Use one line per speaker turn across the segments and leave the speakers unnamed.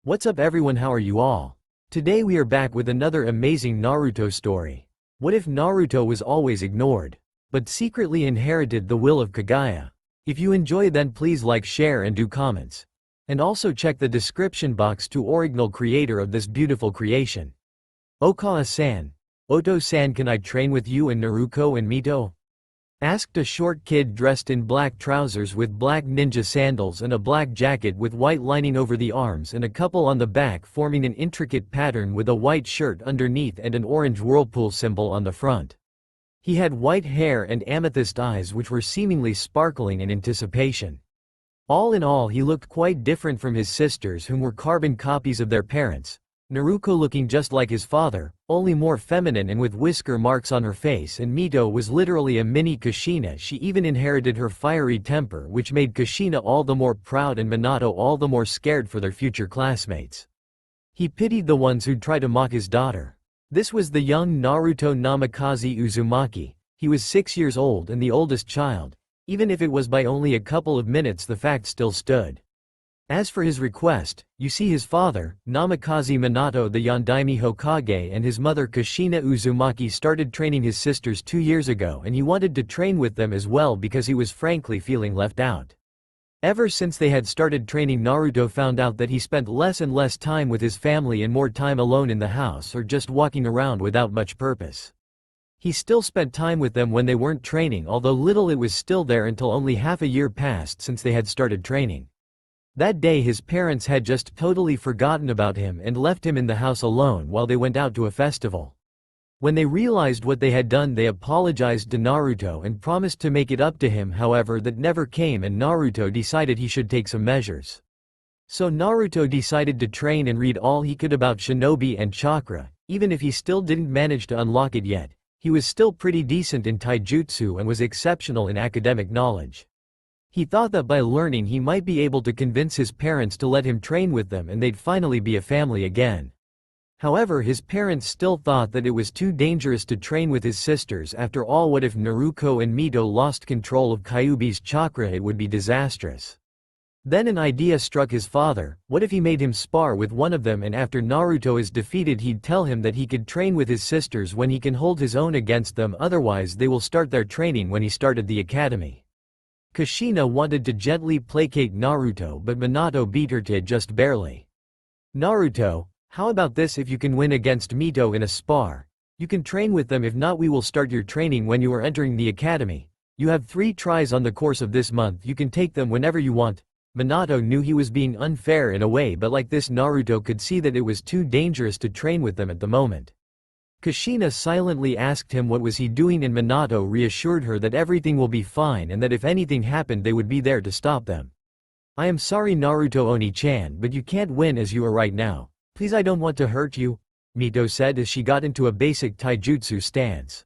What's up everyone, how are you all? Today we are back with another amazing Naruto story. What if Naruto was always ignored, but secretly inherited the will of Kaguya? If you enjoy, then please like, share and do comments. And also check the description box to original creator of this beautiful creation. Okawa-san, Oto-san, can I train with you and Naruto and Mito? Asked a short kid dressed in black trousers with black ninja sandals and a black jacket with white lining over the arms and a couple on the back forming an intricate pattern with a white shirt underneath and an orange whirlpool symbol on the front. He had white hair and amethyst eyes which were seemingly sparkling in anticipation. All in all, he looked quite different from his sisters, whom were carbon copies of their parents. Naruto looking just like his father, only more feminine and with whisker marks on her face, and Mito was literally a mini Kushina. She even inherited her fiery temper, which made Kushina all the more proud and Minato all the more scared for their future classmates. He pitied the ones who'd try to mock his daughter. This was the young Naruto Namikaze Uzumaki. He was 6 years old and the oldest child. Even if it was by only a couple of minutes, the fact still stood. As for his request, you see, his father, Namikaze Minato the Yondaime Hokage, and his mother Kushina Uzumaki started training his sisters 2 years ago, and he wanted to train with them as well because he was frankly feeling left out. Ever since they had started training, Naruto found out that he spent less and less time with his family and more time alone in the house or just walking around without much purpose. He still spent time with them when they weren't training, although little it was still there until only half a year passed since they had started training. That day his parents had just totally forgotten about him and left him in the house alone while they went out to a festival. When they realized what they had done, they apologized to Naruto and promised to make it up to him. However, that never came, and Naruto decided he should take some measures. So Naruto decided to train and read all he could about shinobi and chakra. Even if he still didn't manage to unlock it yet, he was still pretty decent in taijutsu and was exceptional in academic knowledge. He thought that by learning he might be able to convince his parents to let him train with them and they'd finally be a family again. However, his parents still thought that it was too dangerous to train with his sisters. After all, what if Naruto and Mito lost control of Kyuubi's chakra? It would be disastrous. Then an idea struck his father. What if he made him spar with one of them, and after Naruto is defeated he'd tell him that he could train with his sisters when he can hold his own against them, otherwise they will start their training when he started the academy. Kushina wanted to gently placate Naruto, but Minato beat her to it just barely. Naruto, how about this? If you can win against Mito in a spar, you can train with them. If not, we will start your training when you are entering the academy. You have 3 tries on the course of this month. You can take them whenever you want. Minato knew he was being unfair in a way, but like this, Naruto could see that it was too dangerous to train with them at the moment. Kushina silently asked him what was he doing, and Minato reassured her that everything will be fine and that if anything happened they would be there to stop them. I am sorry Naruto Oni-chan, but you can't win as you are right now. Please, I don't want to hurt you, Mito said as she got into a basic taijutsu stance.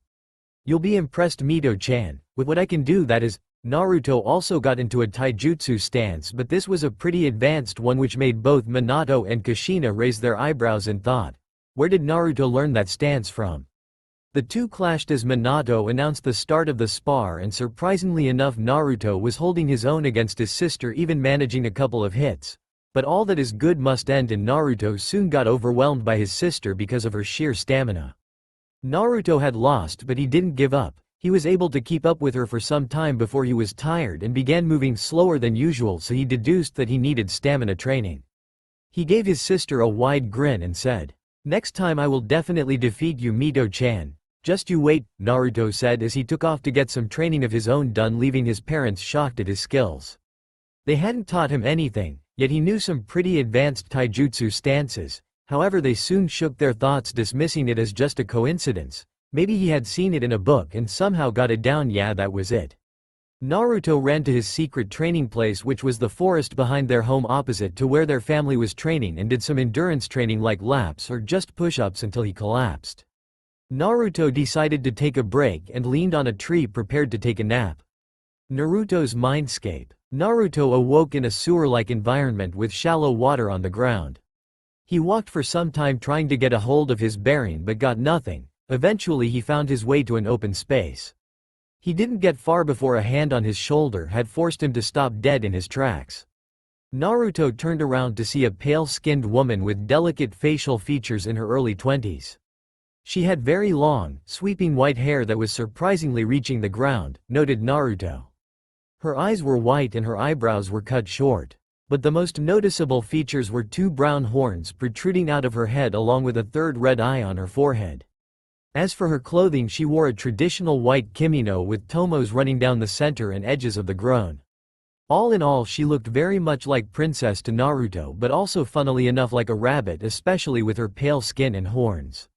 You'll be impressed, Mito-chan, with what I can do, that is. Naruto also got into a taijutsu stance, but this was a pretty advanced one, which made both Minato and Kushina raise their eyebrows in thought. Where did Naruto learn that stance from? The two clashed as Minato announced the start of the spar, and surprisingly enough Naruto was holding his own against his sister, even managing a couple of hits. But all that is good must end, and Naruto soon got overwhelmed by his sister because of her sheer stamina. Naruto had lost, but he didn't give up. He was able to keep up with her for some time before he was tired and began moving slower than usual, so he deduced that he needed stamina training. He gave his sister a wide grin and said, "Next time I will definitely defeat you, Mito-chan. Just you wait," Naruto said as he took off to get some training of his own done, leaving his parents shocked at his skills. They hadn't taught him anything, yet he knew some pretty advanced taijutsu stances. However, they soon shook their thoughts, dismissing it as just a coincidence. Maybe he had seen it in a book and somehow got it down. Yeah, that was it. Naruto ran to his secret training place, which was the forest behind their home opposite to where their family was training, and did some endurance training like laps or just push-ups until he collapsed. Naruto decided to take a break and leaned on a tree, prepared to take a nap. Naruto's mindscape. Naruto awoke in a sewer-like environment with shallow water on the ground. He walked for some time trying to get a hold of his bearing but got nothing. Eventually he found his way to an open space. He didn't get far before a hand on his shoulder had forced him to stop dead in his tracks. Naruto turned around to see a pale-skinned woman with delicate facial features in her early 20s. She had very long, sweeping white hair that was surprisingly reaching the ground, noted Naruto. Her eyes were white and her eyebrows were cut short. But the most noticeable features were two brown horns protruding out of her head along with a third red eye on her forehead. As for her clothing, she wore a traditional white kimono with tomos running down the center and edges of the groin. All in all, she looked very much like Princess to Naruto, but also funnily enough like a rabbit, especially with her pale skin and horns.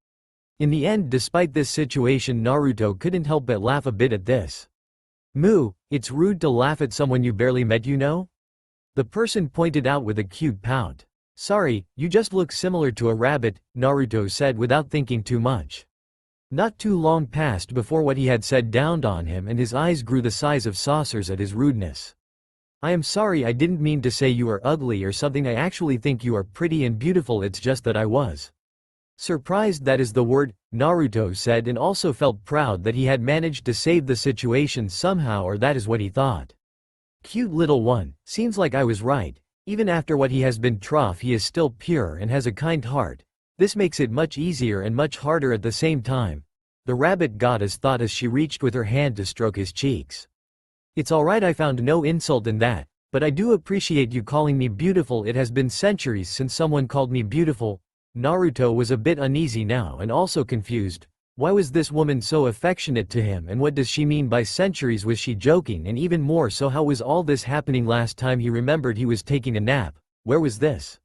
In the end, despite this situation, Naruto couldn't help but laugh a bit at this. "Moo, it's rude to laugh at someone you barely met, you know?" The person pointed out with a cute pout. "Sorry, you just look similar to a rabbit," Naruto said without thinking too much. Not too long passed before what he had said dawned on him and his eyes grew the size of saucers at his rudeness. "I am sorry, I didn't mean to say you are ugly or something. I actually think you are pretty and beautiful. It's just that I was surprised, that is the word," Naruto said, and also felt proud that he had managed to save the situation somehow, or that is what he thought. "Cute little one, seems like I was right. Even after what he has been through, he is still pure and has a kind heart. This makes it much easier and much harder at the same time," the rabbit goddess thought as she reached with her hand to stroke his cheeks. "It's alright, I found no insult in that, but I do appreciate you calling me beautiful. It has been centuries since someone called me beautiful." Naruto was a bit uneasy now and also confused. Why was this woman so affectionate to him, and what does she mean by centuries? Was she joking? And even more so, how was all this happening? Last time he remembered he was taking a nap. Where was this?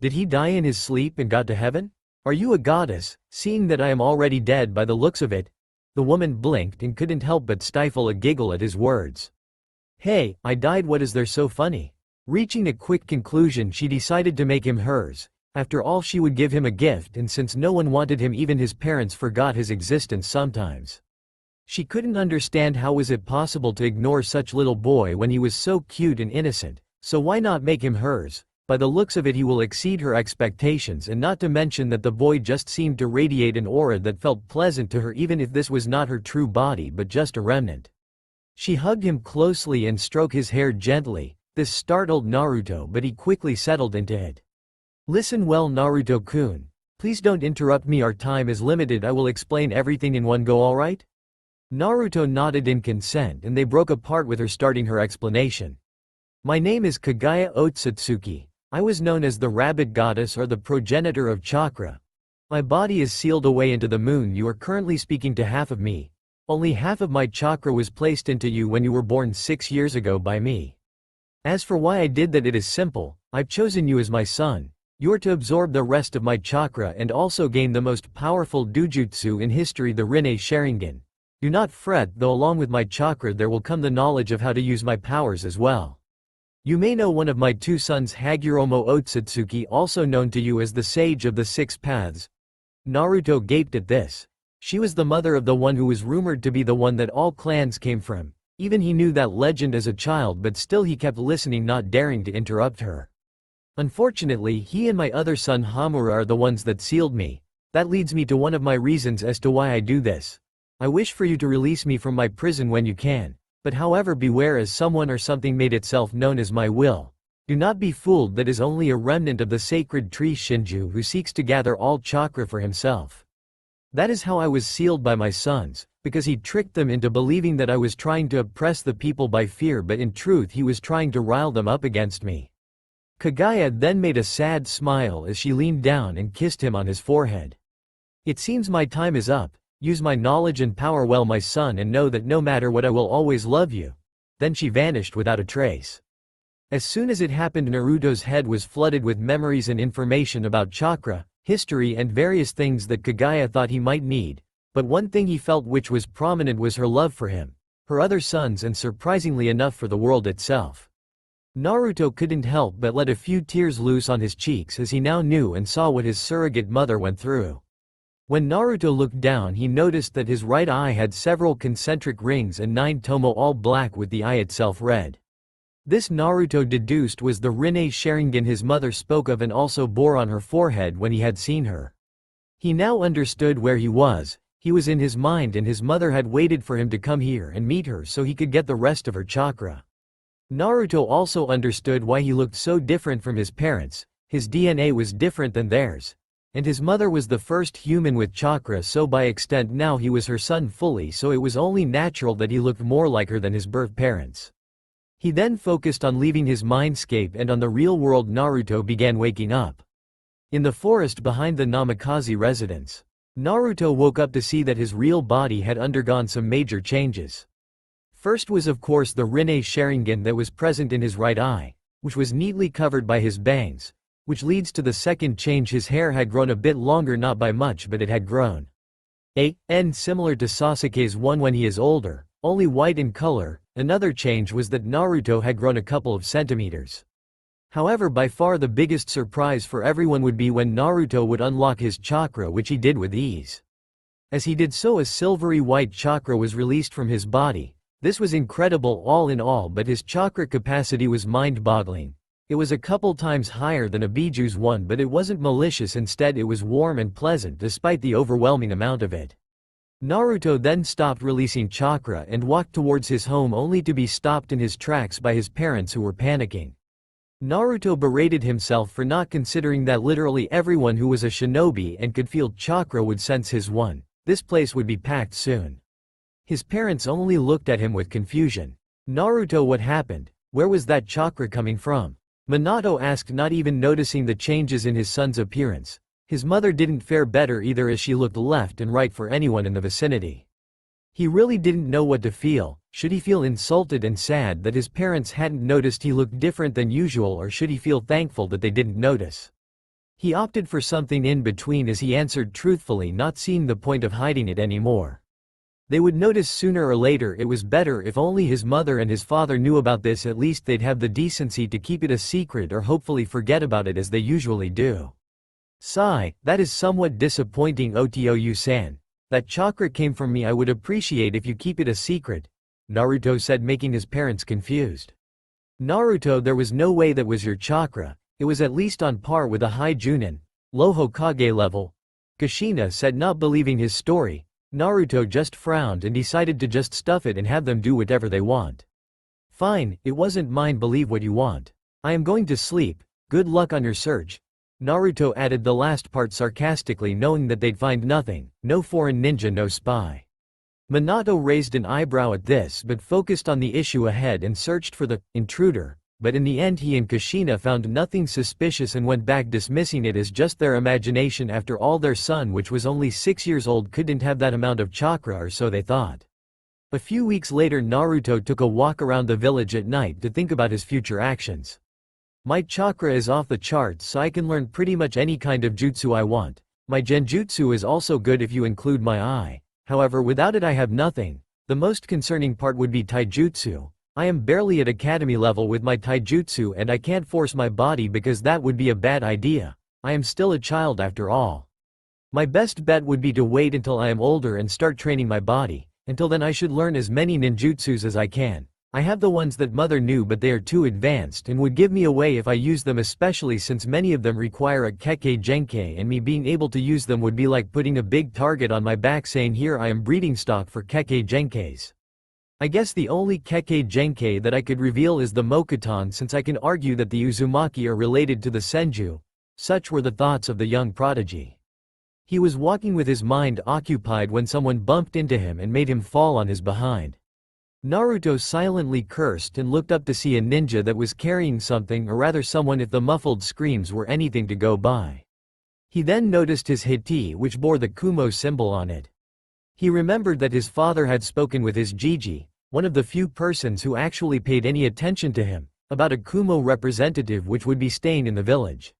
Did he die in his sleep and got to heaven? "Are you a goddess, seeing that I am already dead by the looks of it?" The woman blinked and couldn't help but stifle a giggle at his words. "Hey, I died, what is there so funny?" Reaching a quick conclusion, she decided to make him hers. After all, she would give him a gift, and since no one wanted him, even his parents forgot his existence sometimes. She couldn't understand how was it possible to ignore such little boy when he was so cute and innocent, so why not make him hers? By the looks of it, he will exceed her expectations, and not to mention that the boy just seemed to radiate an aura that felt pleasant to her, even if this was not her true body but just a remnant. She hugged him closely and stroked his hair gently. This startled Naruto, but he quickly settled into it. "Listen well, Naruto-kun. Please don't interrupt me, our time is limited. I will explain everything in one go, alright?" Naruto nodded in consent, and they broke apart with her starting her explanation. "My name is Kaguya Otsutsuki. I was known as the Rabbit Goddess, or the progenitor of chakra. My body is sealed away into the moon. You are currently speaking to half of me. Only half of my chakra was placed into you when you were born 6 years ago by me. As for why I did that, it is simple. I've chosen you as my son. You are to absorb the rest of my chakra and also gain the most powerful dujutsu in history, the Rinne Sharingan. Do not fret, though along with my chakra there will come the knowledge of how to use my powers as well. You may know one of my 2 sons, Hagoromo Otsutsuki, also known to you as the Sage of the 6 Paths." Naruto gaped at this. She was the mother of the one who was rumored to be the one that all clans came from. Even he knew that legend as a child, but still he kept listening, not daring to interrupt her. "Unfortunately, he and my other son Hamura are the ones that sealed me. That leads me to one of my reasons as to why I do this. I wish for you to release me from my prison when you can. But however, beware, as someone or something made itself known as my will. Do not be fooled, that is only a remnant of the sacred tree Shinju who seeks to gather all chakra for himself. That is how I was sealed by my sons, because he tricked them into believing that I was trying to oppress the people by fear, but in truth he was trying to rile them up against me." Kaguya then made a sad smile as she leaned down and kissed him on his forehead. "It seems my time is up. Use my knowledge and power well, my son, and know that no matter what I will always love you." Then she vanished without a trace. As soon as it happened, Naruto's head was flooded with memories and information about chakra, history, and various things that Kaguya thought he might need, but one thing he felt which was prominent was her love for him, her other sons, and surprisingly enough for the world itself. Naruto couldn't help but let a few tears loose on his cheeks as he now knew and saw what his surrogate mother went through. When Naruto looked down, he noticed that his right eye had several concentric rings and 9 tomo, all black with the eye itself red. This Naruto deduced was the Rinne Sharingan his mother spoke of and also bore on her forehead when he had seen her. He now understood where he was in his mind, and his mother had waited for him to come here and meet her so he could get the rest of her chakra. Naruto also understood why he looked so different from his parents. His DNA was different than theirs. And his mother was the first human with chakra, so by extent now he was her son fully, so it was only natural that he looked more like her than his birth parents. He then focused on leaving his mindscape and on the real world. Naruto began waking up. In the forest behind the Namikaze residence, Naruto woke up to see that his real body had undergone some major changes. First was of course the Rinne Sharingan that was present in his right eye, which was neatly covered by his bangs, which leads to the second change. His hair had grown a bit longer, not by much, but it had grown. Similar to Sasuke's one when he is older, only white in color. Another change was that Naruto had grown a couple of centimeters. However, by far the biggest surprise for everyone would be when Naruto would unlock his chakra, which he did with ease. As he did so, a silvery white chakra was released from his body. This was incredible all in all, but his chakra capacity was mind-boggling. It was a couple times higher than a Bijuu's one, but it wasn't malicious, instead it was warm and pleasant despite the overwhelming amount of it. Naruto then stopped releasing chakra and walked towards his home, only to be stopped in his tracks by his parents, who were panicking. Naruto berated himself for not considering that literally everyone who was a shinobi and could feel chakra would sense his one. This place would be packed soon. His parents only looked at him with confusion. Naruto, what happened? Where was that chakra coming from? Minato asked, not even noticing the changes in his son's appearance. His mother didn't fare better either, as she looked left and right for anyone in the vicinity. He really didn't know what to feel. Should he feel insulted and sad that his parents hadn't noticed he looked different than usual, or should he feel thankful that they didn't notice? He opted for something in between, as he answered truthfully, not seeing the point of hiding it anymore. They would notice sooner or later. It was better if only his mother and his father knew about this. At least they'd have the decency to keep it a secret, or hopefully forget about it as they usually do. Sigh, that is somewhat disappointing, Otou-san. That chakra came from me. I would appreciate if you keep it a secret, Naruto said, making his parents confused. Naruto, there was no way that was your chakra. It was at least on par with a high Junin, low Hokage level, Kushina said, not believing his story. Naruto just frowned and decided to just stuff it and have them do whatever they want. Fine, it wasn't mine, believe what you want. I am going to sleep. Good luck on your search. Naruto added the last part sarcastically, knowing that they'd find nothing. No foreign ninja, no spy. Minato raised an eyebrow at this, but focused on the issue ahead and searched for the intruder. But in the end he and Kushina found nothing suspicious and went back, dismissing it as just their imagination. After all, their son, which was only 6 years old, couldn't have that amount of chakra, or so they thought. A few weeks later, Naruto took a walk around the village at night to think about his future actions. My chakra is off the charts, so I can learn pretty much any kind of jutsu I want. My genjutsu is also good if you include my eye. However, without it I have nothing. The most concerning part would be taijutsu. I am barely at academy level with my taijutsu, and I can't force my body because that would be a bad idea. I am still a child after all. My best bet would be to wait until I am older and start training my body. Until then I should learn as many ninjutsus as I can. I have the ones that mother knew, but they are too advanced and would give me away if I use them, especially since many of them require a Kekkei Genkai, and me being able to use them would be like putting a big target on my back saying, here I am breeding stock for Kekkei Genkais. I guess the only Kekkei Genkai that I could reveal is the Mokuton, since I can argue that the Uzumaki are related to the Senju. Such were the thoughts of the young prodigy. He was walking with his mind occupied when someone bumped into him and made him fall on his behind. Naruto silently cursed and looked up to see a ninja that was carrying something, or rather someone, if the muffled screams were anything to go by. He then noticed his hiti, which bore the Kumo symbol on it. He remembered that his father had spoken with his Jiji, one of the few persons who actually paid any attention to him, about a Kumo representative which would be staying in the village.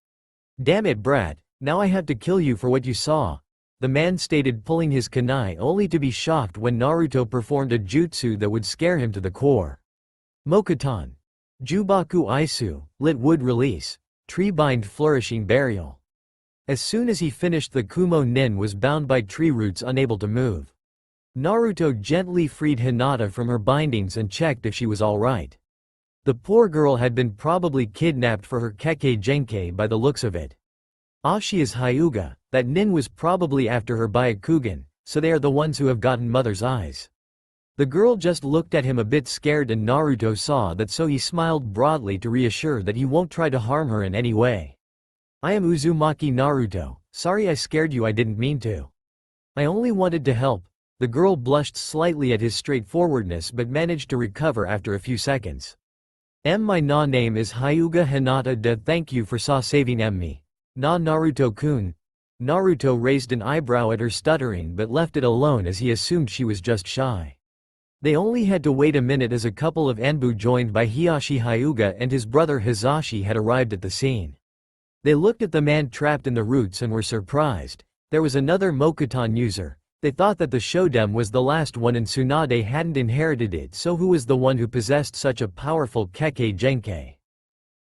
Damn it, brat, now I have to kill you for what you saw, the man stated, pulling his kunai, only to be shocked when Naruto performed a jutsu that would scare him to the core. Mokuton. Jubaku Isu, lit wood release. Tree bind flourishing burial. As soon as he finished, the Kumo nin was bound by tree roots, unable to move. Naruto gently freed Hinata from her bindings and checked if she was alright. The poor girl had been probably kidnapped for her Kekkei Genkai by the looks of it. She is Hyuga, that nin was probably after her Byakugan, so they are the ones who have gotten mother's eyes. The girl just looked at him a bit scared and Naruto saw that, so he smiled broadly to reassure that he won't try to harm her in any way. I am Uzumaki Naruto, sorry I scared you, I didn't mean to. I only wanted to help. The girl blushed slightly at his straightforwardness but managed to recover after a few seconds. My name is Hyuga Hinata de, thank you for saving me. Naruto-kun. Naruto raised an eyebrow at her stuttering but left it alone as he assumed she was just shy. They only had to wait a minute as a couple of Anbu joined by Hiyashi Hyuga and his brother Hizashi had arrived at the scene. They looked at the man trapped in the roots and were surprised. There was another Mokuton user. They thought that the Shodem was the last one and Tsunade hadn't inherited it, so who was the one who possessed such a powerful Kekkei Genkai?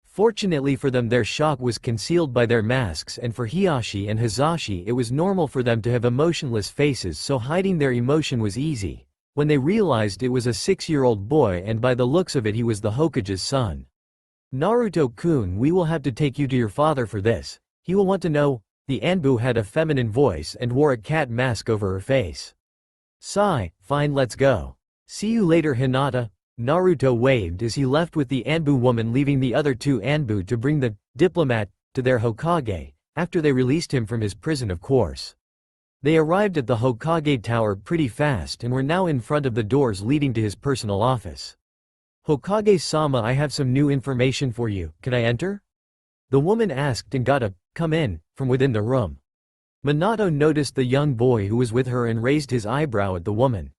Fortunately for them, their shock was concealed by their masks, and for Hiyashi and Hizashi it was normal for them to have emotionless faces, so hiding their emotion was easy. When they realized it was a 6-year-old boy, and by the looks of it he was the Hokage's son. Naruto-kun, we will have to take you to your father for this. He will want to know. The Anbu had a feminine voice and wore a cat mask over her face. Sigh, fine, let's go. See you later, Hinata. Naruto waved as he left with the Anbu woman, leaving the other two Anbu to bring the diplomat to their Hokage, after they released him from his prison, of course. They arrived at the Hokage tower pretty fast and were now in front of the doors leading to his personal office. Hokage-sama, I have some new information for you, can I enter? The woman asked and got a "come in" from within the room. Minato noticed the young boy who was with her and raised his eyebrow at the woman.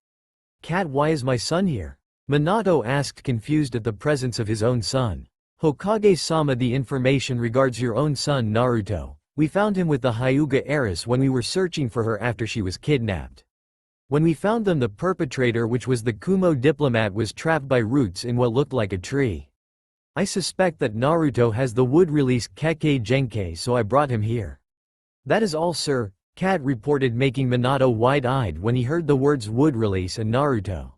Cat, why is my son here? Minato asked, confused at the presence of his own son. Hokage-sama, the information regards your own son Naruto. We found him with the Hyuga heiress when we were searching for her after she was kidnapped. When we found them, the perpetrator, which was the Kumo diplomat, was trapped by roots in what looked like a tree. I suspect that Naruto has the wood release Kekkei Genkai, so I brought him here. That is all, sir, Cat reported, making Minato wide-eyed when he heard the words wood release and Naruto.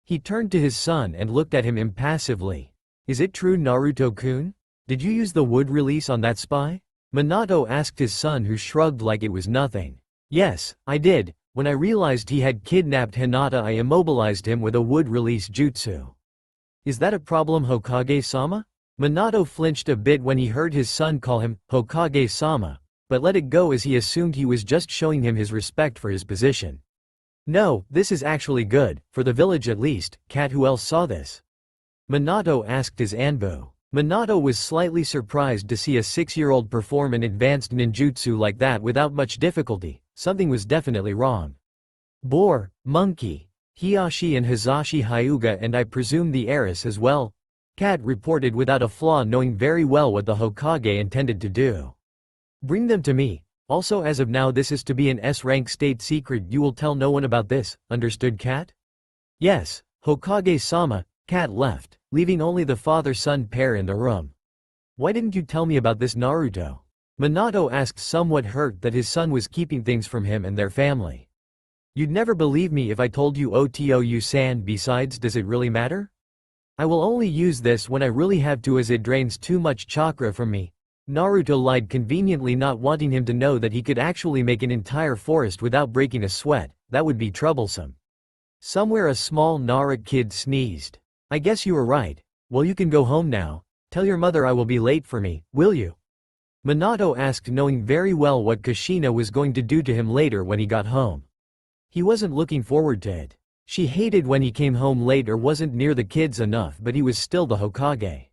He turned to his son and looked at him impassively. Is it true, Naruto-kun? Did you use the wood release on that spy? Minato asked his son, who shrugged like it was nothing. Yes, I did. When I realized he had kidnapped Hinata, I immobilized him with a wood release jutsu. Is that a problem, Hokage-sama? Minato flinched a bit when he heard his son call him Hokage-sama, but let it go as he assumed he was just showing him his respect for his position. No, this is actually good, for the village at least. Cat, who else saw this? Minato asked his Anbu. Minato was slightly surprised to see a 6-year-old perform an advanced ninjutsu like that without much difficulty. Something was definitely wrong. Boar, monkey, Hiyashi and Hizashi Hyuga, and I presume the heiress as well, Cat reported without a flaw, knowing very well what the Hokage intended to do. Bring them to me. Also, as of now this is to be an S-rank state secret. You will tell no one about this, understood, Cat? Yes, Hokage-sama. Cat left, leaving only the father-son pair in the room. Why didn't you tell me about this, Naruto? Minato asked, somewhat hurt that his son was keeping things from him and their family. You'd never believe me if I told you, Otou-san. Besides, does it really matter? I will only use this when I really have to, as it drains too much chakra from me. Naruto lied, conveniently not wanting him to know that he could actually make an entire forest without breaking a sweat. That would be troublesome. Somewhere a small Nara kid sneezed. I guess you were right. Well, you can go home now. Tell your mother I will be late for me, will you? Minato asked, knowing very well what Kushina was going to do to him later when he got home. He wasn't looking forward to it. She hated when he came home late or wasn't near the kids enough, but he was still the Hokage.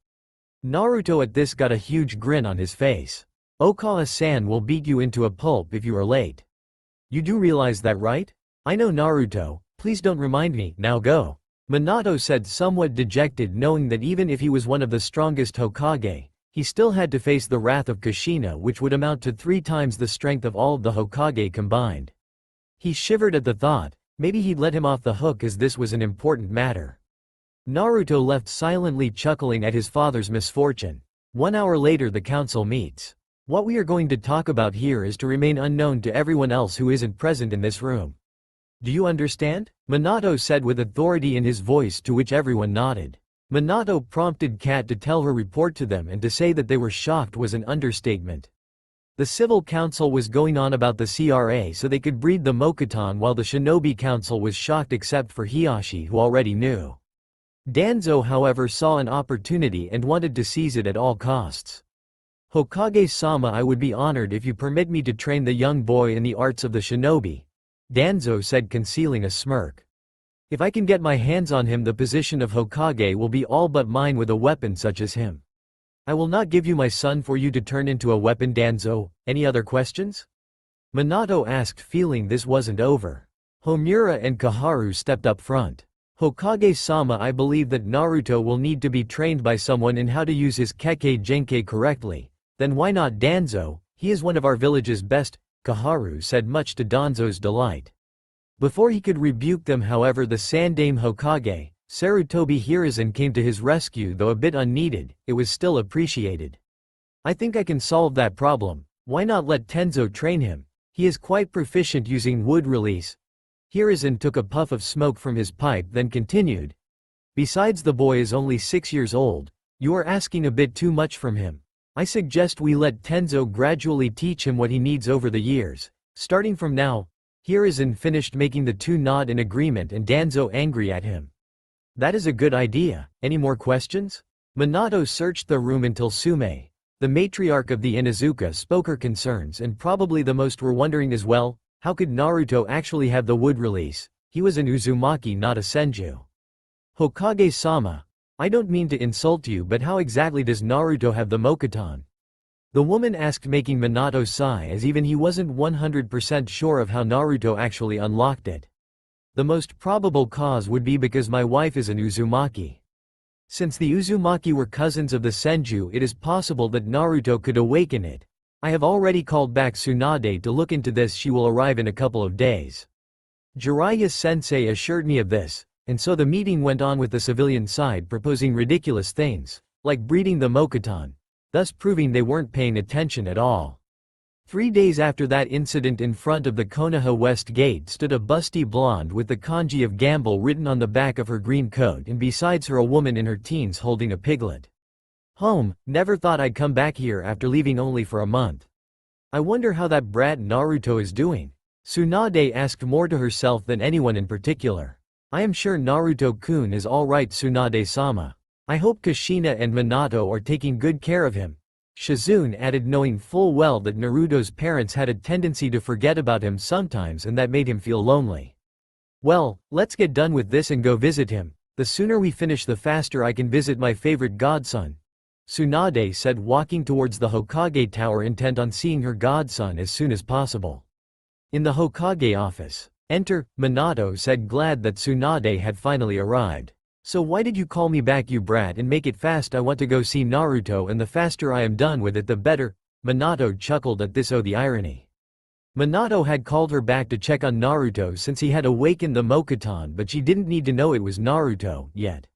Naruto at this got a huge grin on his face. Okawa-san will beat you into a pulp if you are late. You do realize that, right? I know, Naruto, please don't remind me, now go. Minato said, somewhat dejected, knowing that even if he was one of the strongest Hokage, he still had to face the wrath of Kushina, which would amount to 3 times the strength of all of the Hokage combined. He shivered at the thought. Maybe he'd let him off the hook, as this was an important matter. Naruto left silently, chuckling at his father's misfortune. 1 hour later the council meets. What we are going to talk about here is to remain unknown to everyone else who isn't present in this room. Do you understand? Minato said with authority in his voice, to which everyone nodded. Minato prompted Cat to tell her report to them, and to say that they were shocked was an understatement. The civil council was going on about the CRA so they could breed the Mokuton, while the shinobi council was shocked except for Hiyashi, who already knew. Danzo however saw an opportunity and wanted to seize it at all costs. "Hokage-sama, I would be honored if you permit me to train the young boy in the arts of the shinobi," Danzo said, concealing a smirk. "If I can get my hands on him, the position of Hokage will be all but mine with a weapon such as him." "I will not give you my son for you to turn into a weapon, Danzo. Any other questions?" Minato asked, feeling this wasn't over. Homura and Kaharu stepped up front. "Hokage-sama, I believe that Naruto will need to be trained by someone in how to use his Kekkei Genkai correctly. Then why not Danzo? He is one of our village's best," Kaharu said, much to Danzo's delight. Before he could rebuke them however, the Sandaime Hokage, Sarutobi Hiruzen, came to his rescue. Though a bit unneeded, it was still appreciated. "I think I can solve that problem. Why not let Tenzo train him? He is quite proficient using wood release." Hiruzen took a puff of smoke from his pipe, then continued. "Besides, the boy is only 6 years old. You are asking a bit too much from him. I suggest we let Tenzo gradually teach him what he needs over the years, starting from now." Hiruzen finished making the two nod in agreement, and Danzo angry at him. "That is a good idea. Any more questions?" Minato searched the room until Sume, the matriarch of the Inuzuka, spoke her concerns, and probably the most were wondering as well, how could Naruto actually have the wood release? He was an Uzumaki, not a Senju. "Hokage-sama, I don't mean to insult you, but how exactly does Naruto have the Mokuton?" the woman asked, making Minato sigh, as even he wasn't 100% sure of how Naruto actually unlocked it. "The most probable cause would be because my wife is an Uzumaki. Since the Uzumaki were cousins of the Senju, it is possible that Naruto could awaken it. I have already called back Tsunade to look into this. She will arrive in a couple of days." Jiraiya-sensei assured me of this, and so the meeting went on, with the civilian side proposing ridiculous things, like breeding the Mokuton, thus proving they weren't paying attention at all. 3 days after that incident, in front of the Konoha West Gate stood a busty blonde with the kanji of gamble written on the back of her green coat, and besides her a woman in her teens holding a piglet. "Home, never thought I'd come back here after leaving only for a month. I wonder how that brat Naruto is doing." Tsunade asked, more to herself than anyone in particular. "I am sure Naruto-kun is alright, Tsunade-sama. I hope Kushina and Minato are taking good care of him," Shizune added, knowing full well that Naruto's parents had a tendency to forget about him sometimes, and that made him feel lonely. "Well, let's get done with this and go visit him. The sooner we finish, the faster I can visit my favorite godson," Tsunade said, walking towards the Hokage tower, intent on seeing her godson as soon as possible. In the Hokage office, "Enter," Minato said, glad that Tsunade had finally arrived. "So why did you call me back, you brat, and make it fast? I want to go see Naruto, and the faster I am done with it the better." Minato chuckled at this. Oh, the irony. Minato had called her back to check on Naruto since he had awakened the Mokuton, but she didn't need to know it was Naruto yet.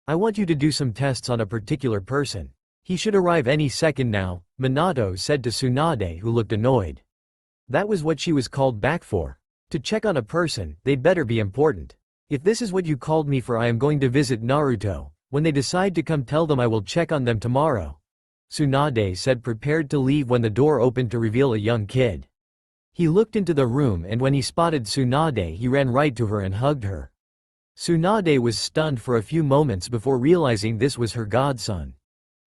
"I want you to do some tests on a particular person. He should arrive any second now," Minato said to Tsunade, who looked annoyed. That was what she was called back for. To check on a person, they'd better be important. "If this is what you called me for, I am going to visit Naruto. When they decide to come, tell them I will check on them tomorrow," Tsunade said, prepared to leave when the door opened to reveal a young kid. He looked into the room, and when he spotted Tsunade, he ran right to her and hugged her. Tsunade was stunned for a few moments before realizing this was her godson.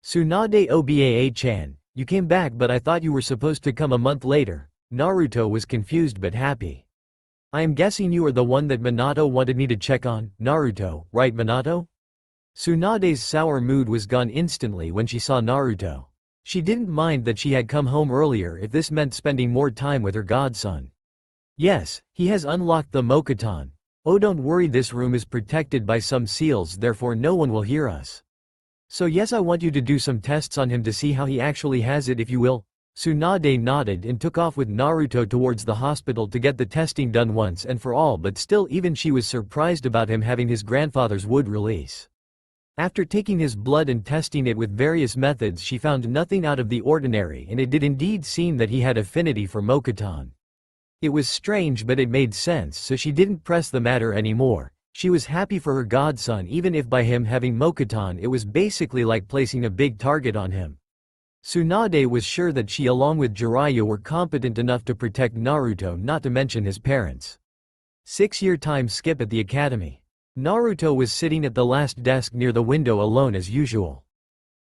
"Tsunade Obaa-chan, you came back, but I thought you were supposed to come a month later." Naruto was confused but happy. "I am guessing you are the one that Minato wanted me to check on, Naruto, right Minato?" Tsunade's sour mood was gone instantly when she saw Naruto. She didn't mind that she had come home earlier if this meant spending more time with her godson. "Yes, he has unlocked the Mokuton. Oh, don't worry, this room is protected by some seals, therefore no one will hear us. So yes, I want you to do some tests on him to see how he actually has it, if you will." Tsunade nodded and took off with Naruto towards the hospital to get the testing done once and for all, but still even she was surprised about him having his grandfather's wood release. After taking his blood and testing it with various methods, she found nothing out of the ordinary, and it did indeed seem that he had affinity for Mokuton. It was strange, but it made sense, so she didn't press the matter anymore. She was happy for her godson, even if by him having Mokuton it was basically like placing a big target on him. Tsunade was sure that she along with Jiraiya were competent enough to protect Naruto, not to mention his parents. 6-year time skip at the academy. Naruto was sitting at the last desk near the window alone as usual.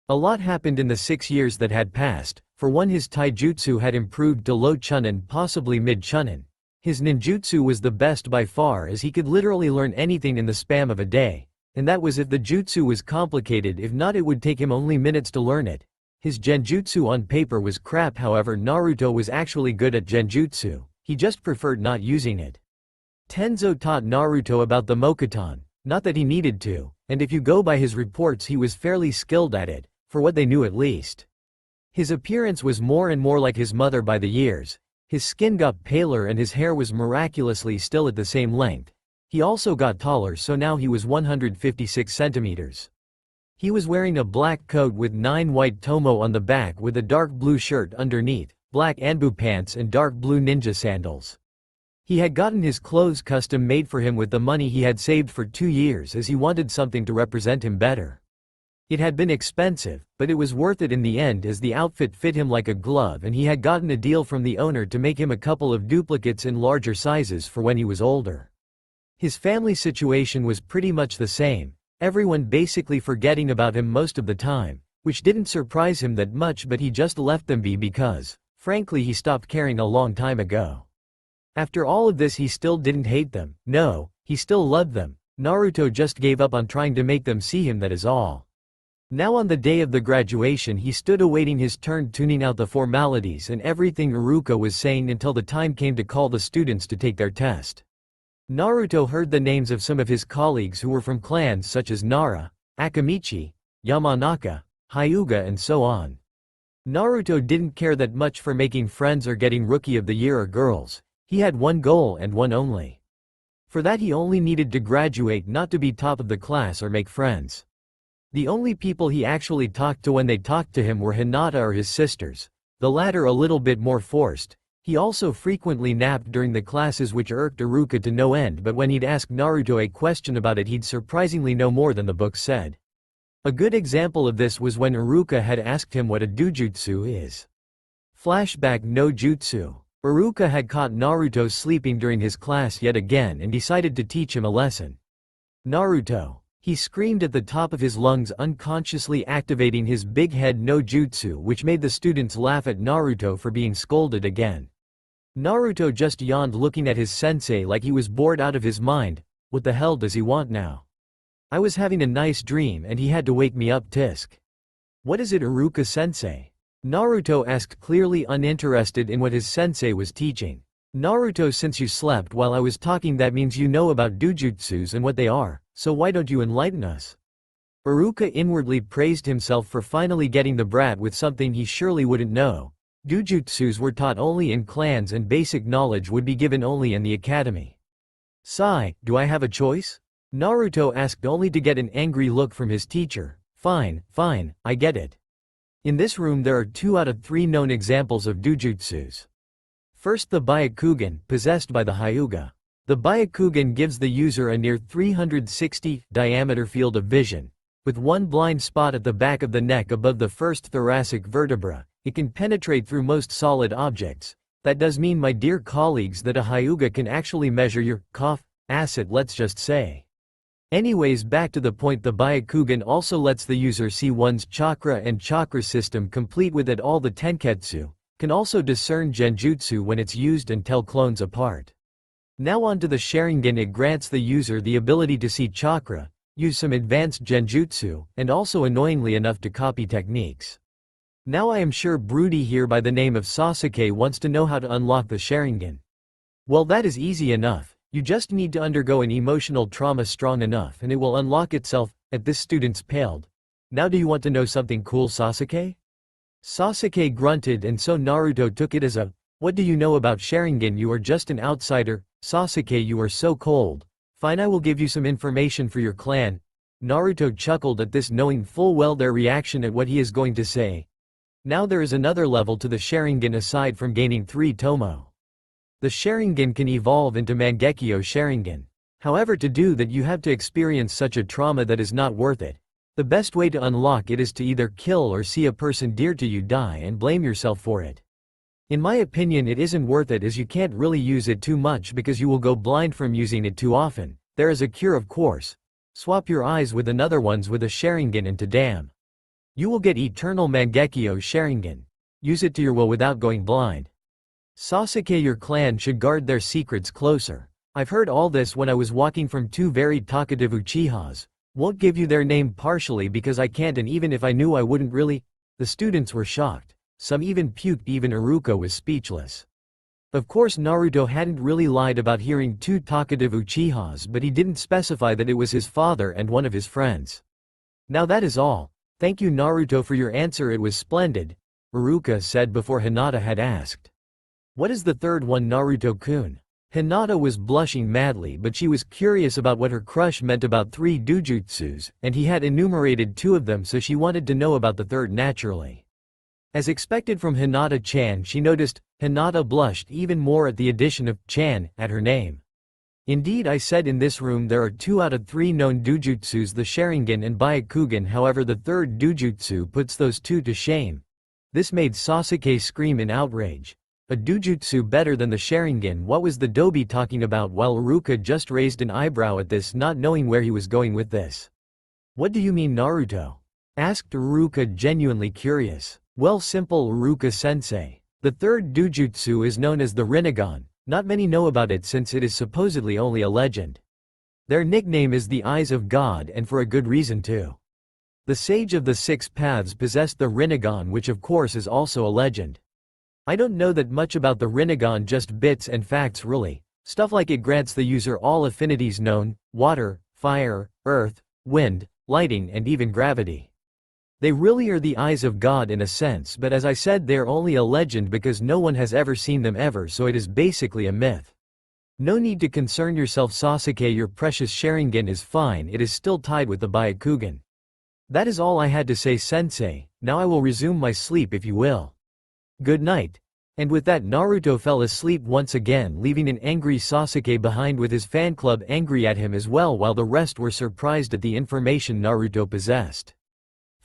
A lot happened in the 6 years that had passed. For one, his taijutsu had improved to low chunin, possibly mid chunin. His ninjutsu was the best by far, as he could literally learn anything in the span of a day. And that was if the jutsu was complicated, if not it would take him only minutes to learn it. His genjutsu on paper was crap, however Naruto was actually good at genjutsu, he just preferred not using it. Tenzo taught Naruto about the Mokuton, not that he needed to, and if you go by his reports he was fairly skilled at it, for what they knew at least. His appearance was more and more like his mother by the years. His skin got paler and his hair was miraculously still at the same length. He also got taller, so now he was 156 centimeters. He was wearing a black coat with 9 white tomo on the back with a dark blue shirt underneath, black anbu pants and dark blue ninja sandals. He had gotten his clothes custom made for him with the money he had saved for 2 years, as he wanted something to represent him better. It had been expensive, but it was worth it in the end, as the outfit fit him like a glove, and he had gotten a deal from the owner to make him a couple of duplicates in larger sizes for when he was older. His family situation was pretty much the same, everyone basically forgetting about him most of the time, which didn't surprise him that much, but he just let them be because, frankly, he stopped caring a long time ago. After all of this, he still didn't hate them. No, he still loved them. Naruto just gave up on trying to make them see him, that is all. Now on the day of the graduation he stood awaiting his turn, tuning out the formalities and everything Iruka was saying until the time came to call the students to take their test. Naruto heard the names of some of his colleagues who were from clans such as Nara, Akamichi, Yamanaka, Hyuga and so on. Naruto didn't care that much for making friends or getting Rookie of the Year or girls. He had one goal and one only. For that he only needed to graduate, not to be top of the class or make friends. The only people he actually talked to when they talked to him were Hinata or his sisters, the latter a little bit more forced. He also frequently napped during the classes, which irked Iruka to no end, but when he'd ask Naruto a question about it he'd surprisingly know more than the book said. A good example of this was when Iruka had asked him what a dojutsu is. Flashback: no jutsu. Iruka had caught Naruto sleeping during his class yet again and decided to teach him a lesson. Naruto, he screamed at the top of his lungs, unconsciously activating his big head no jutsu, which made the students laugh at Naruto for being scolded again. Naruto just yawned, looking at his sensei like he was bored out of his mind. What the hell does he want now? I was having a nice dream and he had to wake me up, tisk. What is it, Iruka-sensei? Naruto asked, clearly uninterested in what his sensei was teaching. Naruto, since you slept while I was talking, that means you know about dojutsus and what they are, so why don't you enlighten us? Iruka inwardly praised himself for finally getting the brat with something he surely wouldn't know. Dojutsus were taught only in clans and basic knowledge would be given only in the academy. Sigh, do I have a choice? Naruto asked, only to get an angry look from his teacher. Fine, I get it. In this room there are 2 out of 3 known examples of dojutsus. First, the Byakugan, possessed by the Hyuga. The Byakugan gives the user a near 360 diameter field of vision. With one blind spot at the back of the neck above the first thoracic vertebra, it can penetrate through most solid objects. That does mean, my dear colleagues, that a Hyuga can actually measure your asset, let's just say. Anyways, back to the point, the Byakugan also lets the user see one's chakra and chakra system, complete with it all the tenketsu, can also discern genjutsu when it's used and tell clones apart. Now on to the Sharingan. It grants the user the ability to see chakra, use some advanced genjutsu, and also annoyingly enough to copy techniques. Now I am sure Broody here by the name of Sasuke wants to know how to unlock the Sharingan. Well, that is easy enough. You just need to undergo an emotional trauma strong enough and it will unlock itself. At this, students paled. Now do you want to know something cool, Sasuke? Sasuke grunted, and so Naruto took it as a, what do you know about Sharingan? You are just an outsider. Sasuke, you are so cold. Fine, I will give you some information for your clan. Naruto chuckled at this, knowing full well their reaction at what he is going to say. Now there is another level to the Sharingan aside from gaining 3 tomo. The Sharingan can evolve into Mangekyo Sharingan. However, to do that you have to experience such a trauma that is not worth it. The best way to unlock it is to either kill or see a person dear to you die and blame yourself for it. In my opinion, it isn't worth it as you can't really use it too much because you will go blind from using it too often. There is a cure, of course. Swap your eyes with another one's with a Sharingan and Tadam. You will get Eternal Mangekyo Sharingan. Use it to your will without going blind. Sasuke, your clan should guard their secrets closer. I've heard all this when I was walking from two very talkative Uchihas. Won't give you their name partially because I can't, and even if I knew I wouldn't really. The students were shocked. Some even puked, even Iruka was speechless. Of course Naruto hadn't really lied about hearing two talkative Uchihas, but he didn't specify that it was his father and one of his friends. Now that is all. Thank you Naruto for your answer, it was splendid, Iruka said before Hinata had asked. What is the third one, Naruto-kun? Hinata was blushing madly, but she was curious about what her crush meant about 3 dojutsus, and he had enumerated 2 of them, so she wanted to know about the third naturally. As expected from Hinata-chan, she noticed. Hinata blushed even more at the addition of "chan" at her name. Indeed, I said in this room there are 2 out of 3 known dojutsus, the Sharingan and Byakugan, however the third dojutsu puts those 2 to shame. This made Sasuke scream in outrage. A dojutsu better than the Sharingan? What was the Dobi talking about? While Iruka just raised an eyebrow at this, not knowing where he was going with this. What do you mean, Naruto? Asked Iruka, genuinely curious. Well, simple, Iruka-sensei. The third dojutsu is known as the Rinnegan. Not many know about it since it is supposedly only a legend. Their nickname is the Eyes of God, and for a good reason too. The Sage of the 6 Paths possessed the Rinnegan, which of course is also a legend. I don't know that much about the Rinnegan, just bits and facts really. Stuff like it grants the user all affinities known: water, fire, earth, wind, lighting, and even gravity. They really are the eyes of God in a sense, but as I said, they're only a legend because no one has ever seen them ever, so it is basically a myth. No need to concern yourself, Sasuke, your precious Sharingan is fine, it is still tied with the Byakugan. That is all I had to say, sensei. Now I will resume my sleep if you will. Good night. And with that, Naruto fell asleep once again, leaving an angry Sasuke behind with his fan club angry at him as well, while the rest were surprised at the information Naruto possessed.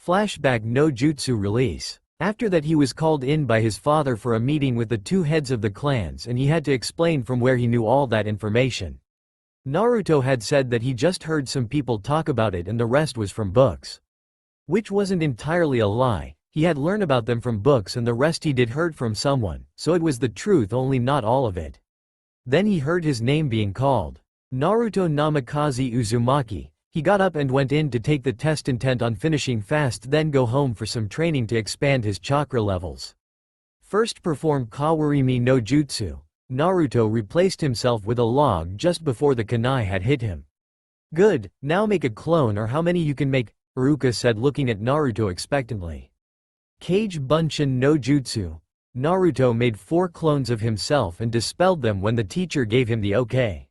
Flashback: no jutsu release. After that, he was called in by his father for a meeting with the 2 heads of the clans, and he had to explain from where he knew all that information. Naruto had said that he just heard some people talk about it and the rest was from books. Which wasn't entirely a lie. He had learned about them from books and the rest he did heard from someone, so it was the truth, only not all of it. Then he heard his name being called. Naruto Namikaze Uzumaki. He got up and went in to take the test, intent on finishing fast, then go home for some training to expand his chakra levels. First perform Kawarimi no Jutsu. Naruto replaced himself with a log just before the kunai had hit him. Good, now make a clone, or how many you can make, Iruka said, looking at Naruto expectantly. Kage Bunshin no Jutsu. Naruto made 4 clones of himself and dispelled them when the teacher gave him the okay.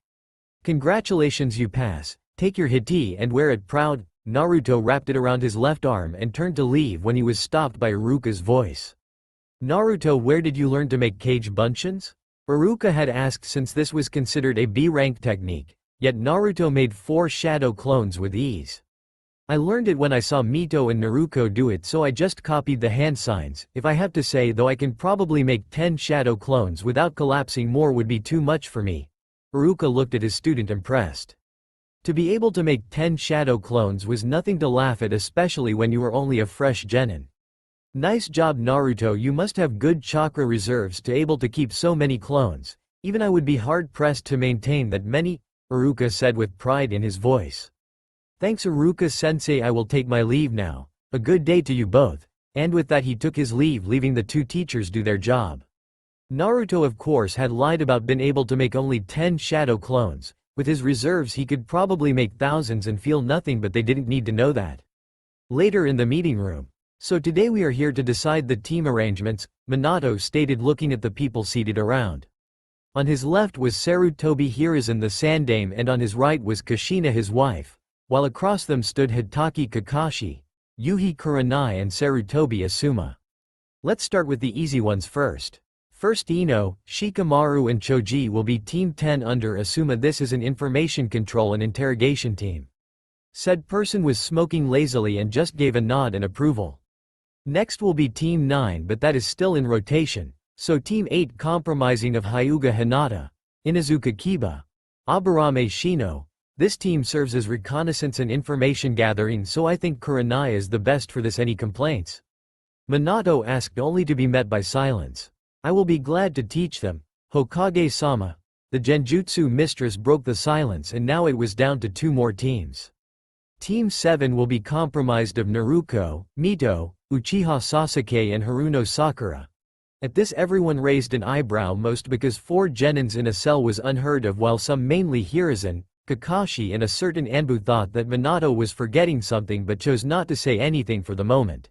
Congratulations, you pass. Take your hiti and wear it proud. Naruto wrapped it around his left arm and turned to leave when he was stopped by Iruka's voice. Naruto, where did you learn to make Kage Bunshins? Iruka had asked, since this was considered a B-rank technique, yet Naruto made 4 shadow clones with ease. I learned it when I saw Mito and Naruto do it, so I just copied the hand signs. If I have to say though, I can probably make 10 shadow clones without collapsing. More would be too much for me. Iruka looked at his student impressed. To be able to make 10 shadow clones was nothing to laugh at, especially when you were only a fresh genin. Nice job, Naruto, you must have good chakra reserves to able to keep so many clones. Even I would be hard-pressed to maintain that many, Iruka said with pride in his voice. Thanks, Iruka-sensei, I will take my leave now. A good day to you both. And with that he took his leave, leaving the 2 teachers do their job. Naruto of course had lied about being able to make only 10 shadow clones. With his reserves he could probably make thousands and feel nothing, but they didn't need to know that. Later in the meeting room. So today we are here to decide the team arrangements, Minato stated, looking at the people seated around. On his left was Sarutobi Hiruzen the Sandame, and on his right was Kushina his wife, while across them stood Hitaki Kakashi, Yuhi Kurenai and Sarutobi Asuma. Let's start with the easy ones first. First, Ino, Shikamaru and Choji will be Team 10 under Asuma. This is an information control and interrogation team. Said person was smoking lazily and just gave a nod in approval. Next will be Team 9, but that is still in rotation, so Team 8 compromising of Hyuga Hinata, Inazuka Kiba, Aburame Shino. This team serves as reconnaissance and information gathering, so I think Kurenai is the best for this. Any complaints? Minato asked, only to be met by silence. I will be glad to teach them, Hokage-sama. The Genjutsu mistress broke the silence, and now it was down to 2 more teams. Team 7 will be comprised of Naruto, Mito, Uchiha Sasuke and Haruno Sakura. At this everyone raised an eyebrow, most because 4 genins in a cell was unheard of, while some, mainly Hiruzen, Kakashi and a certain Anbu, thought that Minato was forgetting something but chose not to say anything for the moment.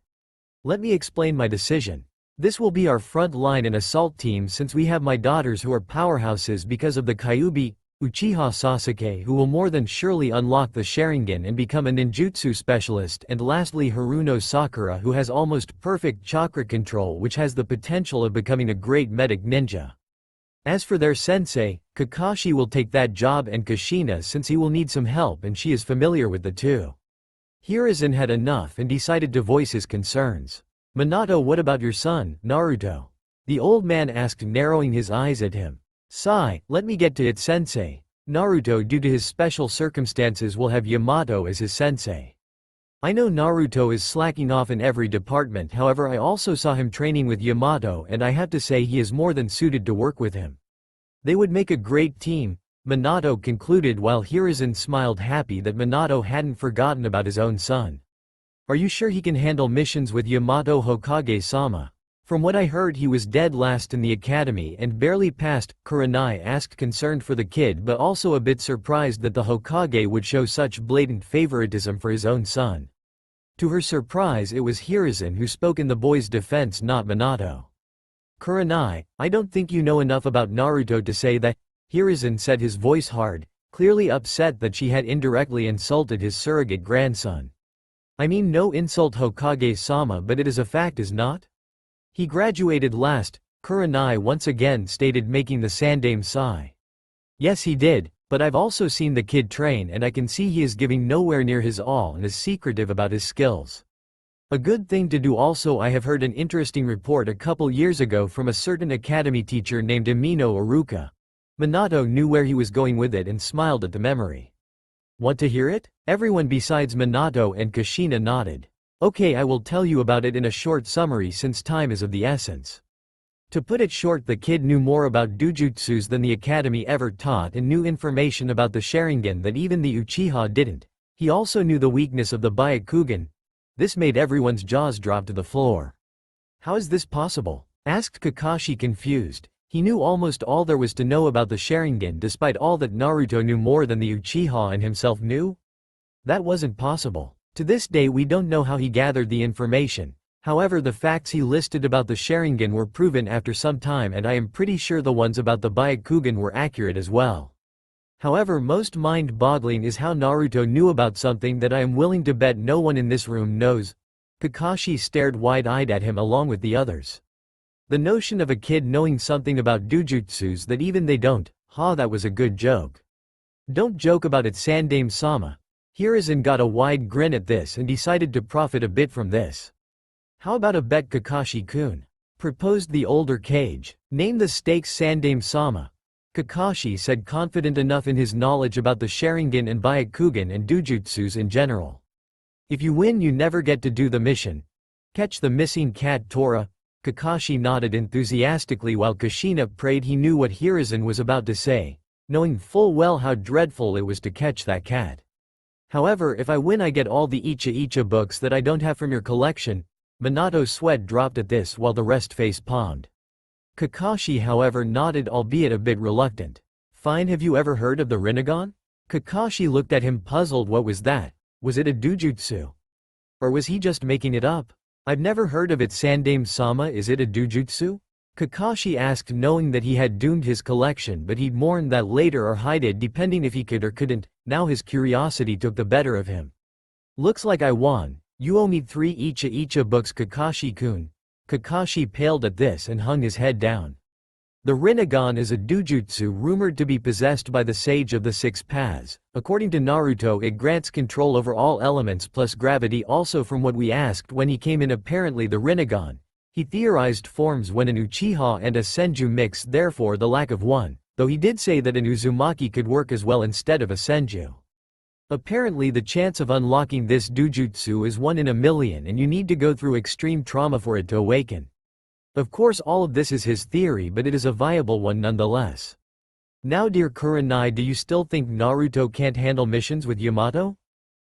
Let me explain my decision. This will be our front line and assault team, since we have my daughters who are powerhouses because of the Kyuubi, Uchiha Sasuke, who will more than surely unlock the Sharingan and become a ninjutsu specialist, and lastly Haruno Sakura, who has almost perfect chakra control, which has the potential of becoming a great medic ninja. As for their sensei, Kakashi will take that job, and Kushina, since he will need some help and she is familiar with the two. Hiruzen had enough and decided to voice his concerns. Minato, what about your son, Naruto? The old man asked, narrowing his eyes at him. Sigh, let me get to it, sensei. Naruto, due to his special circumstances, will have Yamato as his sensei. I know Naruto is slacking off in every department, however I also saw him training with Yamato and I have to say he is more than suited to work with him. They would make a great team, Minato concluded, while Hiruzen smiled, happy that Minato hadn't forgotten about his own son. Are you sure he can handle missions with Yamato, Hokage-sama? From what I heard, he was dead last in the academy and barely passed. Kurenai asked, concerned for the kid but also a bit surprised that the Hokage would show such blatant favoritism for his own son. To her surprise, it was Hiruzen who spoke in the boy's defense, not Minato. Kurenai, I don't think you know enough about Naruto to say that. Hiruzen said, his voice hard, clearly upset that she had indirectly insulted his surrogate grandson. I mean, no insult, Hokage-sama, but it is a fact, is not? He graduated last, Kurenai once again stated, making the Sandaime sigh. Yes, he did, but I've also seen the kid train and I can see he is giving nowhere near his all and is secretive about his skills. A good thing to do. Also, I have heard an interesting report a couple years ago from a certain academy teacher named Amino Aruka. Minato knew where he was going with it and smiled at the memory. Want to hear it? Everyone besides Minato and Kushina nodded. Okay, I will tell you about it in a short summary since time is of the essence. To put it short, the kid knew more about dujutsus than the academy ever taught and knew information about the Sharingan that even the Uchiha didn't. He also knew the weakness of the Byakugan. This made everyone's jaws drop to the floor. How is this possible? Asked Kakashi, confused. He knew almost all there was to know about the Sharingan, despite all that Naruto knew more than the Uchiha and himself knew? That wasn't possible. To this day we don't know how he gathered the information. However, the facts he listed about the Sharingan were proven after some time, and I am pretty sure the ones about the Byakugan were accurate as well. However, most mind-boggling is how Naruto knew about something that I am willing to bet no one in this room knows. Kakashi stared wide-eyed at him along with the others. The notion of a kid knowing something about dujutsus that even they don't, that was a good joke. Don't joke about it, Sandaime-sama. Hiruzen got a wide grin at this and decided to profit a bit from this. How about a bet, Kakashi-kun? Proposed the older Kage. Name the stakes, Sandaime-sama. Kakashi said, confident enough in his knowledge about the Sharingan and Byakugan and dujutsus in general. If you win, you never get to do the mission. Catch the missing cat, Tora. Kakashi nodded enthusiastically while Kushina prayed he knew what Hiruzen was about to say, knowing full well how dreadful it was to catch that cat. However, if I win, I get all the Icha books that I don't have from your collection. Minato's sweat dropped at this while the rest face-palmed. Kakashi, however, nodded, albeit a bit reluctant. Fine, have you ever heard of the Rinnegan? Kakashi looked at him puzzled. What was that? Was it a dujutsu? Or was he just making it up? I've never heard of it, Sandaime-sama. Is it a dujutsu? Kakashi asked, knowing that he had doomed his collection, but he'd mourn that later or hide it depending if he could or couldn't. Now his curiosity took the better of him. Looks like I won. You owe me 3 Icha books, Kakashi-kun. Kakashi paled at this and hung his head down. The Rinnegan is a dojutsu rumored to be possessed by the Sage of the Six Paths. According to Naruto, it grants control over all elements plus gravity. Also, from what we asked when he came in, apparently the Rinnegan, he theorized, forms when an Uchiha and a Senju mix, therefore the lack of one, though he did say that an Uzumaki could work as well instead of a Senju. Apparently the chance of unlocking this dojutsu is 1 in a million and you need to go through extreme trauma for it to awaken. Of course all of this is his theory, but it is a viable one nonetheless. Now dear Kurenai, do you still think Naruto can't handle missions with Yamato?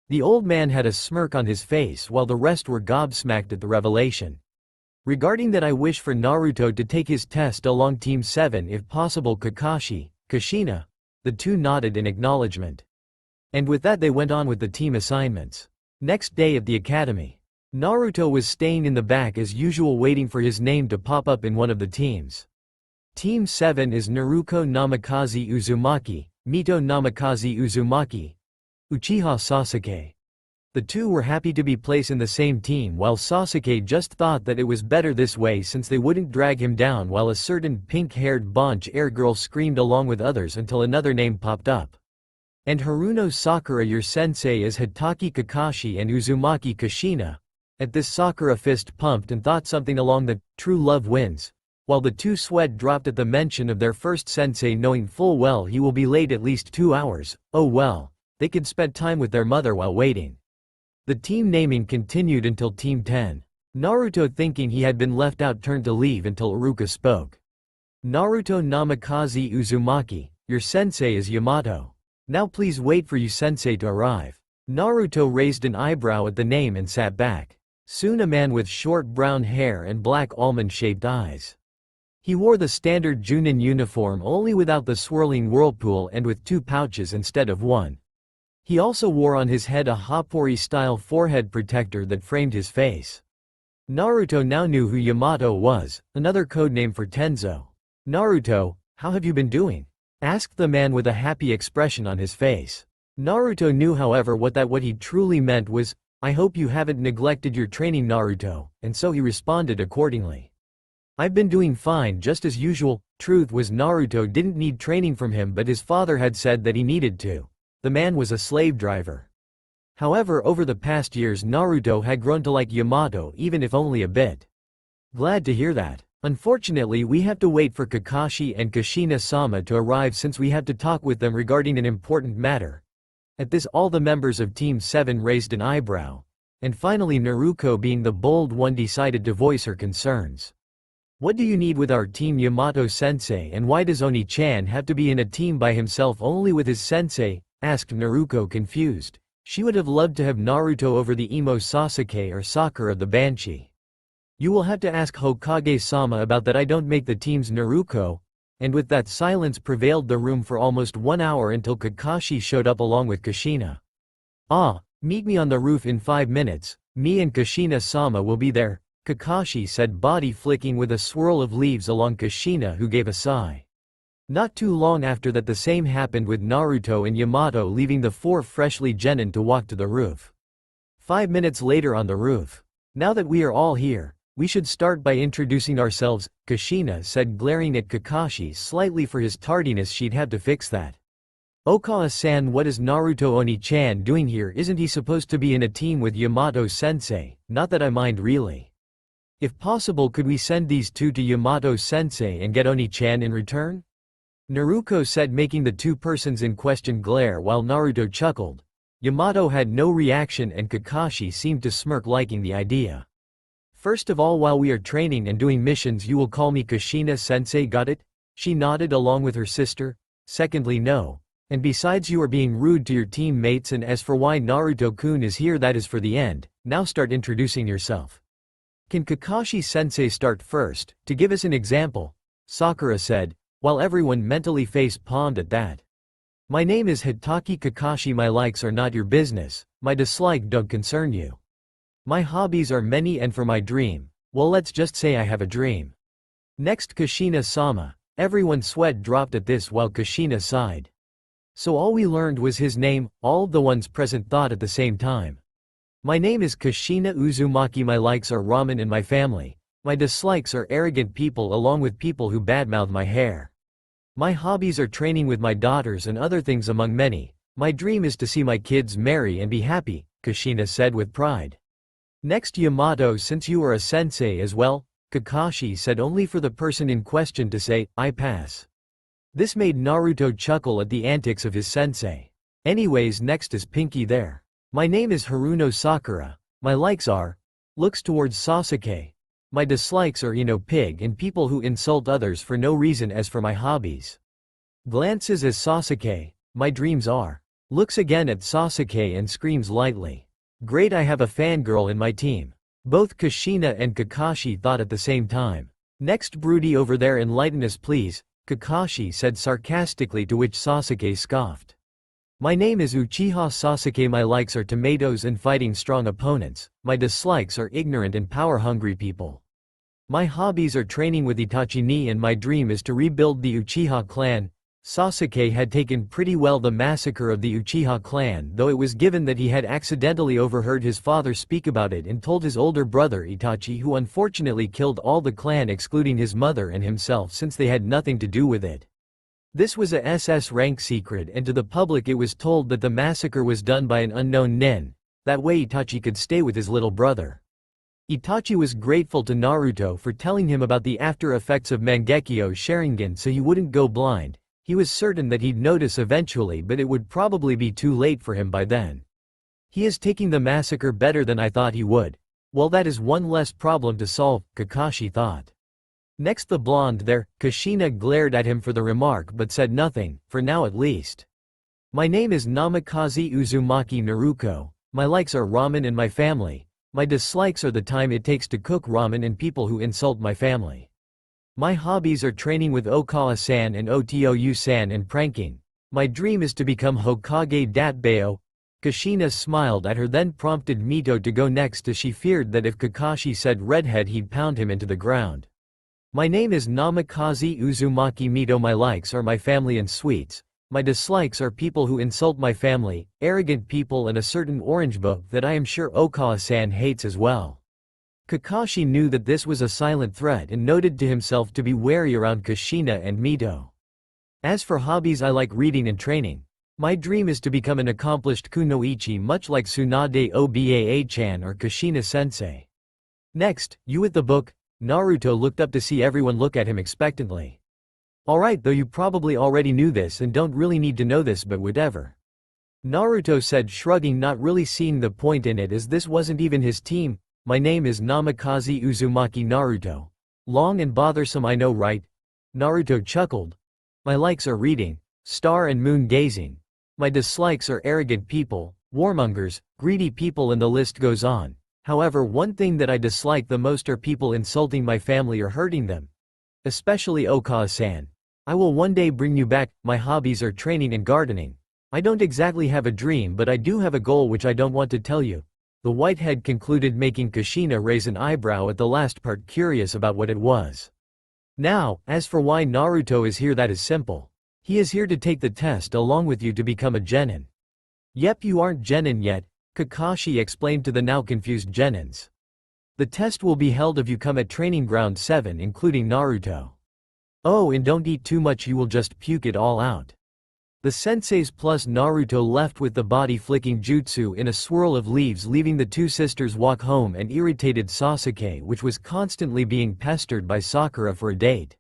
The old man had a smirk on his face while the rest were gobsmacked at the revelation. Regarding that, I wish for Naruto to take his test along Team 7 if possible. Kakashi, Kushina, the two nodded in acknowledgement. And with that they went on with the team assignments. Next day at the academy, Naruto was staying in the back as usual, waiting for his name to pop up in one of the teams. Team 7 is Naruto Namikaze Uzumaki, Mito Namikaze Uzumaki, Uchiha Sasuke. The two were happy to be placed in the same team, while Sasuke just thought that it was better this way since they wouldn't drag him down, while a certain pink-haired Bonch Air girl screamed along with others until another name popped up. And Haruno Sakura, your sensei, is Hitaki Kakashi and Uzumaki Kushina. At this, Sakura fist pumped and thought something along the true love wins, while the two sweat dropped at the mention of their first sensei, knowing full well he will be late at least 2 hours. Oh well, they could spend time with their mother while waiting. The team naming continued until Team 10. Naruto, thinking he had been left out, turned to leave until Iruka spoke. Naruto Namikaze Uzumaki, your sensei is Yamato. Now please wait for you sensei to arrive. Naruto raised an eyebrow at the name and sat back. Soon a man with short brown hair and black almond-shaped eyes. He wore the standard Junin uniform, only without the swirling whirlpool and with 2 pouches instead of 1. He also wore on his head a Hapori-style forehead protector that framed his face. Naruto now knew who Yamato was, another codename for Tenzo. Naruto, how have you been doing? Asked the man with a happy expression on his face. Naruto knew, however, what he truly meant was, I hope you haven't neglected your training, Naruto, and so he responded accordingly. I've been doing fine, just as usual. Truth was, Naruto didn't need training from him, but his father had said that he needed to. The man was a slave driver. However, over the past years Naruto had grown to like Yamato, even if only a bit. Glad to hear that. Unfortunately, we have to wait for Kakashi and Kushina-sama to arrive since we have to talk with them regarding an important matter. At this, all the members of Team 7 raised an eyebrow. And finally Naruko, being the bold one, decided to voice her concerns. What do you need with our team, Yamato-sensei, and why does Oni-chan have to be in a team by himself only with his sensei? Asked Naruko, confused. She would have loved to have Naruto over the emo Sasuke or Sakura the Banshee. You will have to ask Hokage-sama about that. I don't make the teams, Naruko. And with that, silence prevailed the room for almost 1 hour until Kakashi showed up along with Kushina. Ah, meet me on the roof in 5 minutes, me and Kushina-sama will be there, Kakashi said, body flicking with a swirl of leaves along Kushina, who gave a sigh. Not too long after that, the same happened with Naruto and Yamato, leaving the 4 freshly genin to walk to the roof. 5 minutes later on the roof. Now that we are all here, we should start by introducing ourselves, Kushina said, glaring at Kakashi slightly for his tardiness. She'd have to fix that. Okawa-san, what is Naruto Oni-chan doing here? Isn't he supposed to be in a team with Yamato-sensei? Not that I mind really. If possible, could we send these 2 to Yamato-sensei and get Oni-chan in return? Naruko said, making the 2 persons in question glare while Naruto chuckled. Yamato had no reaction and Kakashi seemed to smirk, liking the idea. First of all, while we are training and doing missions, you will call me Kushina-sensei, got it? She nodded along with her sister. Secondly, no. And besides, you are being rude to your teammates, and as for why Naruto-kun is here, that is for the end. Now start introducing yourself. Can Kakashi-sensei start first, to give us an example? Sakura said, while everyone mentally face-palmed at that. My name is Hitaki Kakashi. My likes are not your business, my dislike don't concern you. My hobbies are many, and for my dream, well, let's just say I have a dream. Next, Kushina-sama. Everyone sweat dropped at this while Kushina sighed. So all we learned was his name. All of the ones present thought at the same time. My name is Kushina Uzumaki. My likes are ramen and my family. My dislikes are arrogant people along with people who badmouth my hair. My hobbies are training with my daughters and other things among many. My dream is to see my kids marry and be happy, Kushina said with pride. Next Yamato, since you are a sensei as well, Kakashi said, only for the person in question to say, I pass. This made Naruto chuckle at the antics of his sensei. Anyways, next is Pinky there. My name is Haruno Sakura. My likes are, looks towards Sasuke. My dislikes are pig and people who insult others for no reason. As for my hobbies, glances as Sasuke. My dreams are, looks again at Sasuke and screams lightly. Great, I have a fangirl in my team. Both Kushina and Kakashi thought at the same time. Next, broody over there, enlighten us please, Kakashi said sarcastically, to which Sasuke scoffed. My name is Uchiha Sasuke. My likes are tomatoes and fighting strong opponents. My dislikes are ignorant and power-hungry people. My hobbies are training with Itachi and my dream is to rebuild the Uchiha clan. Sasuke had taken pretty well the massacre of the Uchiha clan, though it was given that he had accidentally overheard his father speak about it and told his older brother Itachi, who unfortunately killed all the clan excluding his mother and himself since they had nothing to do with it. This was a SS rank secret, and to the public it was told that the massacre was done by an unknown nin. That way Itachi could stay with his little brother. Itachi was grateful to Naruto for telling him about the after effects of Mangekyo's Sharingan so he wouldn't go blind. He was certain that he'd notice eventually, but it would probably be too late for him by then. He is taking the massacre better than I thought he would. Well, that is one less problem to solve, Kakashi thought. Next, the blonde there, Kushina glared at him for the remark but said nothing, for now at least. My name is Namikaze Uzumaki Naruto. My likes are ramen and my family. My dislikes are the time it takes to cook ramen and people who insult my family. My hobbies are training with Okawa-san and Otou-san and pranking. My dream is to become Hokage Datbeo. Kushina smiled at her, then prompted Mito to go next as she feared that if Kakashi said redhead he'd pound him into the ground. My name is Namikaze Uzumaki Mito. My likes are my family and sweets. My dislikes are people who insult my family, arrogant people and a certain orange book that I am sure Okawa-san hates as well. Kakashi knew that this was a silent threat and noted to himself to be wary around Kushina and Mito. As for hobbies, I like reading and training. My dream is to become an accomplished kunoichi, much like Tsunade Obaa-chan or Kushina-sensei. Next, you with the book. Naruto looked up to see everyone look at him expectantly. Alright, though you probably already knew this and don't really need to know this, but whatever. Naruto said, shrugging, not really seeing the point in it as this wasn't even his team. My name is Namikaze Uzumaki Naruto. Long and bothersome, I know, right? Naruto chuckled. My likes are reading, star and moon gazing. My dislikes are arrogant people, warmongers, greedy people, and the list goes on. However, one thing that I dislike the most are people insulting my family or hurting them. Especially Okawa-san. I will one day bring you back. My hobbies are training and gardening. I don't exactly have a dream, but I do have a goal which I don't want to tell you. The whitehead concluded, making Kushina raise an eyebrow at the last part, curious about what it was. Now, as for why Naruto is here, that is simple. He is here to take the test along with you to become a genin. Yep, you aren't genin yet, Kakashi explained to the now confused genins. The test will be held if you come at training ground 7, including Naruto. Oh, and don't eat too much, you will just puke it all out. The senseis plus Naruto left with the body flicking jutsu in a swirl of leaves, leaving the two sisters walk home and irritated Sasuke, which was constantly being pestered by Sakura for a date.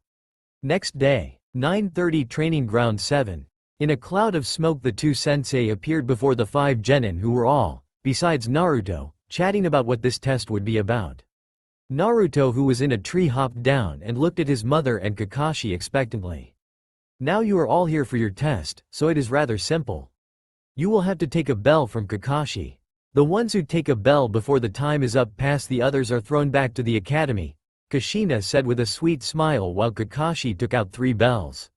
Next day, 9:30, training ground 7. In a cloud of smoke the two sensei appeared before the 5 genin who were all, besides Naruto, chatting about what this test would be about. Naruto, who was in a tree, hopped down and looked at his mother and Kakashi expectantly. Now you are all here for your test, so it is rather simple. You will have to take a bell from Kakashi. The ones who take a bell before the time is up past the others are thrown back to the academy, Kushina said with a sweet smile while Kakashi took out 3 bells.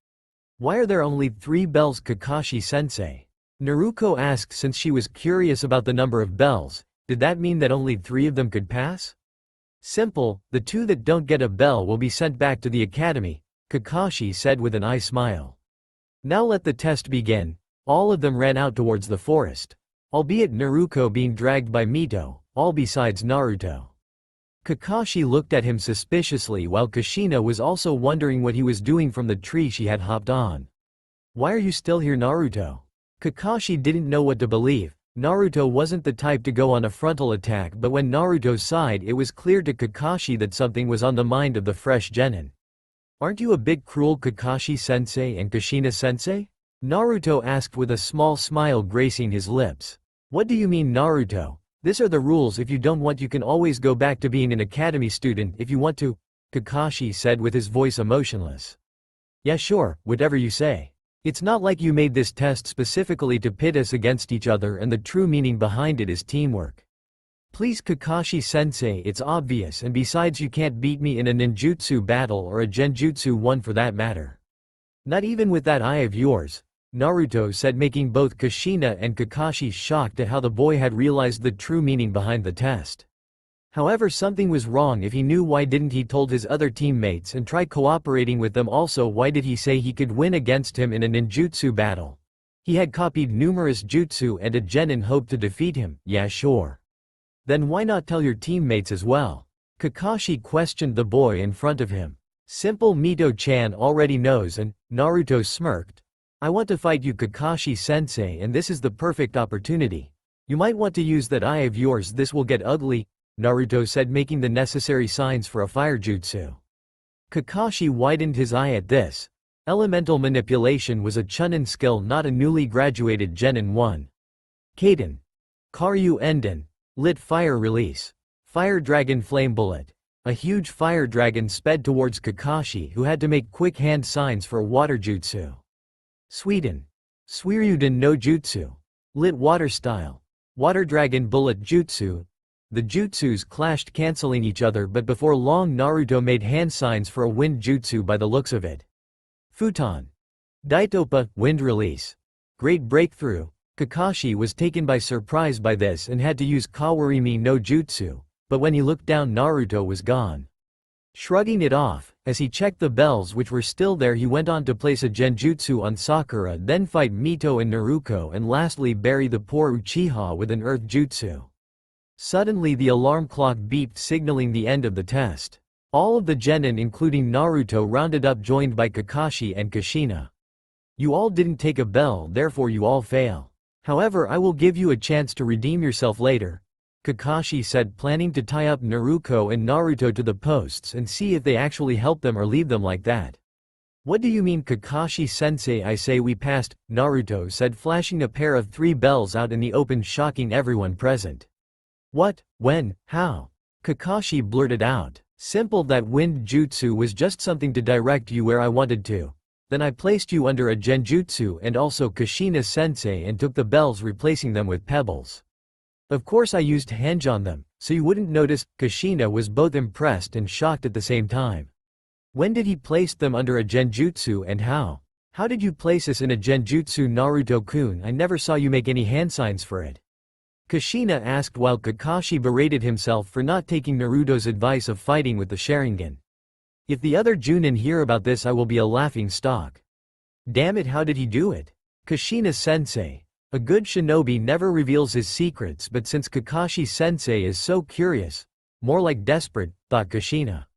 Why are there only 3 bells, Kakashi-sensei? Naruto asked, since she was curious about the number of bells. Did that mean that only 3 of them could pass? Simple, the 2 that don't get a bell will be sent back to the academy, Kakashi said with an eye smile. Now let the test begin. All of them ran out towards the forest. Albeit Naruto being dragged by Mito, all besides Naruto. Kakashi looked at him suspiciously while Kushina was also wondering what he was doing from the tree she had hopped on. "Why are you still here, Naruto?" Kakashi didn't know what to believe. Naruto wasn't the type to go on a frontal attack, but when Naruto sighed it was clear to Kakashi that something was on the mind of the fresh genin. "Aren't you a bit cruel, Kakashi-sensei and Kushina-sensei?" Naruto asked with a small smile gracing his lips. "What do you mean, Naruto? These are the rules. If you don't want, you can always go back to being an academy student if you want to," Kakashi said with his voice emotionless. "Yeah, sure, whatever you say. It's not like you made this test specifically to pit us against each other, and the true meaning behind it is teamwork. Please, Kakashi-sensei, it's obvious, and besides you can't beat me in a ninjutsu battle or a genjutsu one for that matter. Not even with that eye of yours," Naruto said, making both Kushina and Kakashi shocked at how the boy had realized the true meaning behind the test. However, something was wrong. If he knew, why didn't he told his other teammates and try cooperating with them? Also, why did he say he could win against him in a ninjutsu battle? He had copied numerous jutsu and a genin hoped to defeat him. Yeah, sure. Then why not tell your teammates as well? Kakashi questioned the boy in front of him. Simple, Mito-chan already knows, and Naruto smirked. "I want to fight you, Kakashi-sensei, and this is the perfect opportunity. You might want to use that eye of yours. This will get ugly," Naruto said, making the necessary signs for a fire jutsu. Kakashi widened his eye at this. Elemental manipulation was a chunin skill, not a newly graduated genin one. Kaden. Karyu Enden. Lit fire release. Fire dragon flame bullet. A huge fire dragon sped towards Kakashi, who had to make quick hand signs for a water jutsu. Sweden. Suiryuden no jutsu. Lit water style. Water dragon bullet jutsu. The jutsus clashed, canceling each other, but before long Naruto made hand signs for a wind jutsu by the looks of it. Futon. Daitopa, wind release. Great breakthrough. Kakashi was taken by surprise by this and had to use Kawarimi no jutsu, but when he looked down, Naruto was gone. Shrugging it off, as he checked the bells which were still there, he went on to place a genjutsu on Sakura, then fight Mito and Naruto, and lastly bury the poor Uchiha with an earth jutsu. Suddenly the alarm clock beeped, signaling the end of the test. All of the genin, including Naruto, rounded up, joined by Kakashi and Kushina. "You all didn't take a bell, therefore you all fail. However, I will give you a chance to redeem yourself later," Kakashi said, planning to tie up Naruto and Naruto to the posts and see if they actually help them or leave them like that. "What do you mean, Kakashi-sensei? I say we passed," Naruto said, flashing a pair of 3 bells out in the open, shocking everyone present. "What? When? How?" Kakashi blurted out. "Simple, that wind jutsu was just something to direct you where I wanted to. Then I placed you under a genjutsu and also Kushina-sensei and took the bells, replacing them with pebbles. Of course I used henge on them, so you wouldn't notice." Kushina was both impressed and shocked at the same time. "When did he place them under a genjutsu, and how? How did you place us in a genjutsu, Naruto-kun? I never saw you make any hand signs for it," Kushina asked, while Kakashi berated himself for not taking Naruto's advice of fighting with the Sharingan. "If the other Junin hear about this, I will be a laughing stock." "Damn it, how did he do it?" Kushina-sensei. A good shinobi never reveals his secrets, but since Kakashi-sensei is so curious, more like desperate, thought Kushina.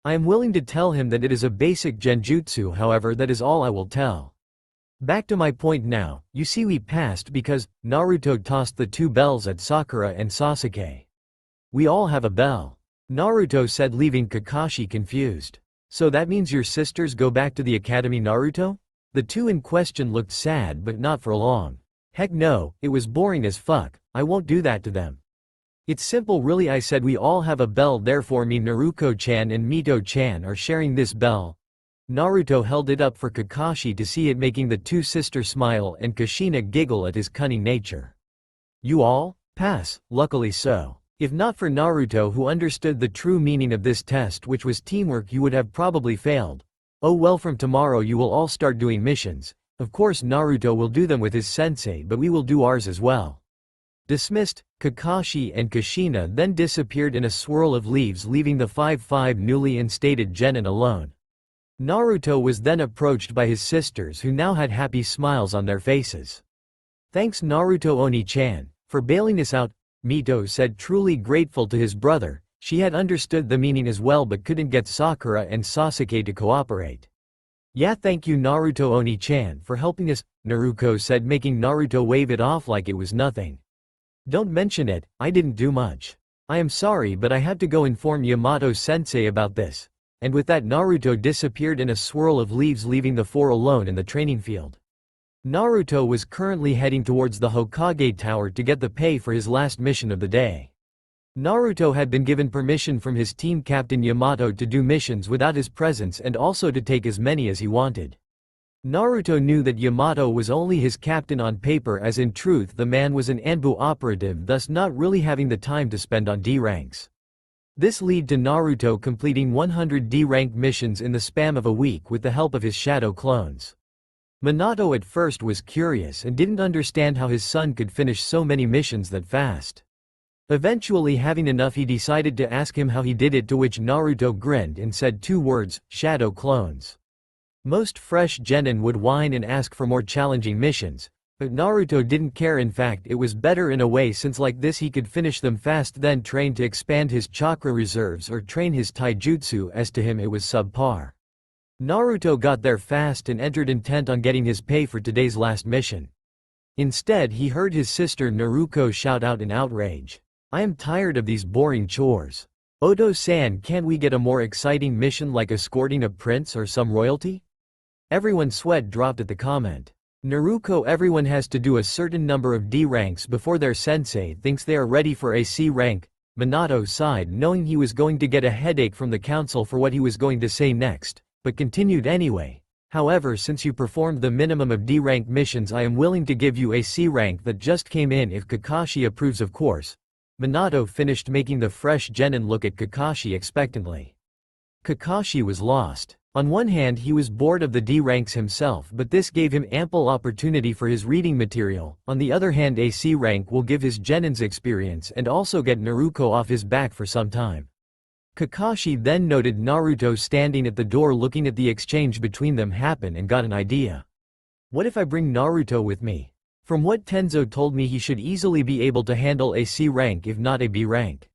"I am willing to tell him that it is a basic genjutsu, however, that is all I will tell. Back to my point now, you see we passed because," Naruto tossed the 2 bells at Sakura and Sasuke. "We all have a bell," Naruto said, leaving Kakashi confused. "So that means your sisters go back to the academy, Naruto?" The 2 in question looked sad, but not for long. "Heck no, it was boring as fuck, I won't do that to them. It's simple really, I said we all have a bell, therefore me, Naruto-chan and Mito-chan are sharing this bell." Naruto held it up for Kakashi to see it, making the 2 sisters smile and Kushina giggle at his cunning nature. "You all? Pass, luckily so. If not for Naruto, who understood the true meaning of this test, which was teamwork, you would have probably failed. Oh well, from tomorrow you will all start doing missions. Of course Naruto will do them with his sensei, but we will do ours as well." Dismissed, Kakashi and Kushina then disappeared in a swirl of leaves, leaving the 5 newly instated genin alone. Naruto was then approached by his sisters, who now had happy smiles on their faces. "Thanks Naruto Oni-chan, for bailing us out," Mito said, truly grateful to his brother, She had understood the meaning as well but couldn't get Sakura and Sasuke to cooperate. "Yeah, thank you Naruto Oni-chan for helping us," Naruto said, making Naruto wave it off like it was nothing. "Don't mention it, I didn't do much. I am sorry but I have to go inform Yamato-sensei about this." And with that Naruto disappeared in a swirl of leaves, leaving the four alone in the training field. Naruto was currently heading towards the Hokage Tower to get the pay for his last mission of the day. Naruto had been given permission from his team captain Yamato to do missions without his presence and also to take as many as he wanted. Naruto knew that Yamato was only his captain on paper, as in truth the man was an Anbu operative, thus not really having the time to spend on D ranks. This led to Naruto completing 100 D-rank missions in the span of a week with the help of his shadow clones. Minato at first was curious and didn't understand how his son could finish so many missions that fast. Eventually, having enough, he decided to ask him how he did it, to which Naruto grinned and said two words: shadow clones. Most fresh genin would whine and ask for more challenging missions, but Naruto didn't care. In fact, it was better in a way, since like this he could finish them fast, then train to expand his chakra reserves or train his taijutsu. As to him, it was subpar. Naruto got there fast and entered intent on getting his pay for today's last mission. Instead, he heard his sister Naruko shout out in outrage, "I am tired of these boring chores. Oto-san, can't we get a more exciting mission like escorting a prince or some royalty?" Everyone's sweat dropped at the comment. Naruko, everyone has to do a certain number of D ranks before their sensei thinks they are ready for a C rank. Minato sighed, knowing he was going to get a headache from the council for what he was going to say next, but continued anyway. "However, since you performed the minimum of D rank missions, I am willing to give you a C rank that just came in, if Kakashi approves, of course." Minato finished, making the fresh genin look at Kakashi expectantly. Kakashi was lost. On one hand, he was bored of the D ranks himself, but this gave him ample opportunity for his reading material. On the other hand, a C rank will give his genin's experience and also get Naruto off his back for some time. Kakashi then noted Naruto standing at the door looking at the exchange between them happen and got an idea. "What if I bring Naruto with me? From what Tenzo told me, he should easily be able to handle a C rank if not a B rank.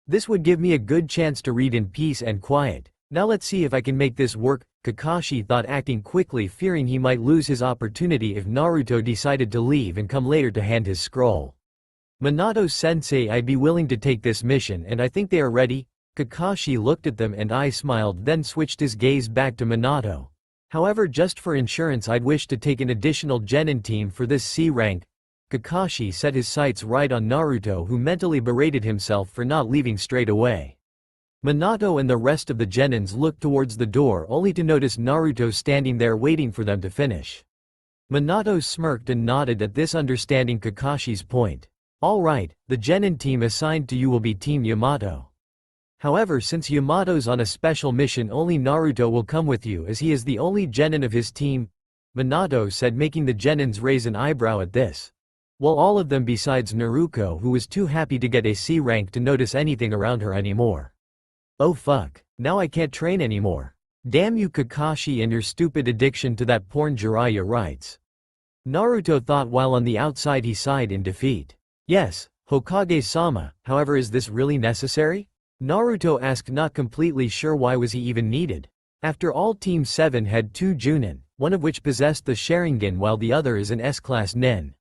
This would give me a good chance to read in peace and quiet. Now let's see if I can make this work," Kakashi thought, acting quickly, fearing he might lose his opportunity if Naruto decided to leave and come later to hand his scroll. "Minato-sensei, I'd be willing to take this mission and I think they are ready." Kakashi looked at them and I smiled, then switched his gaze back to Minato. "However, just for insurance, I'd wish to take an additional genin team for this C rank." Kakashi set his sights right on Naruto, who mentally berated himself for not leaving straight away. Minato and the rest of the genins looked towards the door only to notice Naruto standing there waiting for them to finish. Minato smirked and nodded at this, understanding Kakashi's point. "All right, the genin team assigned to you will be Team Yamato. However, since Yamato's on a special mission, only Naruto will come with you, as he is the only genin of his team," Minato said, making the genins raise an eyebrow at this. Well, all of them besides Naruko, who was too happy to get a C rank to notice anything around her anymore. "Oh fuck, now I can't train anymore. Damn you Kakashi and your stupid addiction to that porn," Jiraiya writes. Naruto thought, while on the outside he sighed in defeat. "Yes, Hokage-sama, however, is this really necessary?" Naruto asked, not completely sure why was he even needed. After all, Team 7 had two Junin, one of which possessed the Sharingan while the other is an S-class nin.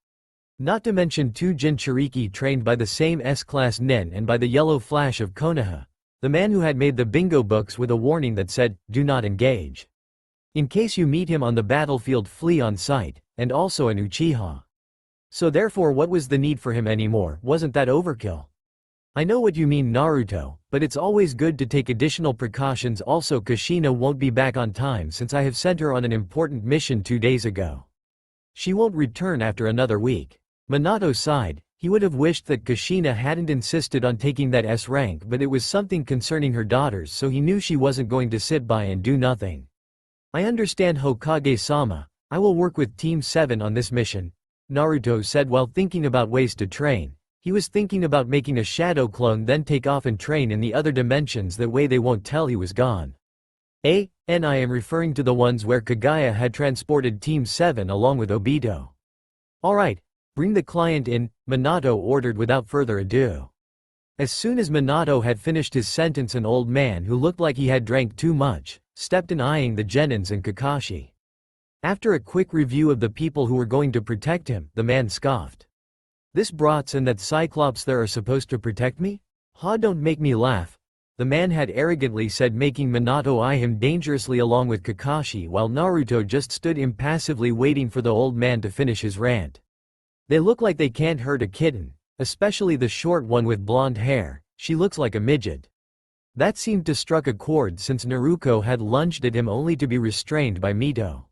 Not to mention two Jinchuriki trained by the same S-class nin and by the yellow flash of Konoha, the man who had made the bingo books with a warning that said, "Do not engage. In case you meet him on the battlefield, flee on sight," and also an Uchiha. So therefore, what was the need for him anymore? Wasn't that overkill? "I know what you mean, Naruto, but it's always good to take additional precautions. Also, Kushina won't be back on time since I have sent her on an important mission 2 days ago. She won't return after another week." Minato sighed. He would have wished that Kushina hadn't insisted on taking that S rank, but it was something concerning her daughters, so he knew she wasn't going to sit by and do nothing. "I understand, Hokage-sama. I will work with Team 7 on this mission," Naruto said while thinking about ways to train. He was thinking about making a shadow clone, then take off and train in the other dimensions, that way they won't tell he was gone. I am referring to the ones where Kaguya had transported Team 7 along with Obito. "Alright, bring the client in," Minato ordered without further ado. As soon as Minato had finished his sentence, an old man who looked like he had drank too much, stepped in, eyeing the genins and Kakashi. After a quick review of the people who were going to protect him, the man scoffed. "This brats and that Cyclops there are supposed to protect me? Ha, don't make me laugh," the man had arrogantly said, making Minato eye him dangerously along with Kakashi, while Naruto just stood impassively waiting for the old man to finish his rant. "They look like they can't hurt a kitten, especially the short one with blonde hair, she looks like a midget." That seemed to struck a chord, since Naruto had lunged at him only to be restrained by Mito.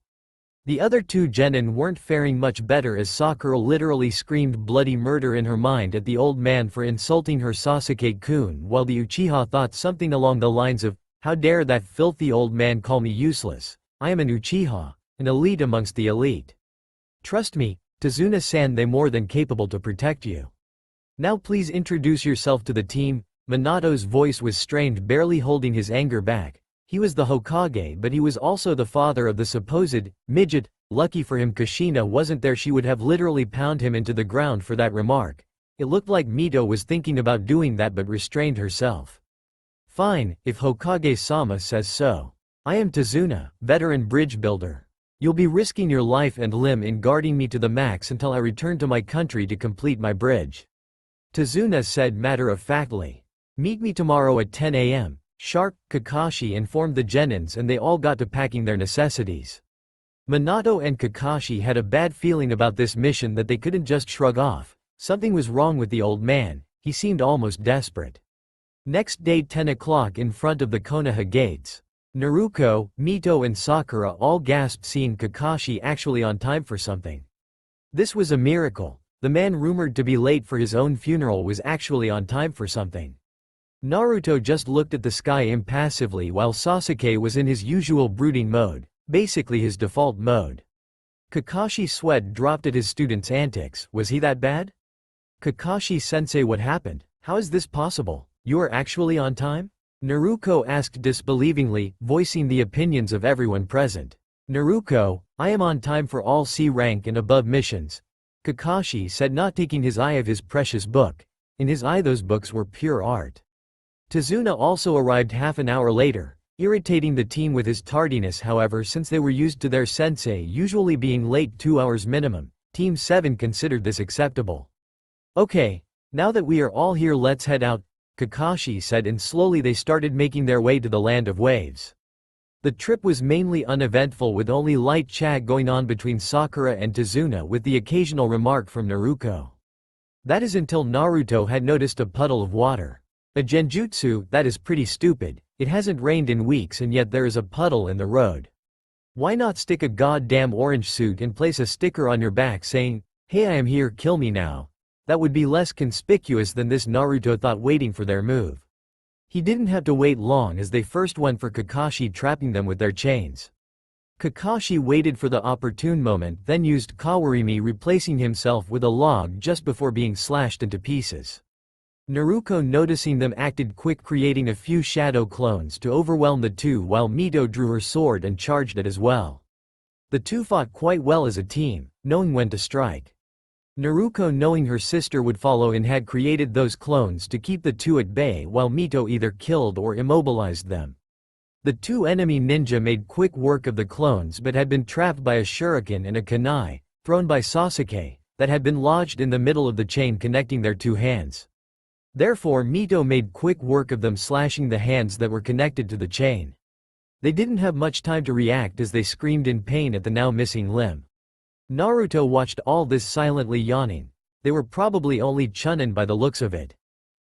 The other two genin weren't faring much better, as Sakura literally screamed bloody murder in her mind at the old man for insulting her Sasuke-kun, while the Uchiha thought something along the lines of, "How dare that filthy old man call me useless? I am an Uchiha, an elite amongst the elite. Trust me, Tazuna-san, they more than capable to protect you. Now please introduce yourself to the team." Minato's voice was strained, barely holding his anger back. He was the Hokage, but he was also the father of the supposed midget. Lucky for him Kushina wasn't there, she would have literally pounded him into the ground for that remark. It looked like Mito was thinking about doing that but restrained herself. "Fine, if Hokage-sama says so. I am Tazuna, veteran bridge builder. You'll be risking your life and limb in guarding me to the max until I return to my country to complete my bridge," Tazuna said matter-of-factly. "Meet me tomorrow at 10 a.m. sharp," Kakashi informed the genins, and they all got to packing their necessities. Minato and Kakashi had a bad feeling about this mission that they couldn't just shrug off. Something was wrong with the old man, he seemed almost desperate. Next day, 10 o'clock, in front of the Konoha gates. Naruto, Mito and Sakura all gasped, seeing Kakashi actually on time for something. This was a miracle. The man rumored to be late for his own funeral was actually on time for something. Naruto just looked at the sky impassively while Sasuke was in his usual brooding mode, basically his default mode. Kakashi's sweat dropped at his student's antics. Was he that bad? "Kakashi-sensei, what happened? How is this possible? You are actually on time?" Naruto asked disbelievingly, voicing the opinions of everyone present. "Naruto, I am on time for all C rank and above missions," Kakashi said, not taking his eye off his precious book. In his eye those books were pure art. Tazuna also arrived half an hour later, irritating the team with his tardiness. However, since they were used to their sensei usually being late 2 hours minimum, Team 7 considered this acceptable. "Okay, now that we are all here, let's head out," Kakashi said, and slowly they started making their way to the land of waves. The trip was mainly uneventful, with only light chat going on between Sakura and Tazuna, with the occasional remark from Naruto. That is until Naruto had noticed a puddle of water. "A genjutsu, that is pretty stupid. It hasn't rained in weeks and yet there is a puddle in the road. Why not stick a goddamn orange suit and place a sticker on your back saying, 'Hey, I am here, kill me now'? That would be less conspicuous than this," Naruto thought, waiting for their move. He didn't have to wait long, as they first went for Kakashi, trapping them with their chains. Kakashi waited for the opportune moment, then used Kawarimi, replacing himself with a log just before being slashed into pieces. Naruto, noticing them, acted quick, creating a few shadow clones to overwhelm the two, while Mito drew her sword and charged it as well. The two fought quite well as a team, knowing when to strike. Naruto, knowing her sister would follow in, had created those clones to keep the two at bay, while Mito either killed or immobilized them. The two enemy ninja made quick work of the clones but had been trapped by a shuriken and a kunai, thrown by Sasuke, that had been lodged in the middle of the chain connecting their two hands. Therefore Mito made quick work of them, slashing the hands that were connected to the chain. They didn't have much time to react as they screamed in pain at the now missing limb. Naruto watched all this silently, yawning. They were probably only chunin by the looks of it.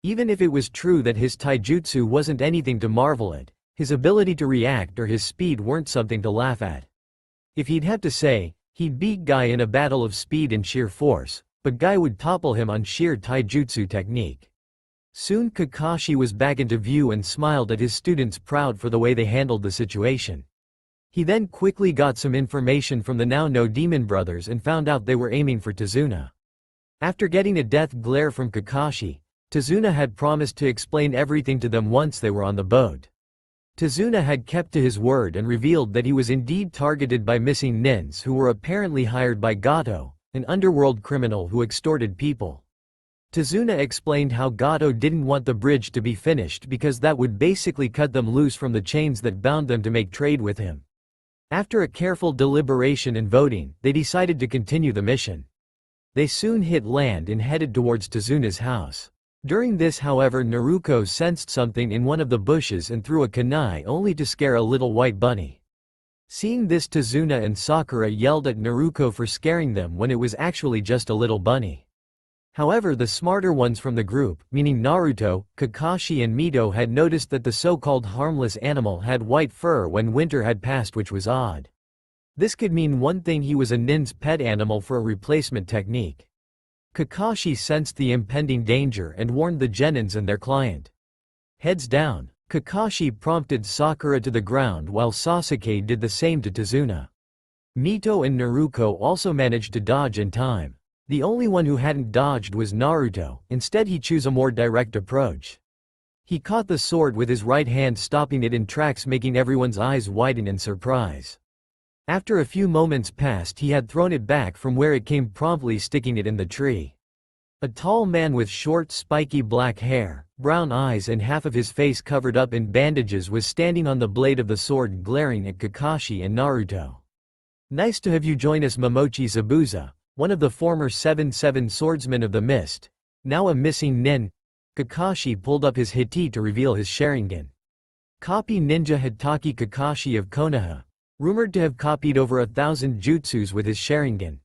Even if it was true that his taijutsu wasn't anything to marvel at, his ability to react or his speed weren't something to laugh at. If he'd have to say, he'd beat Guy in a battle of speed and sheer force, but Guy would topple him on sheer taijutsu technique. Soon Kakashi was back into view and smiled at his students, proud for the way they handled the situation. He then quickly got some information from the now no demon brothers and found out they were aiming for Tazuna. After getting a death glare from Kakashi, Tazuna had promised to explain everything to them once they were on the boat. Tazuna had kept to his word and revealed that he was indeed targeted by missing nins who were apparently hired by Gato, an underworld criminal who extorted people. Tazuna explained how Gato didn't want the bridge to be finished because that would basically cut them loose from the chains that bound them to make trade with him. After a careful deliberation and voting, they decided to continue the mission. They soon hit land and headed towards Tazuna's house. During this, however, Naruto sensed something in one of the bushes and threw a kunai only to scare a little white bunny. Seeing this, Tazuna and Sakura yelled at Naruto for scaring them when it was actually just a little bunny. However, the smarter ones from the group, meaning Naruto, Kakashi and Mito, had noticed that the so-called harmless animal had white fur when winter had passed, which was odd. This could mean one thing: he was a nin's pet animal for a replacement technique. Kakashi sensed the impending danger and warned the genins and their client. Heads down, Kakashi prompted Sakura to the ground while Sasuke did the same to Tazuna. Mito and Naruto also managed to dodge in time. The only one who hadn't dodged was Naruto. Instead, he chose a more direct approach. He caught the sword with his right hand, stopping it in tracks, making everyone's eyes widen in surprise. After a few moments passed, he had thrown it back from where it came, promptly sticking it in the tree. A tall man with short, spiky black hair, brown eyes and half of his face covered up in bandages was standing on the blade of the sword, glaring at Kakashi and Naruto. "Nice to have you join us, Momochi Zabuza, one of the former 7-7 swordsmen of the mist, now a missing nin." Kakashi pulled up his hiti to reveal his Sharingan. Copy ninja Hitaki Kakashi of Konoha, rumored to have copied over 1,000 jutsus with his Sharingan.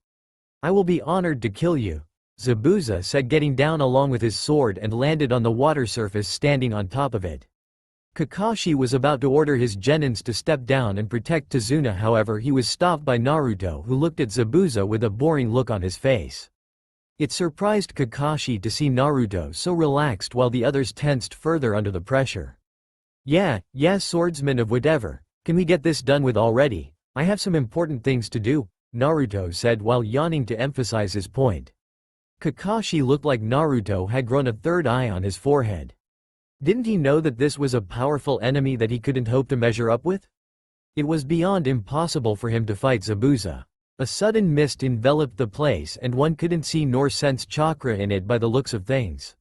"I will be honored to kill you," Zabuza said, getting down along with his sword and landed on the water surface, standing on top of it. Kakashi was about to order his genins to step down and protect Tazuna, however he was stopped by Naruto, who looked at Zabuza with a boring look on his face. It surprised Kakashi to see Naruto so relaxed while the others tensed further under the pressure. Yeah, swordsman of whatever, can we get this done with already? I have some important things to do," Naruto said while yawning to emphasize his point. Kakashi looked like Naruto had grown a third eye on his forehead. Didn't he know that this was a powerful enemy that he couldn't hope to measure up with? It was beyond impossible for him to fight Zabuza. A sudden mist enveloped the place and one couldn't see nor sense chakra in it by the looks of things.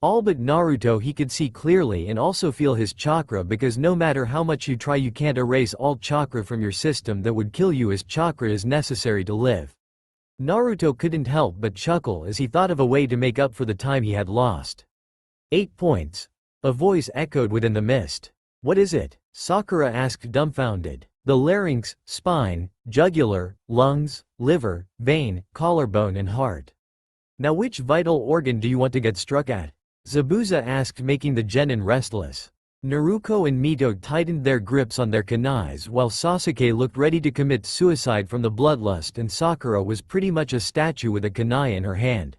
All but Naruto he could see clearly and also feel his chakra, because no matter how much you try you can't erase all chakra from your system that would kill you, as chakra is necessary to live. Naruto couldn't help but chuckle as he thought of a way to make up for the time he had lost. 8 points. A voice echoed within the mist. "What is it?" Sakura asked, dumbfounded. "The larynx, spine, jugular, lungs, liver, vein, collarbone and heart. Now which vital organ do you want to get struck at?" Zabuza asked, making the genin restless. Naruto and Mito tightened their grips on their kunais while Sasuke looked ready to commit suicide from the bloodlust, and Sakura was pretty much a statue with a kunai in her hand.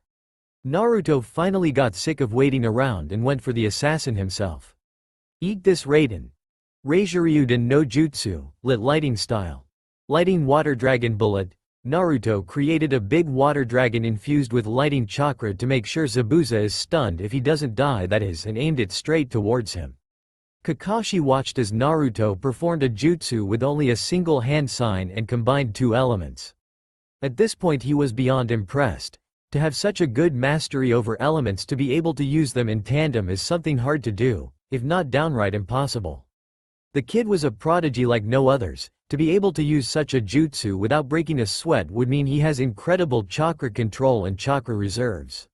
Naruto finally got sick of waiting around and went for the assassin himself. "Eat this, Raiden." Reijuryuden no Jutsu, lit lighting style. Lighting water dragon bullet. Naruto created a big water dragon infused with lighting chakra to make sure Zabuza is stunned if he doesn't die, that is, and aimed it straight towards him. Kakashi watched as Naruto performed a jutsu with only a single hand sign and combined 2 elements. At this point he was beyond impressed. To have such a good mastery over elements, to be able to use them in tandem is something hard to do, if not downright impossible. The kid was a prodigy like no others. To be able to use such a jutsu without breaking a sweat would mean he has incredible chakra control and chakra reserves.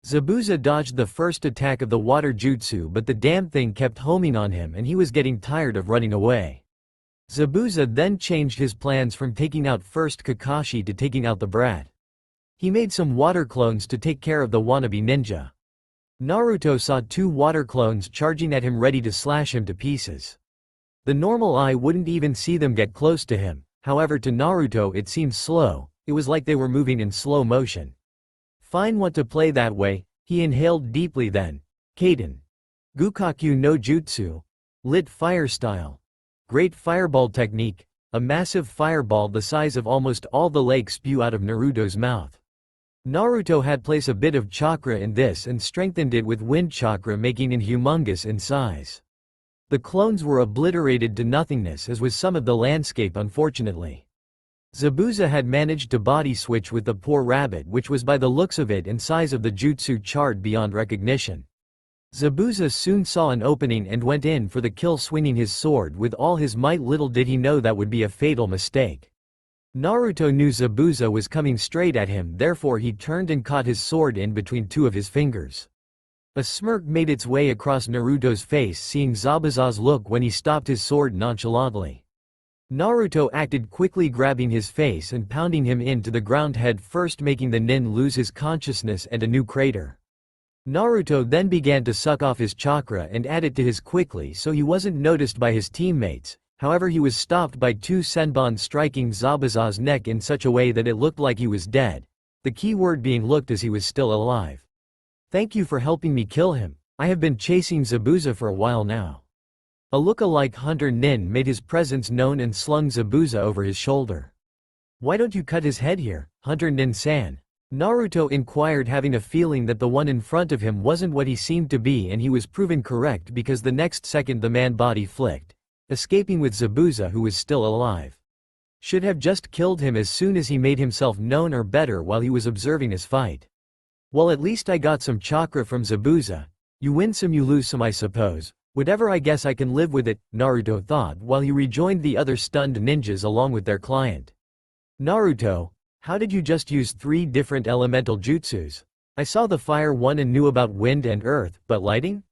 Zabuza dodged the first attack of the water jutsu, but the damn thing kept homing on him and he was getting tired of running away. Zabuza then changed his plans from taking out first Kakashi to taking out the brat. He made some water clones to take care of the wannabe ninja. Naruto saw 2 water clones charging at him, ready to slash him to pieces. The normal eye wouldn't even see them get close to him, however to Naruto it seemed slow, it was like they were moving in slow motion. "Fine, want to play that way?" He inhaled deeply, then. Kaden. Gukaku no Jutsu. Lit fire style. Great fireball technique. A massive fireball the size of almost all the lake spew out of Naruto's mouth. Naruto had placed a bit of chakra in this and strengthened it with wind chakra, making it humongous in size. The clones were obliterated to nothingness, as was some of the landscape, unfortunately. Zabuza had managed to body switch with the poor rabbit, which was by the looks of it and size of the jutsu chart beyond recognition. Zabuza soon saw an opening and went in for the kill, swinging his sword with all his might. Little did he know that would be a fatal mistake. Naruto knew Zabuza was coming straight at him, therefore he turned and caught his sword in between two of his fingers. A smirk made its way across Naruto's face seeing Zabuza's look when he stopped his sword nonchalantly. Naruto acted quickly, grabbing his face and pounding him into the ground head first, making the nin lose his consciousness and a new crater. Naruto then began to suck off his chakra and add it to his quickly so he wasn't noticed by his teammates. However, he was stopped by two senbon striking Zabuza's neck in such a way that it looked like he was dead, the key word being looked as he was still alive. "Thank you for helping me kill him. I have been chasing Zabuza for a while now." A look-alike hunter nin made his presence known and slung Zabuza over his shoulder. "Why don't you cut his head here, Hunter Nin-san?" Naruto inquired, having a feeling that the one in front of him wasn't what he seemed to be, and he was proven correct because the next second the man body flicked, escaping with Zabuza, who was still alive. Should have just killed him as soon as he made himself known, or better, while he was observing his fight. "Well, at least I got some chakra from Zabuza. You win some, you lose some, I suppose. Whatever, I guess I can live with it," Naruto thought while he rejoined the other stunned ninjas along with their client. "Naruto, how did you just use 3 different elemental jutsus? I saw the fire one and knew about wind and earth, but lighting?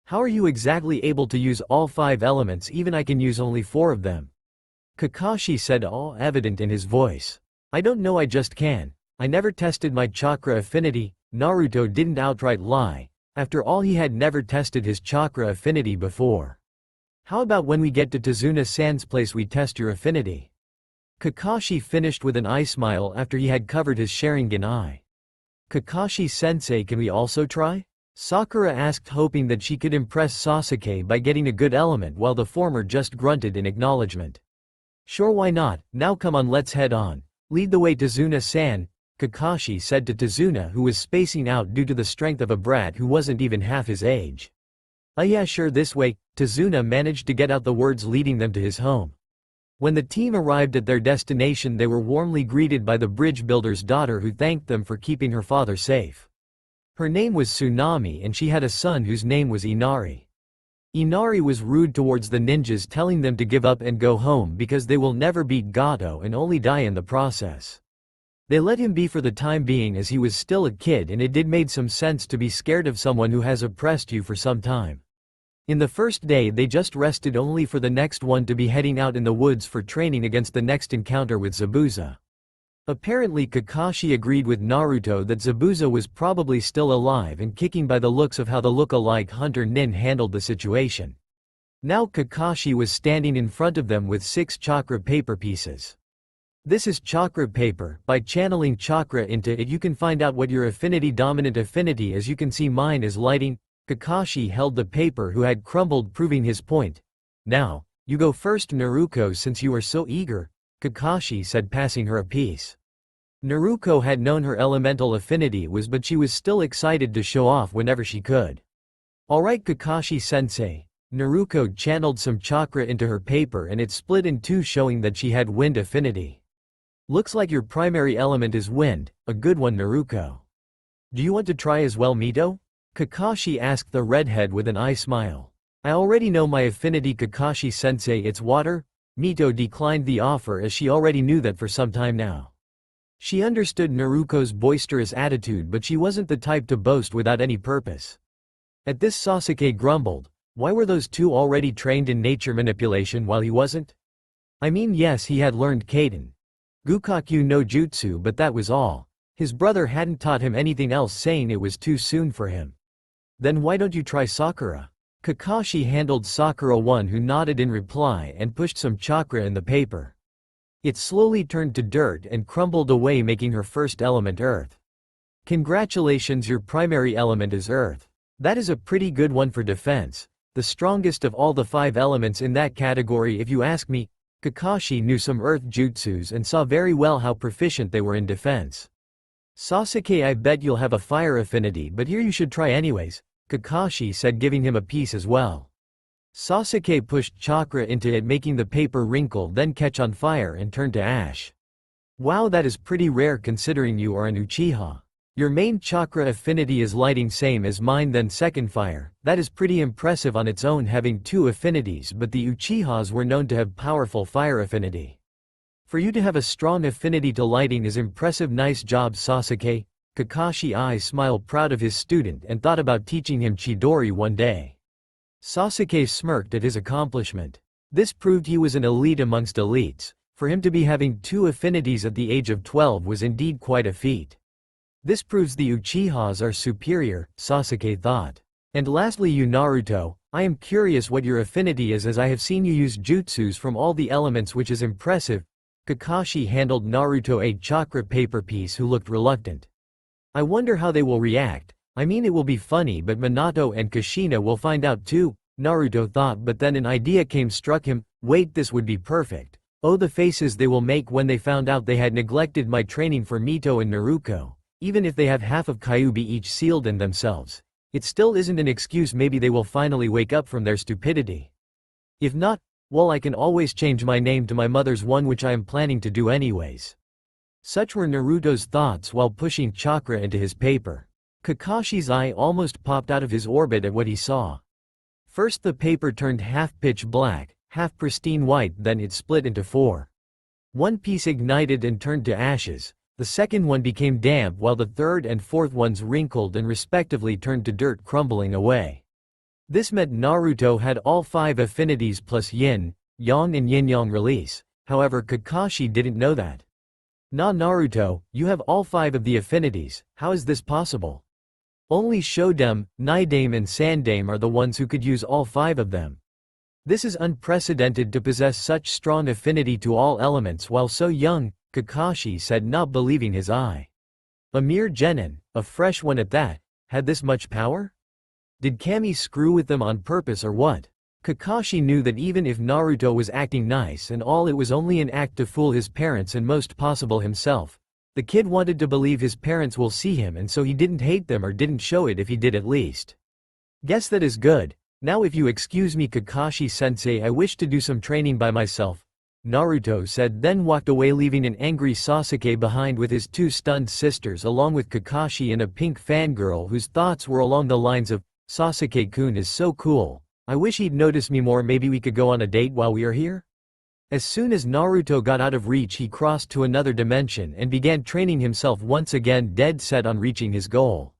How are you exactly able to use all 5 elements? Even I can use only 4 of them," Kakashi said, all evident in his voice. "I don't know, I just can. I never tested my chakra affinity." Naruto didn't outright lie. After all, he had never tested his chakra affinity before. "How about when we get to Tazuna-san's place we test your affinity?" Kakashi finished with an eye smile after he had covered his Sharingan eye. "Kakashi-sensei, can we also try?" Sakura asked, hoping that she could impress Sasuke by getting a good element, while the former just grunted in acknowledgement. "Sure, why not? Now come on, let's head on. Lead the way, Tazuna-san," Kakashi said to Tazuna, who was spacing out due to the strength of a brat who wasn't even half his age. Yeah, sure, this way." Tazuna managed to get out the words, leading them to his home. When the team arrived at their destination, they were warmly greeted by the bridge builder's daughter, who thanked them for keeping her father safe. Her name was Tsunami and she had a son whose name was Inari. Inari was rude towards the ninjas, telling them to give up and go home because they will never beat Gato and only die in the process. They let him be for the time being as he was still a kid, and it did made some sense to be scared of someone who has oppressed you for some time. In the first day they just rested, only for the next one to be heading out in the woods for training against the next encounter with Zabuza. Apparently Kakashi agreed with Naruto that Zabuza was probably still alive and kicking by the looks of how the look-alike hunter nin handled the situation. Now Kakashi was standing in front of them with 6 chakra paper pieces. This is chakra paper. By channeling chakra into it you can find out what your affinity dominant affinity is. You can see mine is lighting. Kakashi held the paper, who had crumbled, proving his point. "Now, you go first, Naruto, since you are so eager," Kakashi said, passing her a piece. Naruto had known her elemental affinity was, but she was still excited to show off whenever she could. "Alright, Kakashi-sensei." Naruto channeled some chakra into her paper and it split in 2, showing that she had wind affinity. "Looks like your primary element is wind, a good one, Naruto. Do you want to try as well, Mito?" Kakashi asked the redhead with an eye smile. "I already know my affinity, Kakashi-sensei, it's water." Mito declined the offer as she already knew that for some time now. She understood Naruto's boisterous attitude, but she wasn't the type to boast without any purpose. At this Sasuke grumbled, "Why were those 2 already trained in nature manipulation while he wasn't? I mean, yes, he had learned Kaden Gukakyu no Jutsu, but that was all. His brother hadn't taught him anything else, saying it was too soon for him." "Then why don't you try Sakura?" Kakashi handled Sakura one, who nodded in reply and pushed some chakra in the paper. It slowly turned to dirt and crumbled away, making her first element earth. "Congratulations, your primary element is earth. That is a pretty good one for defense. The strongest of all the 5 elements in that category if you ask me." Kakashi knew some earth jutsus and saw very well how proficient they were in defense. "Sasuke, I bet you'll have a fire affinity, but here you should try anyways," Kakashi said, giving him a piece as well. Sasuke pushed chakra into it, making the paper wrinkle, then catch on fire and turn to ash. Wow, that is pretty rare considering you are an Uchiha. Your main chakra affinity is lighting, same as mine, then second fire. That is pretty impressive on its own, having two affinities, but the Uchihas were known to have powerful fire affinity. For you to have a strong affinity to lighting is impressive. Nice job, Sasuke. Kakashi eyes smiled, proud of his student, and thought about teaching him Chidori one day. Sasuke smirked at his accomplishment. This proved he was an elite amongst elites. For him to be having two affinities at the age of 12 was indeed quite a feat. This proves the Uchihas are superior, Sasuke thought. And lastly, you Naruto, I am curious what your affinity is, as I have seen you use jutsus from all the elements, which is impressive. Kakashi handled Naruto a chakra paper piece, who looked reluctant. I wonder how they will react. I mean, it will be funny, but Minato and Kushina will find out too, Naruto thought, but then an idea struck him. Wait, this would be perfect. Oh, the faces they will make when they found out they had neglected my training for Mito and Naruto. Even if they have half of Kyuubi each sealed in themselves, it still isn't an excuse. Maybe they will finally wake up from their stupidity. If not, well, I can always change my name to my mother's one, which I am planning to do anyways. Such were Naruto's thoughts while pushing chakra into his paper. Kakashi's eye almost popped out of his orbit at what he saw. First the paper turned half pitch black, half pristine white, then it split into four. One piece ignited and turned to ashes. The second one became damp, while the third and fourth ones wrinkled and respectively turned to dirt, crumbling away. This meant Naruto had all 5 affinities plus yin, yang and yin-yang release. However, Kakashi didn't know that. Naruto, you have all 5 of the affinities. How is this possible? Only Shodame, Nidame and Sandame are the ones who could use all 5 of them. This is unprecedented to possess such strong affinity to all elements while so young, Kakashi said, not believing his eye. A mere genin, a fresh one at that, had this much power? Did Kami screw with them on purpose or what? Kakashi knew that even if Naruto was acting nice and all, it was only an act to fool his parents and most possible himself. The kid wanted to believe his parents will see him, and so he didn't hate them, or didn't show it if he did at least. Guess that is good. Now if you excuse me, Kakashi-sensei, I wish to do some training by myself, Naruto said, then walked away, leaving an angry Sasuke behind with his 2 stunned sisters along with Kakashi and a pink fangirl whose thoughts were along the lines of, Sasuke-kun is so cool, I wish he'd notice me more. Maybe we could go on a date while we are here? As soon as Naruto got out of reach, he crossed to another dimension and began training himself once again, dead set on reaching his goal.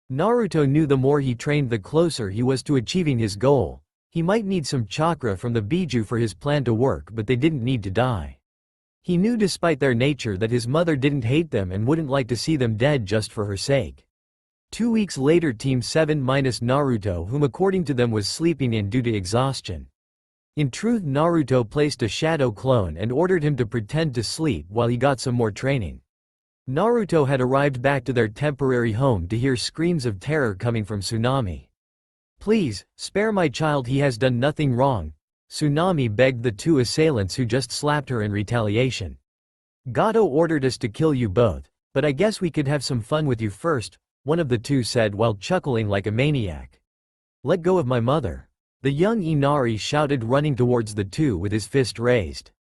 Naruto knew the more he trained, the closer he was to achieving his goal. He might need some chakra from the Biju for his plan to work, but they didn't need to die. He knew despite their nature that his mother didn't hate them and wouldn't like to see them dead just for her sake. 2 weeks later, Team 7 minus Naruto, whom according to them was sleeping in due to exhaustion. In truth, Naruto placed a shadow clone and ordered him to pretend to sleep while he got some more training. Naruto had arrived back to their temporary home to hear screams of terror coming from Tsunami. Please, spare my child, he has done nothing wrong, Tsunami begged the 2 assailants who just slapped her in retaliation. Gato ordered us to kill you both, but I guess we could have some fun with you first, one of the 2 said while chuckling like a maniac. Let go of my mother. The young Inari shouted, running towards the 2 with his fist raised.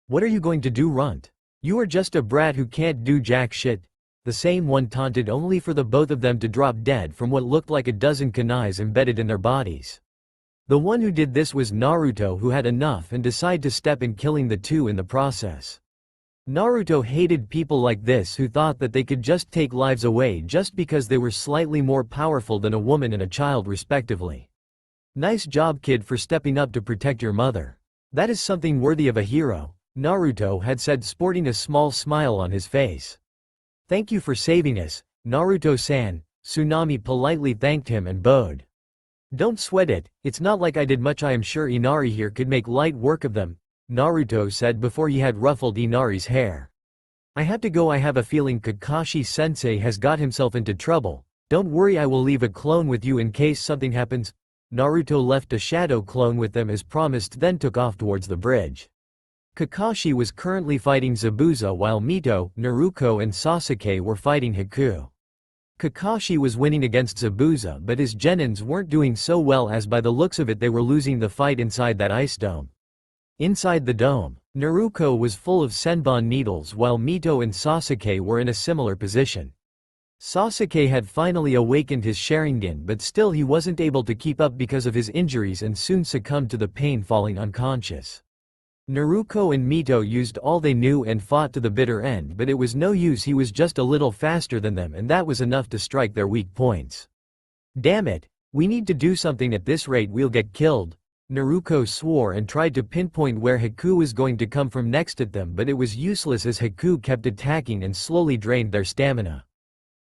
What are you going to do, runt? You are just a brat who can't do jack shit. The same one taunted, only for the both of them to drop dead from what looked like a dozen kunais embedded in their bodies. The one who did this was Naruto, who had enough and decided to step in, killing the 2 in the process. Naruto hated people like this who thought that they could just take lives away just because they were slightly more powerful than a woman and a child respectively. Nice job, kid, for stepping up to protect your mother. That is something worthy of a hero, Naruto had said, sporting a small smile on his face. Thank you for saving us, Naruto-san, Tsunami politely thanked him and bowed. Don't sweat it, it's not like I did much. I am sure Inari here could make light work of them, Naruto said before he had ruffled Inari's hair. I have to go, I have a feeling Kakashi-sensei has got himself into trouble. Don't worry, I will leave a clone with you in case something happens. Naruto left a shadow clone with them as promised, then took off towards the bridge. Kakashi was currently fighting Zabuza while Mito, Naruto and Sasuke were fighting Haku. Kakashi was winning against Zabuza, but his genins weren't doing so well, as by the looks of it they were losing the fight inside that ice dome. Inside the dome, Naruto was full of senbon needles while Mito and Sasuke were in a similar position. Sasuke had finally awakened his Sharingan, but still he wasn't able to keep up because of his injuries and soon succumbed to the pain, falling unconscious. Naruto and Mito used all they knew and fought to the bitter end, but it was no use. He was just a little faster than them, and that was enough to strike their weak points. Damn it! We need to do something. At this rate we'll get killed. Naruto swore and tried to pinpoint where Haku was going to come from next at them, but it was useless as Haku kept attacking and slowly drained their stamina.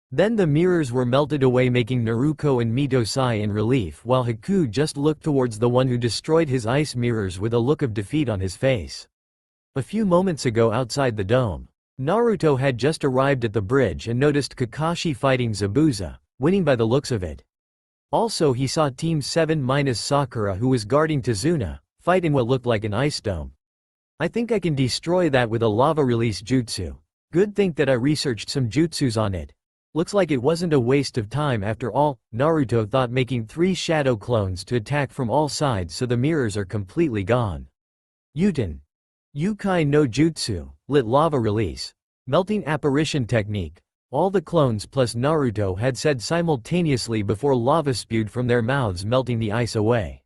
Then the mirrors were melted away, making Naruto and Mito sigh in relief, while Haku just looked towards the one who destroyed his ice mirrors with a look of defeat on his face. A few moments ago outside the dome, Naruto had just arrived at the bridge and noticed Kakashi fighting Zabuza, winning by the looks of it. Also he saw Team 7 - Sakura, who was guarding Tazuna, fight in what looked like an ice dome. I think I can destroy that with a lava release jutsu. Good thing that I researched some jutsus on it. Looks like it wasn't a waste of time after all, Naruto thought, making 3 shadow clones to attack from all sides so the mirrors are completely gone. Uten. Yukai no Jutsu, lit lava release. Melting apparition technique. All the clones plus Naruto had said simultaneously before lava spewed from their mouths, melting the ice away.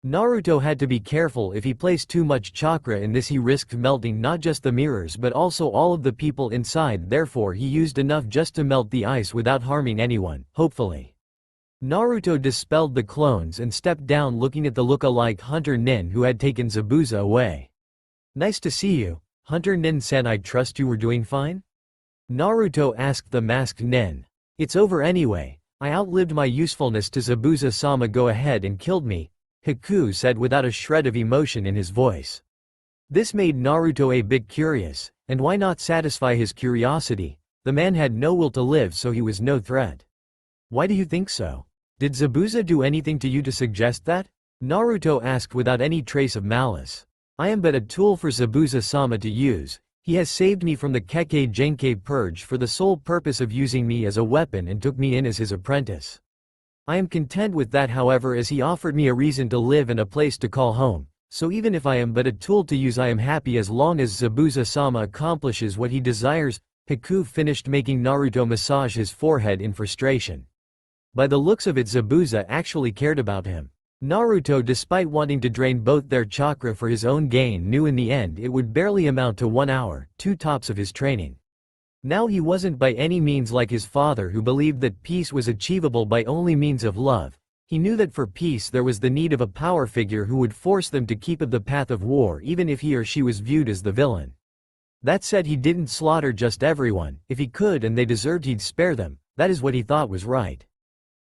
Naruto had to be careful. If he placed too much chakra in this, he risked melting not just the mirrors but also all of the people inside, therefore he used enough just to melt the ice without harming anyone, hopefully. Naruto dispelled the clones and stepped down, looking at the look-alike Hunter Nin who had taken Zabuza away. Nice to see you, Hunter Nin-san. I trust you were doing fine? Naruto asked the masked Nin. It's over anyway. I outlived my usefulness to Zabuza-sama. Go ahead and killed me, Haku said without a shred of emotion in his voice. This made Naruto a bit curious, and why not satisfy his curiosity? The man had no will to live, so he was no threat. Why do you think so? Did Zabuza do anything to you to suggest that? Naruto asked without any trace of malice. I am but a tool for Zabuza-sama to use. He has saved me from the Kekkei Genkei purge for the sole purpose of using me as a weapon and took me in as his apprentice. I am content with that, however, as he offered me a reason to live and a place to call home, so even if I am but a tool to use, I am happy as long as Zabuza-sama accomplishes what he desires. Haku finished, making Naruto massage his forehead in frustration. By the looks of it, Zabuza actually cared about him. Naruto, despite wanting to drain both their chakra for his own gain, knew in the end it would barely amount to 1 hour, 2 tops of his training. Now he wasn't by any means like his father, who believed that peace was achievable by only means of love. He knew that for peace there was the need of a power figure who would force them to keep up the path of war, even if he or she was viewed as the villain. That said, he didn't slaughter just everyone. If he could and they deserved, he'd spare them. That is what he thought was right.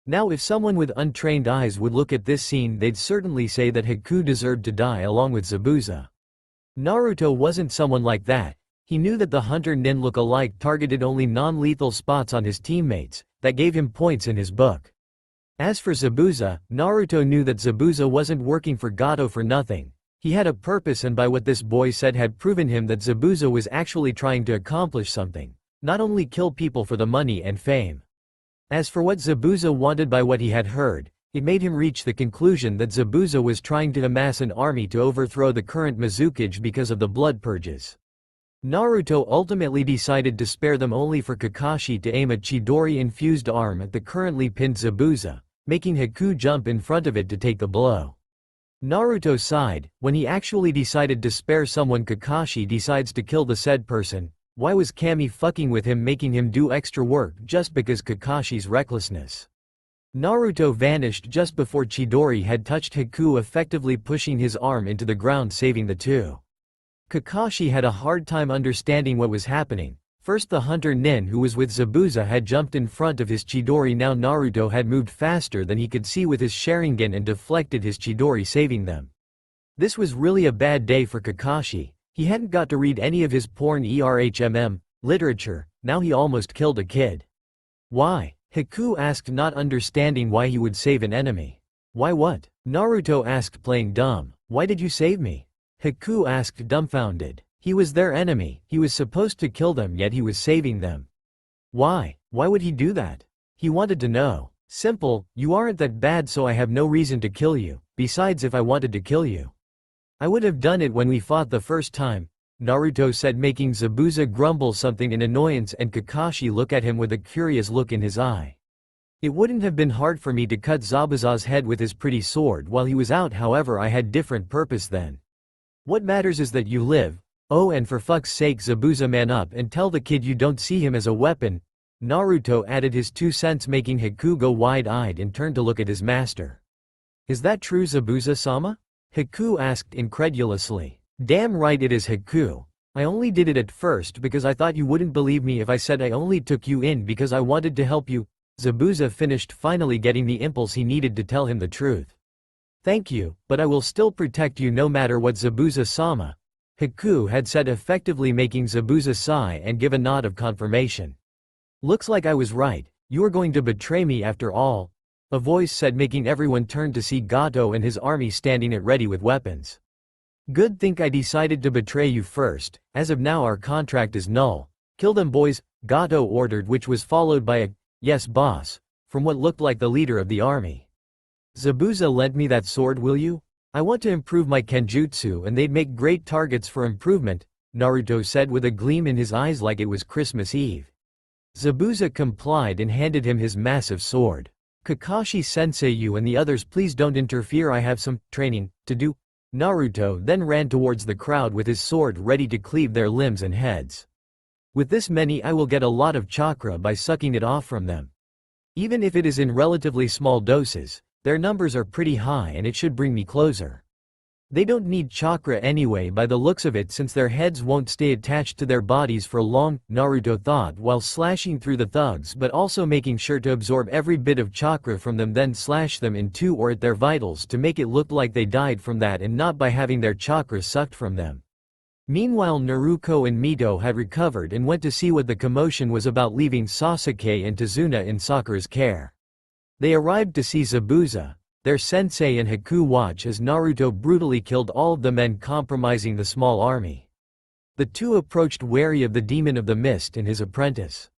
Now if someone with untrained eyes would look at this scene, they'd certainly say that Haku deserved to die along with Zabuza. Naruto wasn't someone like that. He knew that the Hunter Nin look-alike targeted only non-lethal spots on his teammates, that gave him points in his book. As for Zabuza, Naruto knew that Zabuza wasn't working for Gato for nothing. He had a purpose, and by what this boy said had proven him that Zabuza was actually trying to accomplish something, not only kill people for the money and fame. As for what Zabuza wanted, by what he had heard, it made him reach the conclusion that Zabuza was trying to amass an army to overthrow the current Mizukage because of the blood purges. Naruto ultimately decided to spare them only for Kakashi to aim a Chidori-infused arm at the currently pinned Zabuza, making Haku jump in front of it to take the blow. Naruto sighed. When he actually decided to spare someone, Kakashi decides to kill the said person. Why was Kami fucking with him, making him do extra work just because Kakashi's recklessness? Naruto vanished just before Chidori had touched Haku, effectively pushing his arm into the ground, saving the two. Kakashi had a hard time understanding what was happening. First the Hunter Nin who was with Zabuza had jumped in front of his Chidori, now Naruto had moved faster than he could see with his Sharingan and deflected his Chidori, saving them. This was really a bad day for Kakashi. He hadn't got to read any of his porn literature, now he almost killed a kid. Why? Haku asked, not understanding why he would save an enemy. Why what? Naruto asked, playing dumb. Why did you save me? Haku asked, dumbfounded. He was their enemy, he was supposed to kill them, yet he was saving them. Why? Why would he do that? He wanted to know. Simple, you aren't that bad, so I have no reason to kill you. Besides, if I wanted to kill you, I would have done it when we fought the first time, Naruto said, making Zabuza grumble something in annoyance and Kakashi look at him with a curious look in his eye. It wouldn't have been hard for me to cut Zabuza's head with his pretty sword while he was out, however I had different purpose then. What matters is that you live. Oh, and for fuck's sake, Zabuza, man up and tell the kid you don't see him as a weapon. Naruto added his 2 cents, making Haku go wide-eyed and turn to look at his master. Is that true, Zabuza-sama? Haku asked incredulously. Damn right it is, Haku. I only did it at first because I thought you wouldn't believe me if I said I only took you in because I wanted to help you. Zabuza finished, finally getting the impulse he needed to tell him the truth. Thank you, but I will still protect you no matter what, Zabuza-sama, Haku had said, effectively making Zabuza sigh and give a nod of confirmation. Looks like I was right, you are going to betray me after all, a voice said, making everyone turn to see Gato and his army standing at ready with weapons. Good think I decided to betray you first. As of now our contract is null. Kill them boys, Gato ordered, which was followed by a yes boss from what looked like the leader of the army. Zabuza, lend me that sword, will you? I want to improve my kenjutsu and they'd make great targets for improvement, Naruto said with a gleam in his eyes like it was Christmas Eve. Zabuza complied and handed him his massive sword. Kakashi-sensei, you and the others please don't interfere, I have some training to do. Naruto then ran towards the crowd with his sword ready to cleave their limbs and heads. With this many I will get a lot of chakra by sucking it off from them. Even if it is in relatively small doses, their numbers are pretty high and it should bring me closer. They don't need chakra anyway by the looks of it, since their heads won't stay attached to their bodies for long, Naruto thought while slashing through the thugs, but also making sure to absorb every bit of chakra from them, then slash them in two or at their vitals to make it look like they died from that and not by having their chakra sucked from them. Meanwhile, Naruto and Mito had recovered and went to see what the commotion was about, leaving Sasuke and Tazuna in Sakura's care. They arrived to see Zabuza, their sensei, and Haku watch as Naruto brutally killed all of the men, compromising the small army. The two approached wary of the demon of the mist and his apprentice.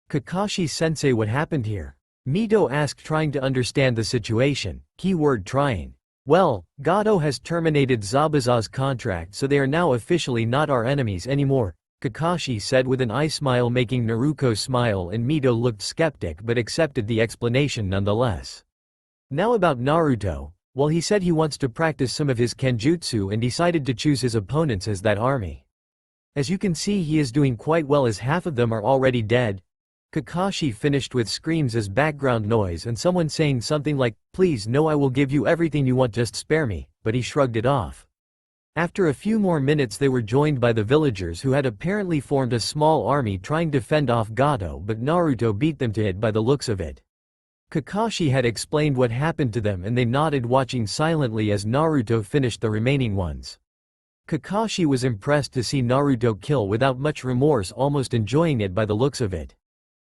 Kakashi-sensei, what happened here? Mito asked, trying to understand the situation, keyword trying. Well, Gato has terminated Zabuza's contract, so they are now officially not our enemies anymore, Kakashi said with an eye smile, making Naruto smile, and Mito looked skeptic but accepted the explanation nonetheless. Now about Naruto, well, he said he wants to practice some of his kenjutsu and decided to choose his opponents as that army. As you can see, he is doing quite well as half of them are already dead. Kakashi finished with screams as background noise and someone saying something like, please no, I will give you everything you want, just spare me, but he shrugged it off. After a few more minutes they were joined by the villagers, who had apparently formed a small army trying to fend off Gato, but Naruto beat them to it by the looks of it. Kakashi had explained what happened to them and they nodded, watching silently as Naruto finished the remaining ones. Kakashi was impressed to see Naruto kill without much remorse, almost enjoying it by the looks of it.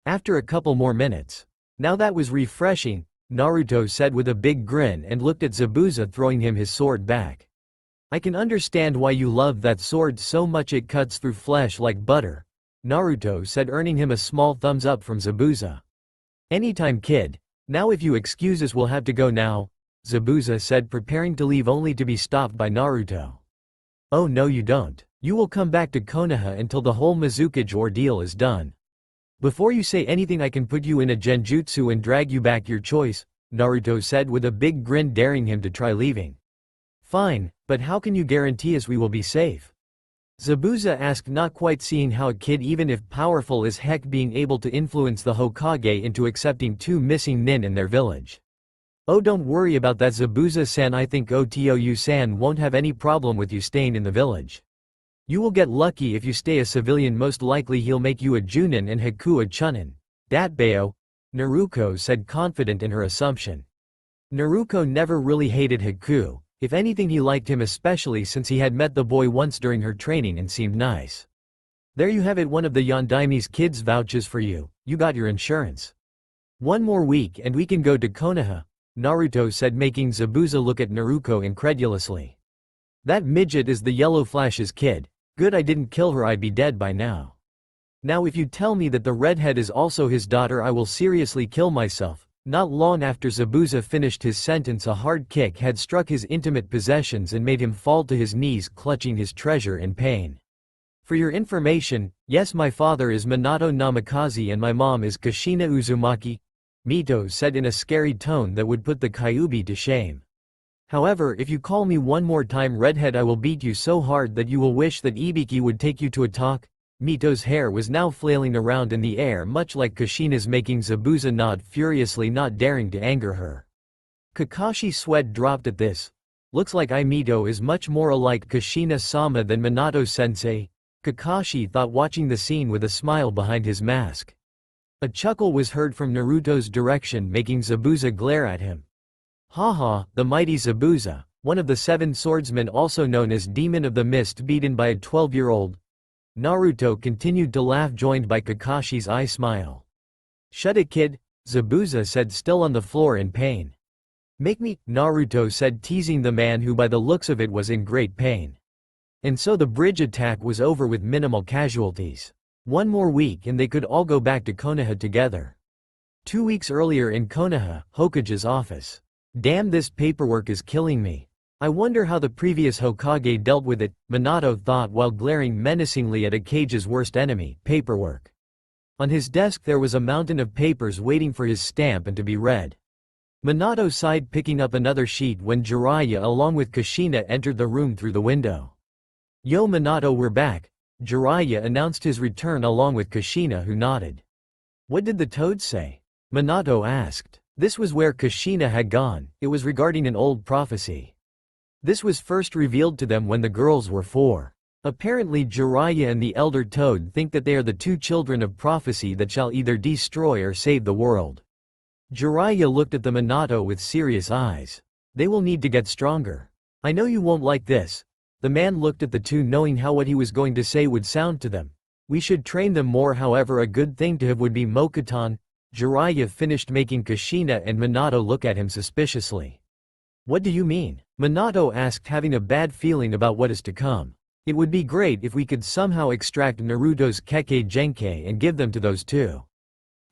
After a couple more minutes. Now that was refreshing, Naruto said with a big grin and looked at Zabuza, throwing him his sword back. I can understand why you love that sword so much, it cuts through flesh like butter, Naruto said, earning him a small thumbs up from Zabuza. Anytime, kid. Now if you excuse us we'll have to go now, Zabuza said, preparing to leave only to be stopped by Naruto. Oh no you don't. You will come back to Konoha until the whole Mizukage ordeal is done. Before you say anything I can put you in a genjutsu and drag you back, your choice, Naruto said with a big grin, daring him to try leaving. Fine, but how can you guarantee us we will be safe? Zabuza asked, not quite seeing how a kid, even if powerful as heck, being able to influence the Hokage into accepting 2 missing nin in their village. Oh, don't worry about that, Zabuza-san, I think Otou-san won't have any problem with you staying in the village. You will get lucky if you stay a civilian, most likely he'll make you a Junin and Haku a Chunin. Datbeo, Naruto said, confident in her assumption. Naruto never really hated Haku. If anything, he liked him, especially since he had met the boy once during her training and seemed nice. There you have it, one of the Yondaime's kids vouches for you, you got your insurance. 1 more week and we can go to Konoha, Naruto said, making Zabuza look at Naruto incredulously. That midget is the Yellow Flash's kid. Good, I didn't kill her, I'd be dead by now. Now if you tell me that the redhead is also his daughter I will seriously kill myself, Not long after Zabuza finished his sentence, a hard kick had struck his intimate possessions and made him fall to his knees, clutching his treasure in pain. For your information, yes, my father is Minato Namikaze and my mom is Kushina Uzumaki, Mito said in a scary tone that would put the Kyuubi to shame. However, if you call me one more time redhead, I will beat you so hard that you will wish that Ibiki would take you to a talk. Mito's hair was now flailing around in the air, much like Kushina's, making Zabuza nod furiously, not daring to anger her. Kakashi's sweat dropped at this. Looks like Mito is much more alike Kushina-sama than Minato-sensei, Kakashi thought, watching the scene with a smile behind his mask. A chuckle was heard from Naruto's direction, making Zabuza glare at him. Haha, the mighty Zabuza, one of the 7 swordsmen, also known as Demon of the Mist, beaten by a 12-year-old. Naruto continued to laugh, joined by Kakashi's eye smile. Shut it, kid, Zabuza said, still on the floor in pain. Make me, Naruto said, teasing the man who by the looks of it was in great pain. And so the bridge attack was over with minimal casualties. One more week and they could all go back to Konoha together. 2 weeks earlier in Konoha, Hokage's office. Damn, this paperwork is killing me. I wonder how the previous Hokage dealt with it, Minato thought while glaring menacingly at Akage's worst enemy, paperwork. On his desk there was a mountain of papers waiting for his stamp and to be read. Minato sighed, picking up another sheet when Jiraiya along with Kushina entered the room through the window. Yo Minato, we're back, Jiraiya announced his return along with Kushina, who nodded. What did the toad say? Minato asked. This was where Kushina had gone. It was regarding an old prophecy. This was first revealed to them when the girls were 4. Apparently Jiraiya and the elder toad think that they are the 2 children of prophecy that shall either destroy or save the world. Jiraiya looked at the Minato with serious eyes. They will need to get stronger. I know you won't like this. The man looked at the 2, knowing how what he was going to say would sound to them. We should train them more, however a good thing to have would be Mokuton. Jiraiya finished, making Kushina and Minato look at him suspiciously. What do you mean? Minato asked, having a bad feeling about what is to come. It would be great if we could somehow extract Naruto's Kekkei Genkai and give them to those 2.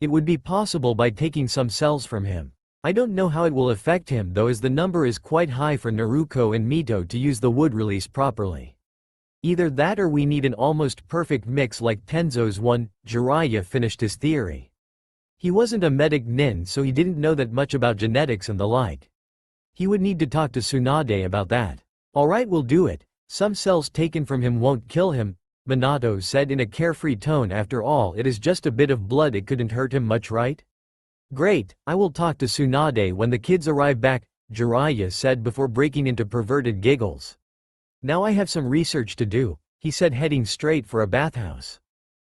It would be possible by taking some cells from him. I don't know how it will affect him though, as the number is quite high for Naruto and Mito to use the wood release properly. Either that or we need an almost perfect mix like Tenzo's one. Jiraiya finished his theory. He wasn't a medic nin, so he didn't know that much about genetics and the like. He would need to talk to Tsunade about that. Alright, we'll do it. Some cells taken from him won't kill him, Minato said in a carefree tone. After all, it is just a bit of blood, it couldn't hurt him much, right? Great, I will talk to Tsunade when the kids arrive back, Jiraiya said before breaking into perverted giggles. Now I have some research to do, he said, heading straight for a bathhouse.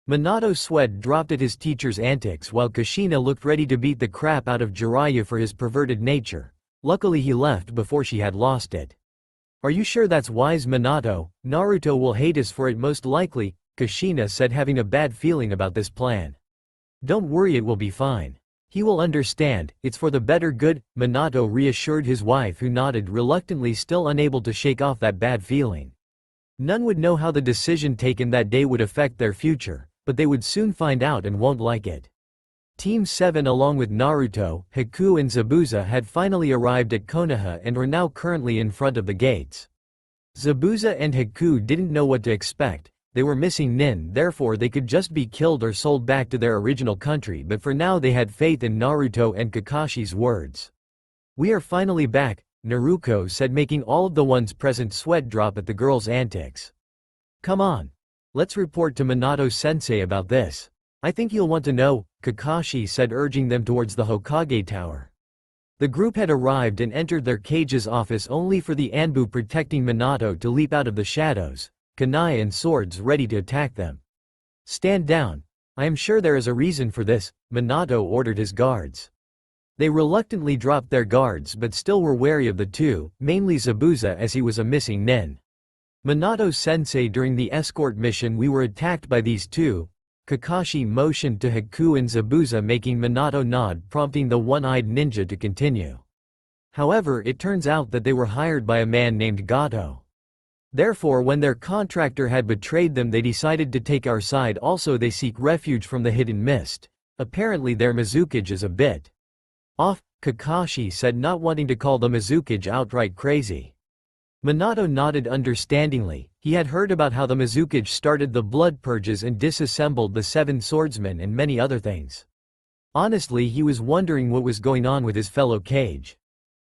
Minato's sweat dropped at his teacher's antics while Kushina looked ready to beat the crap out of Jiraiya for his perverted nature. Luckily he left before she had lost it. Are you sure that's wise, Minato? Naruto will hate us for it most likely, Kushina said, having a bad feeling about this plan. Don't worry, it will be fine. He will understand, it's for the better good, Minato reassured his wife, who nodded reluctantly, still unable to shake off that bad feeling. None would know how the decision taken that day would affect their future, but they would soon find out and won't like it. Team 7 along with Naruto, Haku and Zabuza had finally arrived at Konoha and were now currently in front of the gates. Zabuza and Haku didn't know what to expect. They were missing nin, therefore they could just be killed or sold back to their original country, but for now they had faith in Naruto and Kakashi's words. We are finally back, Naruto said, making all of the ones present sweat drop at the girls' antics. Come on. Let's report to Minato-sensei about this. I think you'll want to know, Kakashi said, urging them towards the Hokage Tower. The group had arrived and entered their cage's office only for the Anbu protecting Minato to leap out of the shadows, kunai and swords ready to attack them. Stand down. I am sure there is a reason for this, Minato ordered his guards. They reluctantly dropped their guards but still were wary of the 2, mainly Zabuza, as he was a missing nin. Minato-sensei, during the escort mission we were attacked by these 2. Kakashi motioned to Haku and Zabuza, making Minato nod, prompting the one-eyed ninja to continue. However, it turns out that they were hired by a man named Gato. Therefore, when their contractor had betrayed them, they decided to take our side. Also, they seek refuge from the hidden mist. Apparently their Mizukage is a bit Off, Kakashi said, not wanting to call the Mizukage outright crazy. Minato nodded understandingly. He had heard about how the Mizukage started the blood purges and disassembled the 7 swordsmen and many other things. Honestly, he was wondering what was going on with his fellow Kage.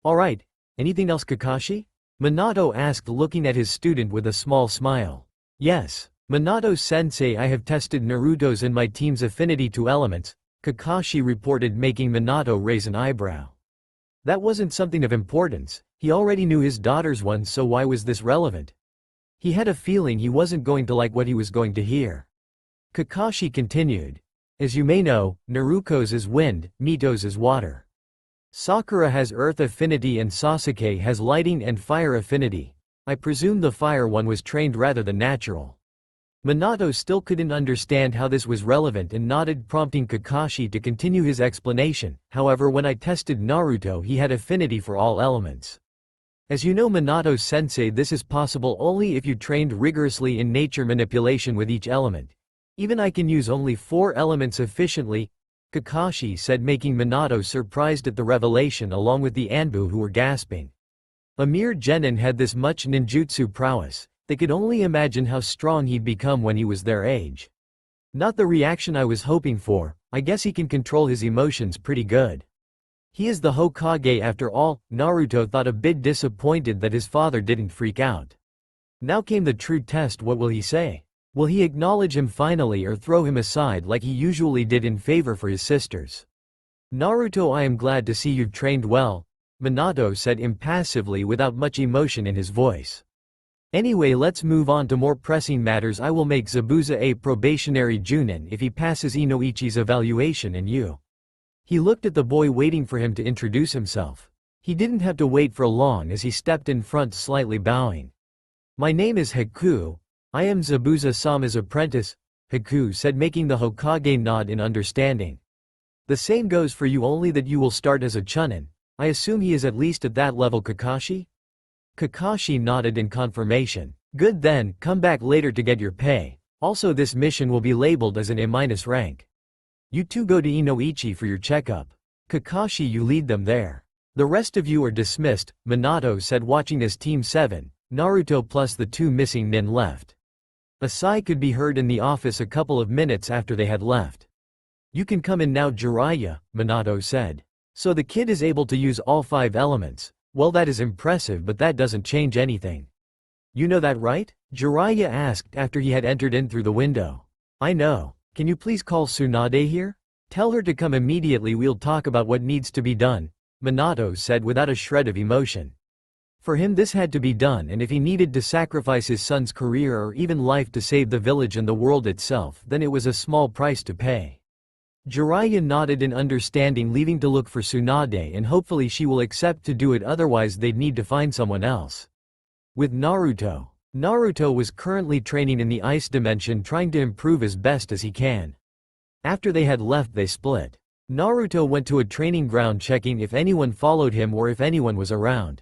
Alright, anything else, Kakashi? Minato asked, looking at his student with a small smile. Yes, Minato-sensei, I have tested Naruto's and my team's affinity to elements, Kakashi reported, making Minato raise an eyebrow. That wasn't something of importance. He already knew his daughter's one, so why was this relevant? He had a feeling he wasn't going to like what he was going to hear. Kakashi continued. As you may know, Naruto's is wind, Mito's is water. Sakura has earth affinity and Sasuke has lighting and fire affinity. I presume the fire one was trained rather than natural. Minato still couldn't understand how this was relevant and nodded, prompting Kakashi to continue his explanation. However, when I tested Naruto, he had affinity for all elements. As you know, Minato-sensei, this is possible only if you trained rigorously in nature manipulation with each element. Even I can use only 4 elements efficiently, Kakashi said, making Minato surprised at the revelation along with the Anbu, who were gasping. A mere genin had this much ninjutsu prowess. They could only imagine how strong he'd become when he was their age. Not the reaction I was hoping for. I guess he can control his emotions pretty good. He is the Hokage after all. Naruto thought, a bit disappointed that his father didn't freak out. Now came the true test. What will he say? Will he acknowledge him finally or throw him aside like he usually did in favor for his sisters? Naruto, I am glad to see you've trained well, Minato said impassively without much emotion in his voice. Anyway, let's move on to more pressing matters. I will make Zabuza a probationary Junin if he passes Inoichi's evaluation, and you. He looked at the boy waiting for him to introduce himself. He didn't have to wait for long as he stepped in front, slightly bowing. My name is Haku. I am Zabuza-sama's apprentice, Haku said, making the Hokage nod in understanding. The same goes for you, only that you will start as a Chunin. I assume he is at least at that level, Kakashi? Kakashi nodded in confirmation. Good then, come back later to get your pay. Also, this mission will be labeled as an A- rank. You two go to Inoichi for your checkup. Kakashi, you lead them there. The rest of you are dismissed, Minato said, watching as Team 7, Naruto plus the 2 missing nin left. A sigh could be heard in the office a couple of minutes after they had left. You can come in now, Jiraiya, Minato said. So the kid is able to use all 5 elements. Well, that is impressive, but that doesn't change anything. You know that, right? Jiraiya asked after he had entered in through the window. I know. Can you please call Tsunade here? Tell her to come immediately, we'll talk about what needs to be done, Minato said without a shred of emotion. For him this had to be done, and if he needed to sacrifice his son's career or even life to save the village and the world itself, then it was a small price to pay. Jiraiya nodded in understanding, leaving to look for Tsunade, and hopefully she will accept to do it, otherwise they'd need to find someone else. With Naruto. Naruto was currently training in the ice dimension, trying to improve as best as he can. After they had left, they split. Naruto went to a training ground, checking if anyone followed him or if anyone was around.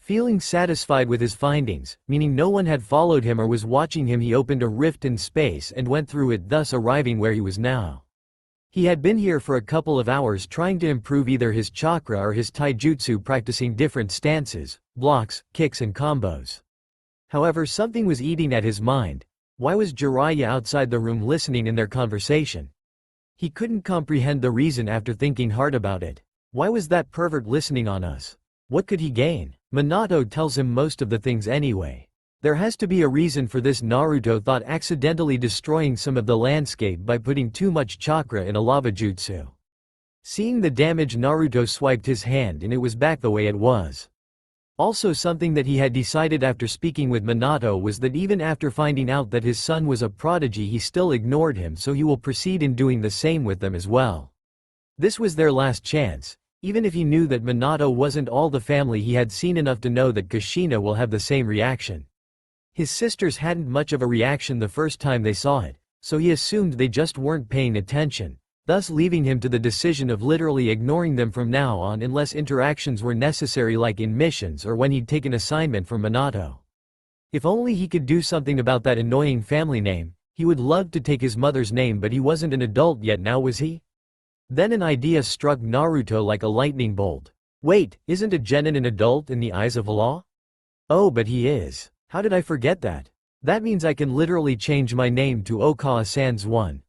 Feeling satisfied with his findings, meaning no one had followed him or was watching him, he opened a rift in space and went through it, thus arriving where he was now. He had been here for a couple of hours trying to improve either his chakra or his taijutsu, practicing different stances, blocks, kicks and combos. However, something was eating at his mind. Why was Jiraiya outside the room listening in their conversation? He couldn't comprehend the reason after thinking hard about it. Why was that pervert listening on us? What could he gain? Minato tells him most of the things anyway. There has to be a reason for this, Naruto thought, accidentally destroying some of the landscape by putting too much chakra in a lava jutsu. Seeing the damage, Naruto swiped his hand and it was back the way it was. Also, something that he had decided after speaking with Minato was that even after finding out that his son was a prodigy, he still ignored him, so he will proceed in doing the same with them as well. This was their last chance. Even if he knew that Minato wasn't all the family, he had seen enough to know that Kushina will have the same reaction. His sisters hadn't much of a reaction the first time they saw it, so he assumed they just weren't paying attention, thus leaving him to the decision of literally ignoring them from now on unless interactions were necessary, like in missions or when he'd take an assignment from Minato. If only he could do something about that annoying family name. He would love to take his mother's name, but he wasn't an adult yet now, was he? Then an idea struck Naruto like a lightning bolt. Wait, isn't a genin an adult in the eyes of Allah? Oh, but he is. How did I forget that? That means I can literally change my name to Okawa Sans one.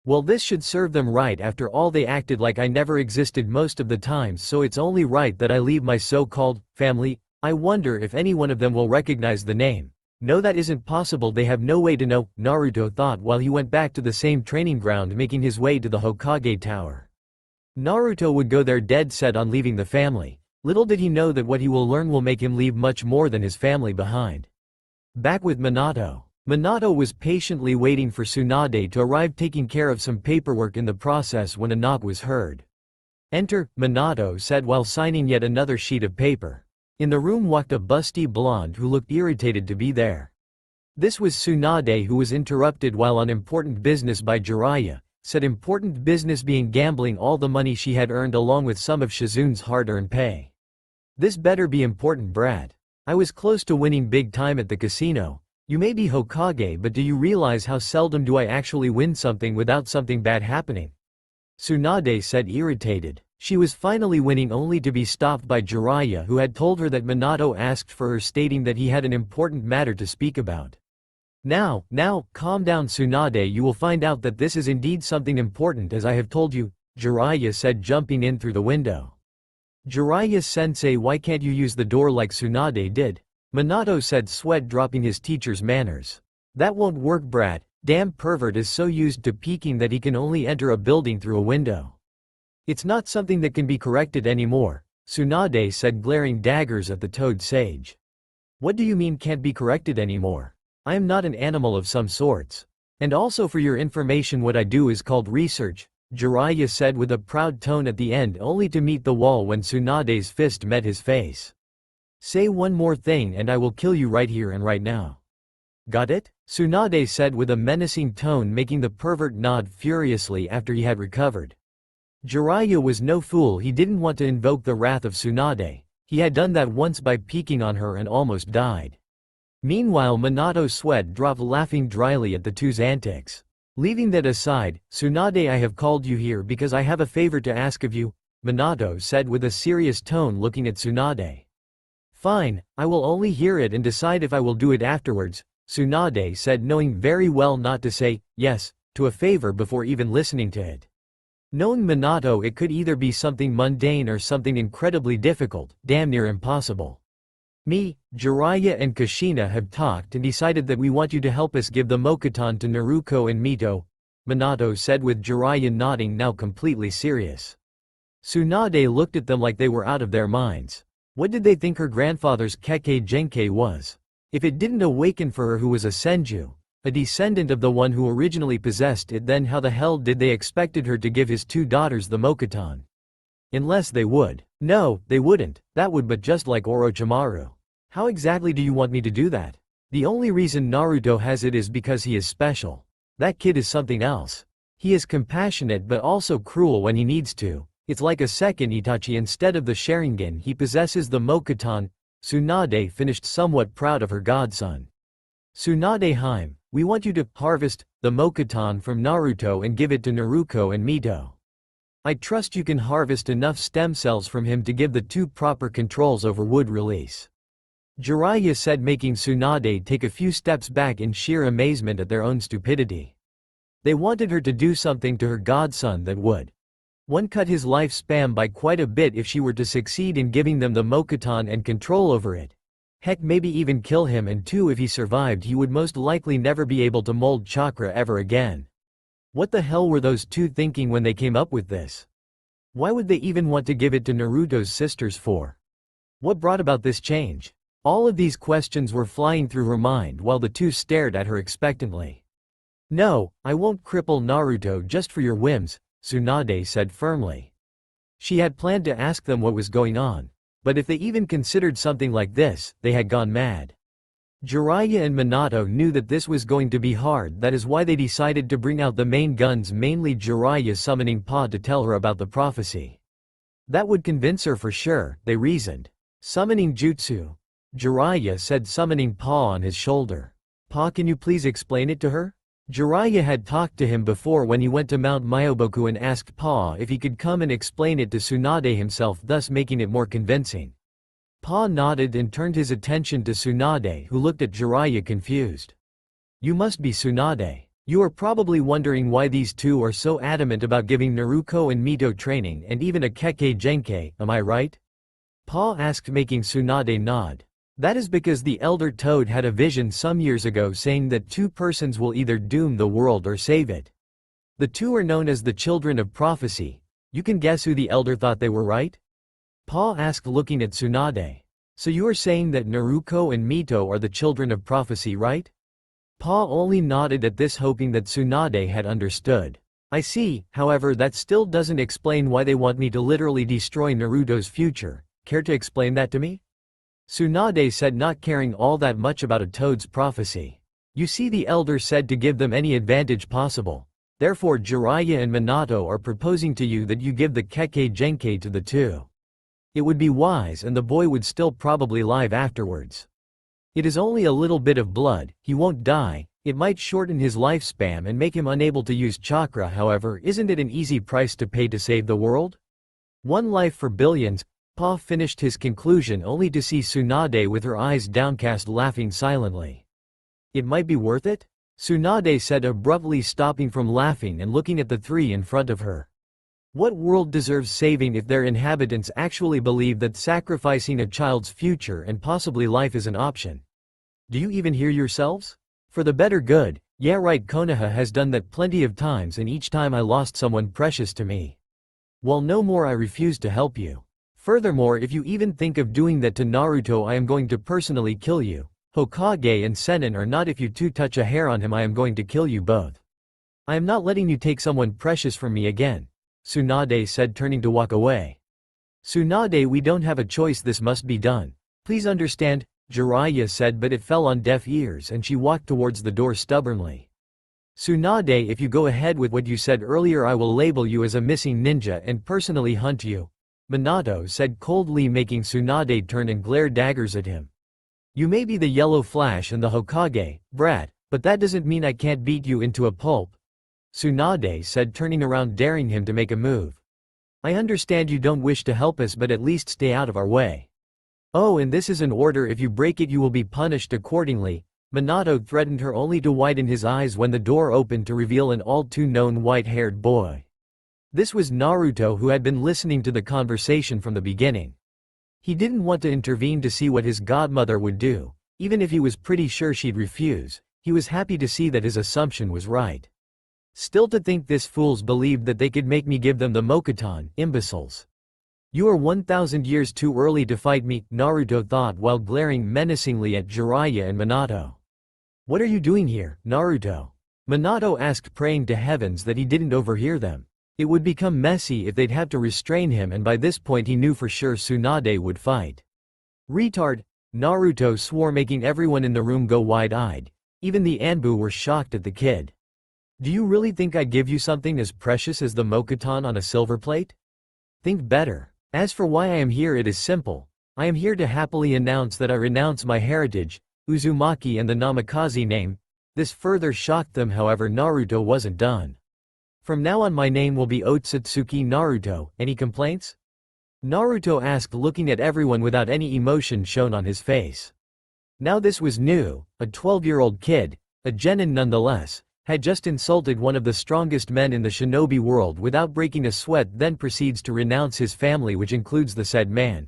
Well, this should serve them right. After all, they acted like I never existed most of the times, so it's only right that I leave my so-called family. I wonder if any one of them will recognize the name. No, that isn't possible. They have no way to know, Naruto thought while he went back to the same training ground, making his way to the Hokage Tower. Naruto would go there dead set on leaving the family. Little did he know that what he will learn will make him leave much more than his family behind. Back with Minato. Minato was patiently waiting for Tsunade to arrive, taking care of some paperwork in the process, when a knock was heard. Enter, Minato said while signing yet another sheet of paper. In the room walked a busty blonde who looked irritated to be there. This was Tsunade, who was interrupted while on important business by Jiraiya, said important business being gambling all the money she had earned along with some of Shizun's hard-earned pay. This better be important, brat. I was close to winning big time at the casino. You may be Hokage, but do you realize how seldom do I actually win something without something bad happening? Tsunade said, irritated. She was finally winning, only to be stopped by Jiraiya, who had told her that Minato asked for her, stating that he had an important matter to speak about. Now, calm down, Tsunade. You will find out that this is indeed something important, as I have told you, Jiraiya said, jumping in through the window. Jiraiya-sensei, why can't you use the door like Tsunade did? Minato said, sweat dropping his teacher's manners. That won't work, brat. Damn pervert is so used to peeking that he can only enter a building through a window. It's not something that can be corrected anymore, Tsunade said, glaring daggers at the toad sage. What do you mean can't be corrected anymore? I am not an animal of some sorts. And also, for your information, what I do is called research, Jiraiya said with a proud tone at the end, only to meet the wall when Tsunade's fist met his face. Say one more thing and I will kill you right here and right now. Got it? Tsunade said with a menacing tone, making the pervert nod furiously after he had recovered. Jiraiya was no fool. He didn't want to invoke the wrath of Tsunade. He had done that once by peeking on her and almost died. Meanwhile, Minato's sweat dropped, laughing dryly at the two's antics. Leaving that aside, Tsunade, I have called you here because I have a favor to ask of you, Minato said with a serious tone, looking at Tsunade. Fine, I will only hear it and decide if I will do it afterwards, Tsunade said, knowing very well not to say yes to a favor before even listening to it. Knowing Minato, it could either be something mundane or something incredibly difficult, damn near impossible. Me, Jiraiya and Kushina have talked and decided that we want you to help us give the Mokuton to Naruto and Mito, Minato said with Jiraiya nodding, now completely serious. Tsunade looked at them like they were out of their minds. What did they think her grandfather's Kekkei Genkai was? If it didn't awaken for her, who was a Senju, a descendant of the one who originally possessed it, then how the hell did they expected her to give his two daughters the Mokuton? Unless they would. No, they wouldn't. That would, but just like Orochimaru. How exactly do you want me to do that? The only reason Naruto has it is because he is special. That kid is something else. He is compassionate but also cruel when he needs to. It's like a second Itachi. Instead of the Sharingan, he possesses the Mokuton. Tsunade finished, somewhat proud of her godson. Tsunade Haim, we want you to harvest the Mokuton from Naruto and give it to Naruto and Mito. I trust you can harvest enough stem cells from him to give the two proper controls over wood release. Jiraiya said, making Tsunade take a few steps back in sheer amazement at their own stupidity. They wanted her to do something to her godson that would, one, cut his lifespan by quite a bit if she were to succeed in giving them the Mokuton and control over it. Heck, maybe even kill him, and two, if he survived, he would most likely never be able to mold chakra ever again. What the hell were those two thinking when they came up with this? Why would they even want to give it to Naruto's sisters for? What brought about this change? All of these questions were flying through her mind while the two stared at her expectantly. No, I won't cripple Naruto just for your whims, Tsunade said firmly. She had planned to ask them what was going on, but if they even considered something like this, they had gone mad. Jiraiya and Minato knew that this was going to be hard. That is why they decided to bring out the main guns, mainly Jiraiya summoning Pa to tell her about the prophecy. That would convince her for sure, they reasoned. Summoning jutsu, Jiraiya said, summoning Pa on his shoulder. Pa, can you please explain it to her? Jiraiya had talked to him before when he went to Mount Myoboku and asked Pa if he could come and explain it to Tsunade himself, thus making it more convincing. Pa nodded and turned his attention to Tsunade, who looked at Jiraiya confused. You must be Tsunade. You are probably wondering why these two are so adamant about giving Naruto and Mito training and even a Kekkei Genkai, am I right? Pa asked, making Tsunade nod. That is because the Elder Toad had a vision some years ago saying that two persons will either doom the world or save it. The two are known as the Children of Prophecy. You can guess who the Elder thought they were, right? Pa asked, looking at Tsunade. So you are saying that Naruto and Mito are the Children of Prophecy, right? Pa only nodded at this, hoping that Tsunade had understood. I see, however, that still doesn't explain why they want me to literally destroy Naruto's future. Care to explain that to me? Tsunade said, not caring all that much about a Toad's prophecy. You see, the Elder said to give them any advantage possible. Therefore Jiraiya and Minato are proposing to you that you give the Kekkei Genkai to the two. It would be wise, and the boy would still probably live afterwards. It is only a little bit of blood, he won't die. It might shorten his lifespan and make him unable to use chakra, however, isn't it an easy price to pay to save the world? One life for billions. Pa finished his conclusion only to see Tsunade with her eyes downcast laughing silently. It might be worth it? Tsunade said, abruptly stopping from laughing and looking at the three in front of her. What world deserves saving if their inhabitants actually believe that sacrificing a child's future and possibly life is an option? Do you even hear yourselves? For the better good, yeah right, Konoha has done that plenty of times, and each time I lost someone precious to me. Well, no more, I refuse to help you. Furthermore, if you even think of doing that to Naruto, I am going to personally kill you. Hokage and Sennin are not. If you two touch a hair on him, I am going to kill you both. I am not letting you take someone precious from me again, Tsunade said, turning to walk away. Tsunade, we don't have a choice, this must be done. Please understand, Jiraiya said, but it fell on deaf ears and she walked towards the door stubbornly. Tsunade, if you go ahead with what you said earlier, I will label you as a missing ninja and personally hunt you, Minato said coldly, making Tsunade turn and glare daggers at him. You may be the Yellow Flash and the Hokage, brat, but that doesn't mean I can't beat you into a pulp, Tsunade said, turning around, daring him to make a move. I understand you don't wish to help us, but at least stay out of our way. Oh, and this is an order, if you break it you will be punished accordingly, Minato threatened her, only to widen his eyes when the door opened to reveal an all-too-known white-haired boy. This was Naruto, who had been listening to the conversation from the beginning. He didn't want to intervene to see what his godmother would do, even if he was pretty sure she'd refuse. He was happy to see that his assumption was right. Still, to think this fools believed that they could make me give them the Mokuton, imbeciles. You are 1,000 years too early to fight me, Naruto thought while glaring menacingly at Jiraiya and Minato. What are you doing here, Naruto? Minato asked, praying to heavens that he didn't overhear them. It would become messy if they'd have to restrain him, and by this point he knew for sure Tsunade would fight. Retard, Naruto swore, making everyone in the room go wide-eyed. Even the Anbu were shocked at the kid. Do you really think I'd give you something as precious as the Mokuton on a silver plate? Think better. As for why I am here, it is simple. I am here to happily announce that I renounce my heritage, Uzumaki, and the Namikaze name. This further shocked them, however Naruto wasn't done. From now on my name will be Otsutsuki Naruto. Any complaints? Naruto asked, looking at everyone without any emotion shown on his face. Now this was new. A 12-year-old kid, a genin nonetheless, had just insulted one of the strongest men in the shinobi world without breaking a sweat, then proceeds to renounce his family, which includes the said man.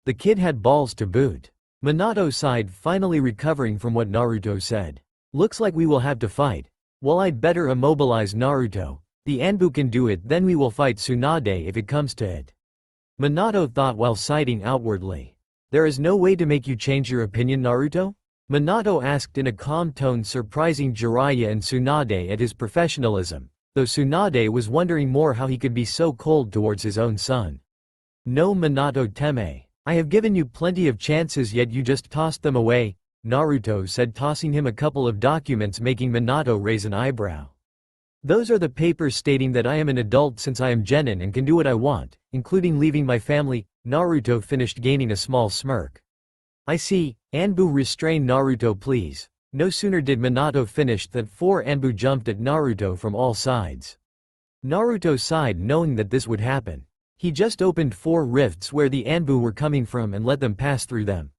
The kid had balls to boot. Minato sighed, finally recovering from what Naruto said. Looks like we will have to fight. Well, I'd better immobilize Naruto. The Anbu can do it, then we will fight Tsunade if it comes to it, Minato thought while sighing outwardly. There is no way to make you change your opinion, Naruto? Minato asked in a calm tone, surprising Jiraiya and Tsunade at his professionalism, though Tsunade was wondering more how he could be so cold towards his own son. No, Minato Teme. I have given you plenty of chances, yet you just tossed them away, Naruto said, tossing him a couple of documents, making Minato raise an eyebrow. Those are the papers stating that I am an adult since I am genin and can do what I want, including leaving my family, Naruto finished, gaining a small smirk. I see. Anbu, restrain Naruto please. No sooner did Minato finish that 4 Anbu jumped at Naruto from all sides. Naruto sighed knowing that this would happen. He just opened 4 rifts where the Anbu were coming from and let them pass through them.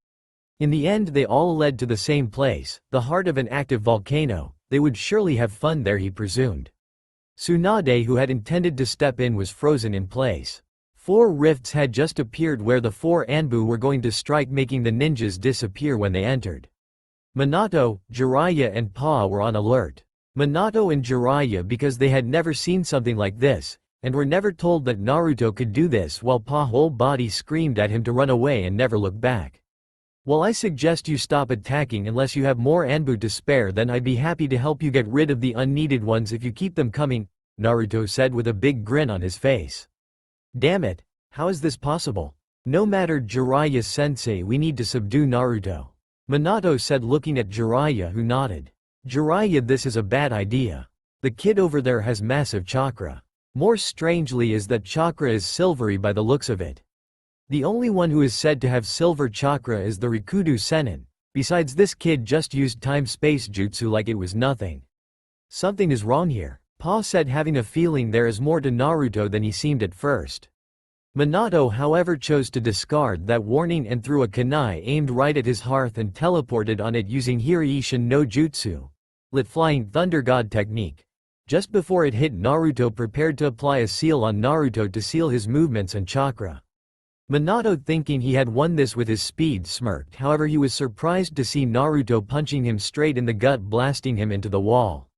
In the end they all led to the same place, the heart of an active volcano. They would surely have fun there, he presumed. Tsunade, who had intended to step in, was frozen in place. 4 rifts had just appeared where the 4 Anbu were going to strike, making the ninjas disappear when they entered. Minato, Jiraiya and Pa were on alert. Minato and Jiraiya because they had never seen something like this, and were never told that Naruto could do this, while Pa's whole body screamed at him to run away and never look back. "Well, I suggest you stop attacking unless you have more Anbu to spare, then I'd be happy to help you get rid of the unneeded ones if you keep them coming," Naruto said with a big grin on his face. "Damn it, how is this possible? No matter, Jiraiya-sensei, we need to subdue Naruto," Minato said, looking at Jiraiya, who nodded. "Jiraiya, this is a bad idea. The kid over there has massive chakra. More strangely is that chakra is silvery by the looks of it. The only one who is said to have silver chakra is the Rikudo Sennin. Besides, this kid just used time-space jutsu like it was nothing. Something is wrong here," Pa said, having a feeling there is more to Naruto than he seemed at first. Minato, however, chose to discard that warning and threw a kunai aimed right at his hearth and teleported on it using Hiraishin no Jutsu, lit flying thunder god technique. Just before it hit Naruto, prepared to apply a seal on Naruto to seal his movements and chakra. Minato, thinking he had won this with his speed, smirked. However, he was surprised to see Naruto punching him straight in the gut, blasting him into the wall.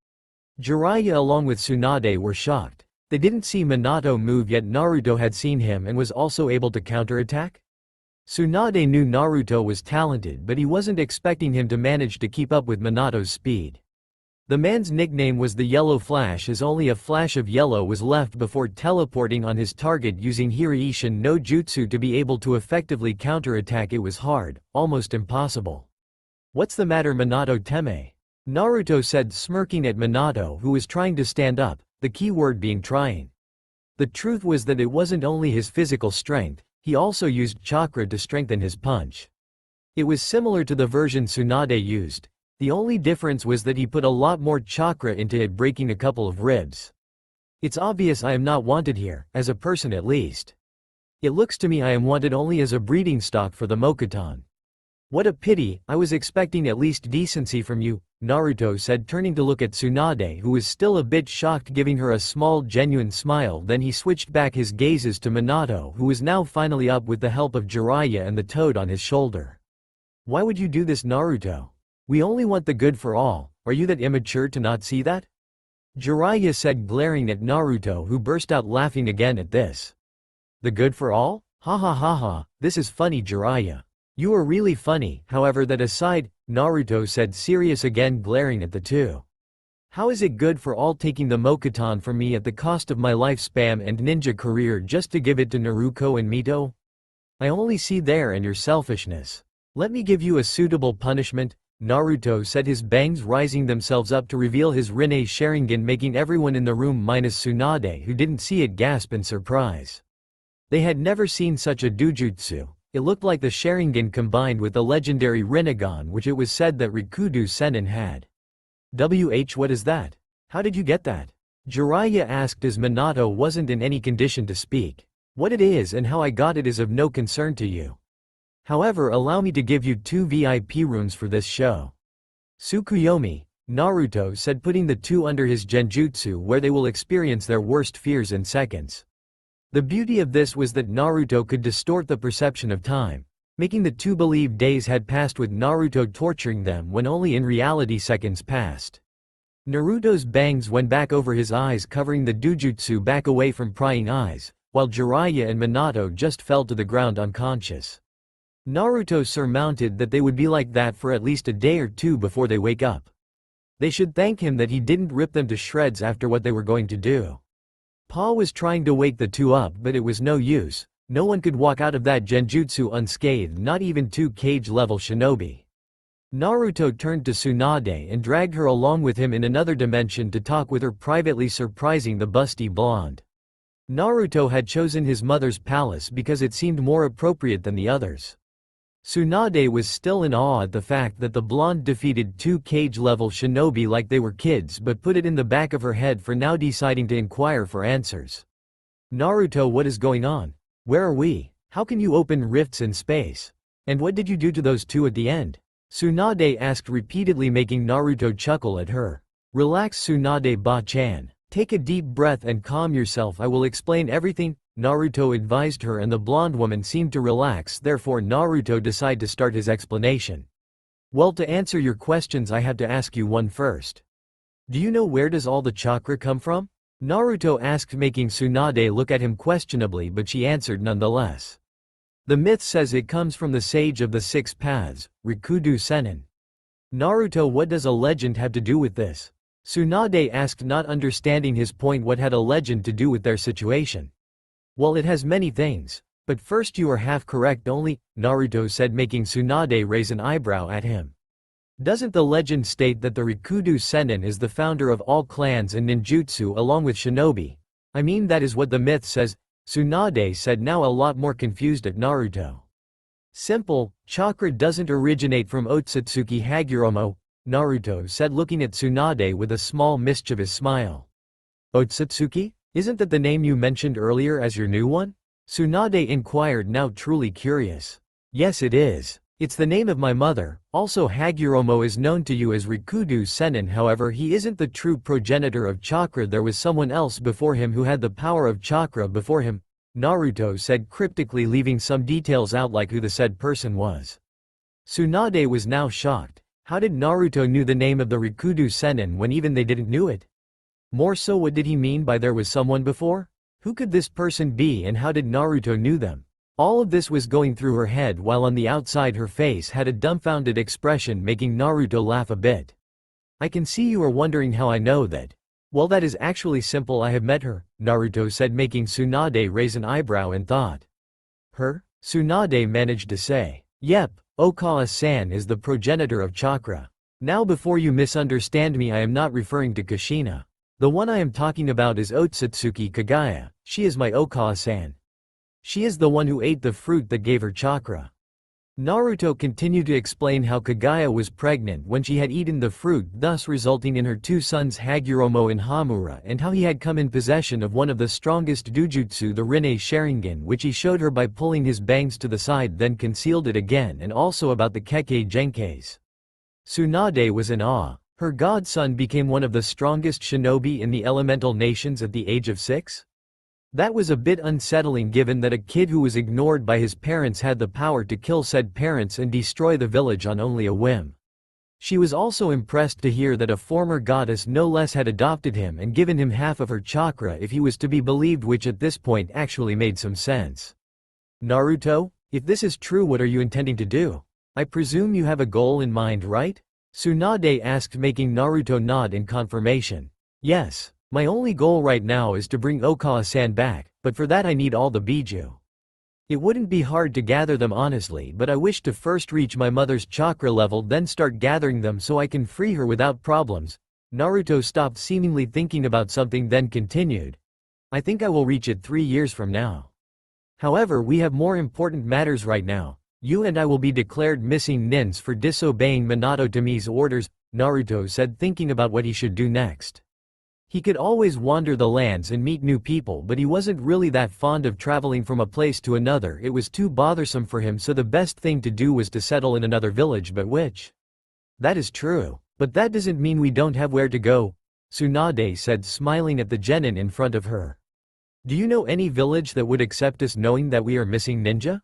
Jiraiya along with Tsunade were shocked. They didn't see Minato move, yet Naruto had seen him and was also able to counterattack? Tsunade knew Naruto was talented, but he wasn't expecting him to manage to keep up with Minato's speed. The man's nickname was the Yellow Flash, as only a flash of yellow was left before teleporting on his target using Hiraishin no Jutsu to be able to effectively counterattack. It was hard, almost impossible. "What's the matter, Minato Teme?" Naruto said, smirking at Minato, who was trying to stand up, the key word being trying. The truth was that it wasn't only his physical strength, he also used chakra to strengthen his punch. It was similar to the version Tsunade used. The only difference was that he put a lot more chakra into it, breaking a couple of ribs. "It's obvious I am not wanted here, as a person at least. It looks to me I am wanted only as a breeding stock for the Mokuton. What a pity, I was expecting at least decency from you," Naruto said, turning to look at Tsunade, who was still a bit shocked, giving her a small genuine smile. Then he switched back his gazes to Minato, who was now finally up with the help of Jiraiya and the toad on his shoulder. "Why would you do this, Naruto? We only want the good for all. Are you that immature to not see that?" Jiraiya said, glaring at Naruto, who burst out laughing again at this. "The good for all? Ha ha ha ha, this is funny, Jiraiya. You are really funny. However, that aside," Naruto said, serious again, glaring at the two. "How is it good for all, taking the Mokuton from me at the cost of my lifespan and ninja career just to give it to Naruto and Mito? I only see there and your selfishness. Let me give you a suitable punishment," Naruto said, his bangs rising themselves up to reveal his Rinne Sharingan, making everyone in the room minus Tsunade, who didn't see it, gasp in surprise. They had never seen such a dojutsu. It looked like the Sharingan combined with the legendary Rinnegan, which it was said that Rikudo Sennin had. What is that? How did you get that?" Jiraiya asked, as Minato wasn't in any condition to speak. "What it is and how I got it is of no concern to you. However, allow me to give you 2 VIP rooms for this show." "Tsukuyomi," Naruto said, putting the 2 under his genjutsu, where they will experience their worst fears in seconds. The beauty of this was that Naruto could distort the perception of time, making the 2 believe days had passed with Naruto torturing them when only in reality seconds passed. Naruto's bangs went back over his eyes, covering the dojutsu back away from prying eyes, while Jiraiya and Minato just fell to the ground unconscious. Naruto surmounted that they would be like that for at least a day or 2 before they wake up. They should thank him that he didn't rip them to shreds after what they were going to do. Pa was trying to wake the 2 up, but it was no use. No one could walk out of that genjutsu unscathed, not even 2 cage-level shinobi. Naruto turned to Tsunade and dragged her along with him in another dimension to talk with her privately, surprising the busty blonde. Naruto had chosen his mother's palace because it seemed more appropriate than the others. Tsunade was still in awe at the fact that the blonde defeated two cage-level shinobi like they were kids, but put it in the back of her head for now, deciding to inquire for answers. Naruto, what is going on? Where are we? How can you open rifts in space? And what did you do to those two at the end? Tsunade asked repeatedly, making Naruto chuckle at her. Relax, Tsunade Ba-chan. Take a deep breath and calm yourself, I will explain everything, Naruto advised her, and the blonde woman seemed to relax. Therefore Naruto decided to start his explanation. Well, to answer your questions I have to ask you one first. Do you know where does all the chakra come from? Naruto asked, making Tsunade look at him questionably, but she answered nonetheless. The myth says it comes from the sage of the six paths, Rikudo Sennin. Naruto, what does a legend have to do with this? Tsunade asked, not understanding his point. What had a legend to do with their situation? Well, it has many things. But first, you are half correct only, Naruto said, making Tsunade raise an eyebrow at him. Doesn't the legend state that the Rikudo Sennin is the founder of all clans and ninjutsu along with shinobi? I mean, that is what the myth says, Tsunade said, now a lot more confused at Naruto. Simple, chakra doesn't originate from Otsutsuki Hagoromo, Naruto said, looking at Tsunade with a small mischievous smile. Otsutsuki? Isn't that the name you mentioned earlier as your new one? Tsunade inquired, now truly curious. Yes, it is. It's the name of my mother. Also, Hagoromo is known to you as Rikudo Sennin, however he isn't the true progenitor of chakra. There was someone else before him who had the power of chakra before him, Naruto said cryptically, leaving some details out like who the said person was. Tsunade was now shocked. How did Naruto knew the name of the Rikudo Sennin when even they didn't knew it? More so, what did he mean by there was someone before? Who could this person be, and how did Naruto knew them? All of this was going through her head, while on the outside her face had a dumbfounded expression, making Naruto laugh a bit. I can see you are wondering how I know that. Well, that is actually simple. I have met her, Naruto said, making Tsunade raise an eyebrow in thought. Her? Tsunade managed to say. Yep, Okawa-san is the progenitor of chakra. Now, before you misunderstand me, I am not referring to Kushina. The one I am talking about is Otsutsuki Kaguya. She is my Okawa-san. She is the one who ate the fruit that gave her chakra. Naruto continued to explain how Kaguya was pregnant when she had eaten the fruit, thus resulting in her two sons Hagoromo and Hamura, and how he had come in possession of one of the strongest dujutsu, the Rinne Sharingan, which he showed her by pulling his bangs to the side, then concealed it again, and also about the Kekkei Genkais. Tsunade was in awe. Her godson became one of the strongest shinobi in the elemental nations at the age of 6? That was a bit unsettling, given that a kid who was ignored by his parents had the power to kill said parents and destroy the village on only a whim. She was also impressed to hear that a former goddess no less had adopted him and given him half of her chakra if he was to be believed, which at this point actually made some sense. Naruto, if this is true, what are you intending to do? I presume you have a goal in mind, right? Tsunade asked, making Naruto nod in confirmation. Yes. My only goal right now is to bring Okawa-san back, but for that I need all the biju. It wouldn't be hard to gather them honestly, but I wish to first reach my mother's chakra level, then start gathering them so I can free her without problems. Naruto stopped, seemingly thinking about something, then continued. I think I will reach it 3 years from now. However, we have more important matters right now. You and I will be declared missing nins for disobeying Minato Tomi's orders, Naruto said, thinking about what he should do next. He could always wander the lands and meet new people, but he wasn't really that fond of traveling from a place to another. It was too bothersome for him, so the best thing to do was to settle in another village. But which? That is true. But that doesn't mean we don't have where to go, Tsunade said, smiling at the genin in front of her. Do you know any village that would accept us knowing that we are missing ninja?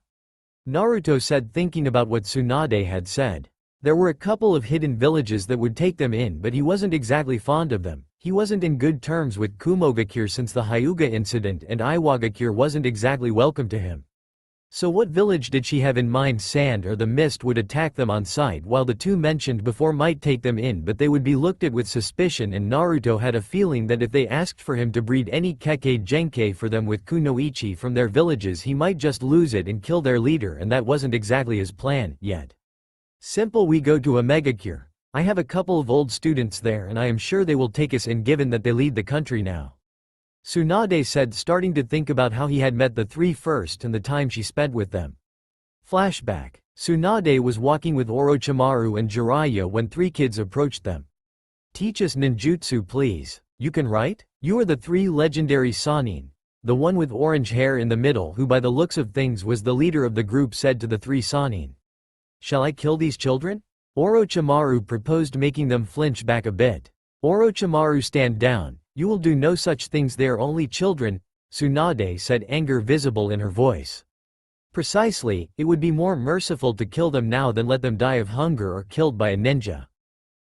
Naruto said, thinking about what Tsunade had said. There were a couple of hidden villages that would take them in, but he wasn't exactly fond of them. He wasn't in good terms with Kumogakure since the Hyuga incident, and Iwagakure wasn't exactly welcome to him. So what village did she have in mind? Sand or the mist would attack them on sight, while the two mentioned before might take them in, but they would be looked at with suspicion, and Naruto had a feeling that if they asked for him to breed any Kekkei Genkei for them with Kunoichi from their villages, he might just lose it and kill their leader, and that wasn't exactly his plan, yet. Simple, we go to Omegakure. I have a couple of old students there and I am sure they will take us in, given that they lead the country now. Tsunade said, starting to think about how he had met the three first and the time she spent with them. Flashback. Tsunade was walking with Orochimaru and Jiraiya when three kids approached them. "Teach us ninjutsu please. You can write? You are the three legendary Sannin." The one with orange hair in the middle, who by the looks of things was the leader of the group, said to the three Sannin. "Shall I kill these children?" Orochimaru proposed, making them flinch back a bit. "Orochimaru, stand down. You will do no such things, they are only children," Tsunade said, anger visible in her voice. "Precisely, it would be more merciful to kill them now than let them die of hunger or killed by a ninja.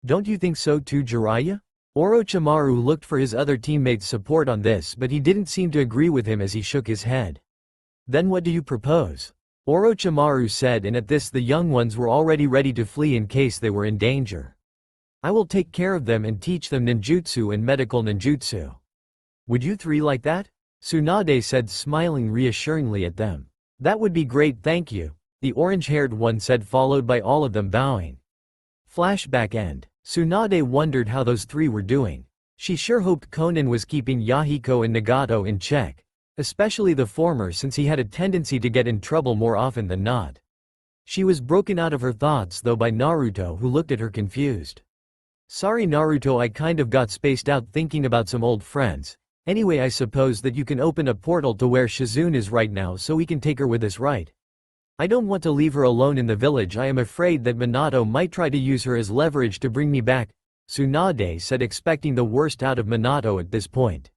Don't you think so too, Jiraiya?" Orochimaru looked for his other teammates' support on this, but he didn't seem to agree with him as he shook his head. "Then what do you propose?" Orochimaru said, and at this the young ones were already ready to flee in case they were in danger. "I will take care of them and teach them ninjutsu and medical ninjutsu." "Would you three like that?" Tsunade said, smiling reassuringly at them. "That would be great, thank you," the orange-haired one said, followed by all of them bowing. Flashback end. Tsunade wondered how those three were doing. She sure hoped Konan was keeping Yahiko and Nagato in check, especially the former since he had a tendency to get in trouble more often than not. She was broken out of her thoughts though by Naruto, who looked at her confused. "Sorry Naruto, I kind of got spaced out thinking about some old friends. Anyway, I suppose that you can open a portal to where Shizune is right now so we can take her with us, right? I don't want to leave her alone in the village. I am afraid that Minato might try to use her as leverage to bring me back," Tsunade said, expecting the worst out of Minato at this point.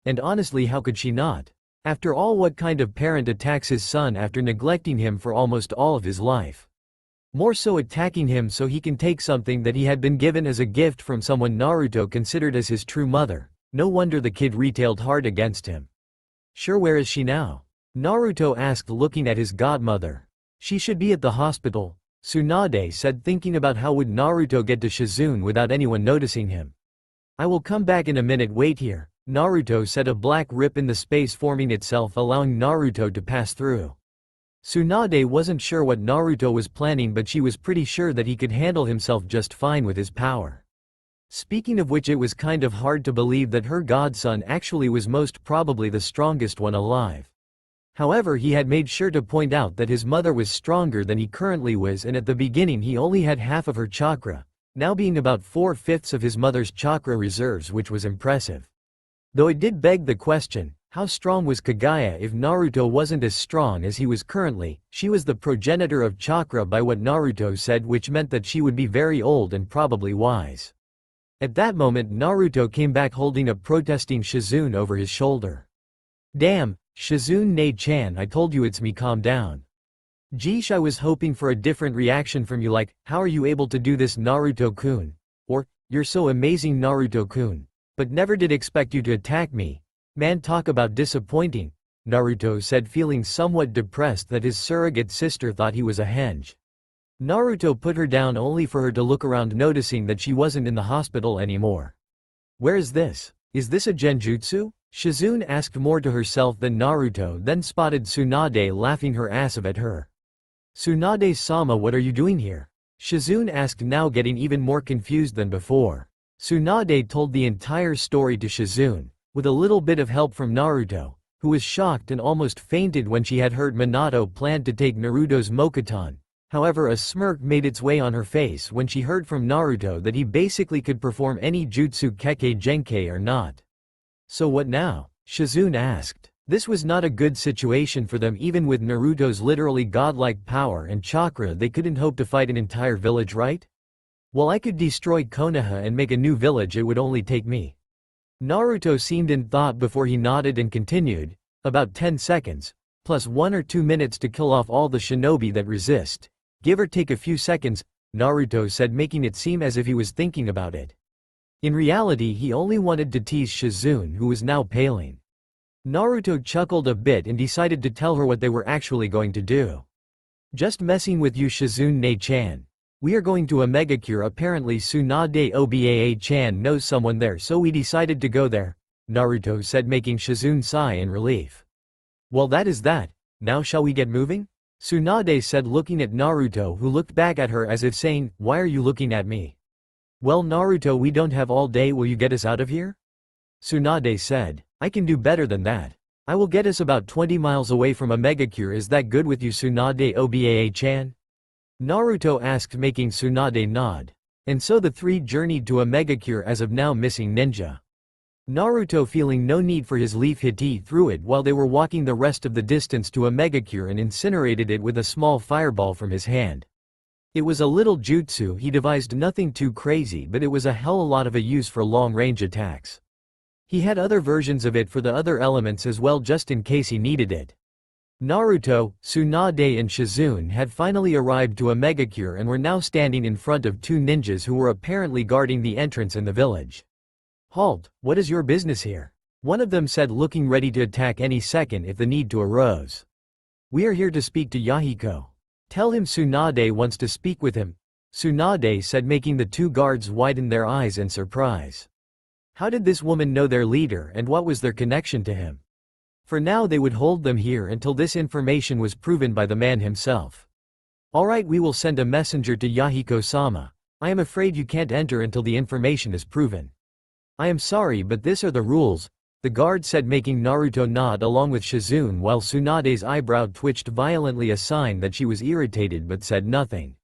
And honestly, how could she not? After all, what kind of parent attacks his son after neglecting him for almost all of his life? More so attacking him so he can take something that he had been given as a gift from someone Naruto considered as his true mother. No wonder the kid retailed hard against him. "Sure, where is she now?" Naruto asked, looking at his godmother. "She should be at the hospital," Tsunade said, thinking about how would Naruto get to Shizune without anyone noticing him. "I will come back in a minute, wait here," Naruto said, a black rip in the space forming itself, allowing Naruto to pass through. Tsunade wasn't sure what Naruto was planning, but she was pretty sure that he could handle himself just fine with his power. Speaking of which, it was kind of hard to believe that her godson actually was most probably the strongest one alive. However, he had made sure to point out that his mother was stronger than he currently was, and at the beginning he only had half of her chakra, now being about 4/5 of his mother's chakra reserves, which was impressive. Though it did beg the question, how strong was Kaguya if Naruto wasn't as strong as he was currently? She was the progenitor of chakra by what Naruto said, which meant that she would be very old and probably wise. At that moment Naruto came back holding a protesting Shizune over his shoulder. "Damn, Shizune Ne-chan, I told you it's me, calm down." "Geesh, I was hoping for a different reaction from you, like, how are you able to do this, Naruto-kun? Or, you're so amazing, Naruto-kun. But never did expect you to attack me. Man, talk about disappointing," Naruto said, feeling somewhat depressed that his surrogate sister thought he was a henge. Naruto put her down only for her to look around, noticing that she wasn't in the hospital anymore. "Where is this? Is this a genjutsu?" Shizune asked, more to herself than Naruto, then spotted Tsunade laughing her ass off at her. "Tsunade-sama, what are you doing here?" Shizune asked, now getting even more confused than before. Tsunade told the entire story to Shizune, with a little bit of help from Naruto, who was shocked and almost fainted when she had heard Minato planned to take Naruto's Mokuton. However, a smirk made its way on her face when she heard from Naruto that he basically could perform any jutsu, Kekkei Genkei or not. "So what now?" Shizune asked. This was not a good situation for them. Even with Naruto's literally godlike power and chakra, they couldn't hope to fight an entire village, right? "Well, I could destroy Konoha and make a new village, it would only take me." Naruto seemed in thought before he nodded and continued, "About 10 seconds, plus 1 or 2 minutes to kill off all the shinobi that resist. Give or take a few seconds," Naruto said, making it seem as if he was thinking about it. In reality, he only wanted to tease Shizune, who was now paling. Naruto chuckled a bit and decided to tell her what they were actually going to do. "Just messing with you, Shizune Ne-chan. We are going to a megacure. Apparently Tsunade Obaa-chan knows someone there, so we decided to go there," Naruto said, making Shizune sigh in relief. "Well, that is that. Now shall we get moving?" Tsunade said, looking at Naruto, who looked back at her as if saying, "Why are you looking at me?" "Well, Naruto, we don't have all day. Will you get us out of here?" Tsunade said. "I can do better than that. I will get us about 20 miles away from a megacure. Is that good with you, Tsunade Obaa-chan?" Naruto asked, making Tsunade nod. And so the three journeyed to a megacure as of now missing ninja. Naruto, feeling no need for his leaf hiti, threw it while they were walking the rest of the distance to a megacure and incinerated it with a small fireball from his hand. It was a little jutsu he devised, nothing too crazy, but it was a hell lot of a use for long-range attacks. He had other versions of it for the other elements as well, just in case he needed it. Naruto, Tsunade and Shizune had finally arrived to a megacure and were now standing in front of two ninjas who were apparently guarding the entrance in the village. "Halt, what is your business here?" one of them said, looking ready to attack any second if the need to arose. "We are here to speak to Yahiko. Tell him Tsunade wants to speak with him," Tsunade said, making the two guards widen their eyes in surprise. How did this woman know their leader, and what was their connection to him? For now they would hold them here until this information was proven by the man himself. "Alright, we will send a messenger to Yahiko-sama. I am afraid you can't enter until the information is proven." "I am sorry, but these are the rules," the guard said, making Naruto nod along with Shizune, while Tsunade's eyebrow twitched violently, a sign that she was irritated, but said nothing.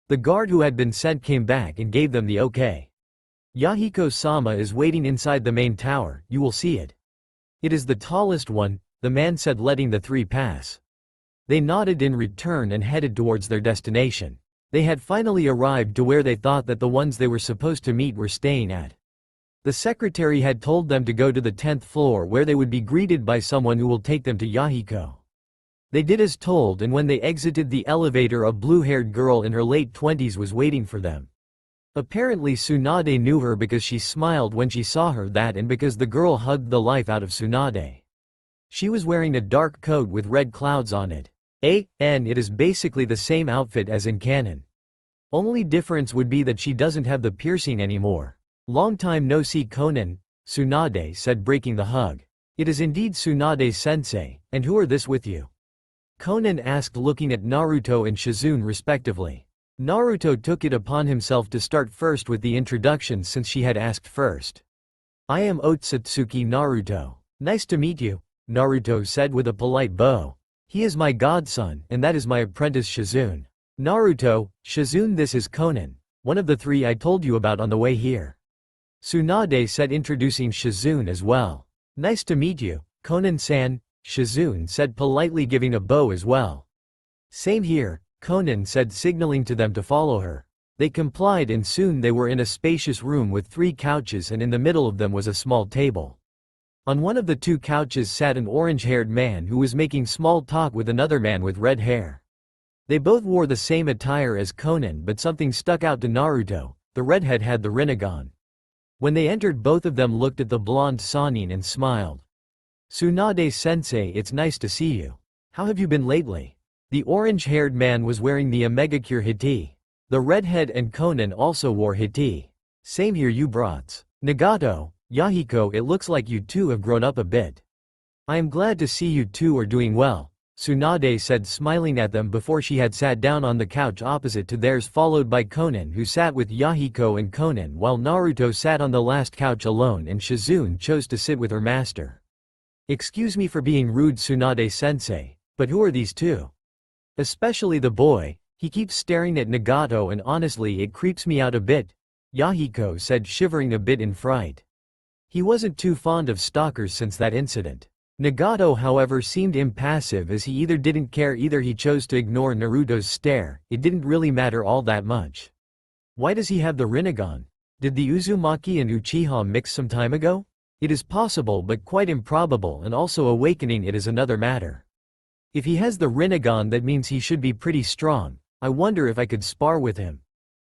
The guard who had been sent came back and gave them the okay. "Yahiko-sama is waiting inside the main tower, you will see it. It is the tallest one," the man said, letting the three pass. They nodded in return and headed towards their destination. They had finally arrived to where they thought that the ones they were supposed to meet were staying at. The secretary had told them to go to the 10th floor where they would be greeted by someone who will take them to Yahiko. They did as told, and when they exited the elevator, a blue-haired girl in her late 20s was waiting for them. Apparently Tsunade knew her because she smiled when she saw her, and because the girl hugged the life out of Tsunade. She was wearing a dark coat with red clouds on it. It is basically the same outfit as in canon. Only difference would be that she doesn't have the piercing anymore. "Long time no see, Konan," Tsunade said, breaking the hug. "It is indeed Tsunade-sensei, and who are this with you?" Konan asked, looking at Naruto and Shizune respectively. Naruto took it upon himself to start first with the introduction since she had asked first. "I am Otsutsuki Naruto. Nice to meet you," Naruto said with a polite bow. "He is my godson, and that is my apprentice Shizune." "Naruto, Shizune, this is Konan, one of the three I told you about on the way here," Tsunade said, introducing Shizune as well. "Nice to meet you, Konan-san," Shizune said politely, giving a bow as well. "Same here," Konan said, signaling to them to follow her. They complied, and soon they were in a spacious room with 3 couches, and in the middle of them was a small table. On one of the 2 couches sat an orange-haired man who was making small talk with another man with red hair. They both wore the same attire as Konan, but something stuck out to Naruto: the redhead had the Rinnegan. When they entered, both of them looked at the blonde Sannin and smiled. "Tsunade-sensei, it's nice to see you. How have you been lately?" The orange-haired man was wearing the Omegakure hiti. The redhead and Konan also wore hiti. "Same here, you brats. Nagato, Yahiko, it looks like you two have grown up a bit. I am glad to see you two are doing well," Tsunade said, smiling at them before she had sat down on the couch opposite to theirs, followed by Konan, who sat with Yahiko and Konan, while Naruto sat on the last couch alone and Shizune chose to sit with her master. "Excuse me for being rude, Tsunade-sensei, but who are these two? Especially the boy, he keeps staring at Nagato and honestly it creeps me out a bit," Yahiko said, shivering a bit in fright. He wasn't too fond of stalkers since that incident. Nagato, however, seemed impassive, as he either didn't care, either he chose to ignore Naruto's stare. It didn't really matter all that much. Why does he have the Rinnegan? Did the Uzumaki and Uchiha mix some time ago? It is possible, but quite improbable, and also awakening it is another matter. If he has the Rinnegan, that means he should be pretty strong. I wonder if I could spar with him.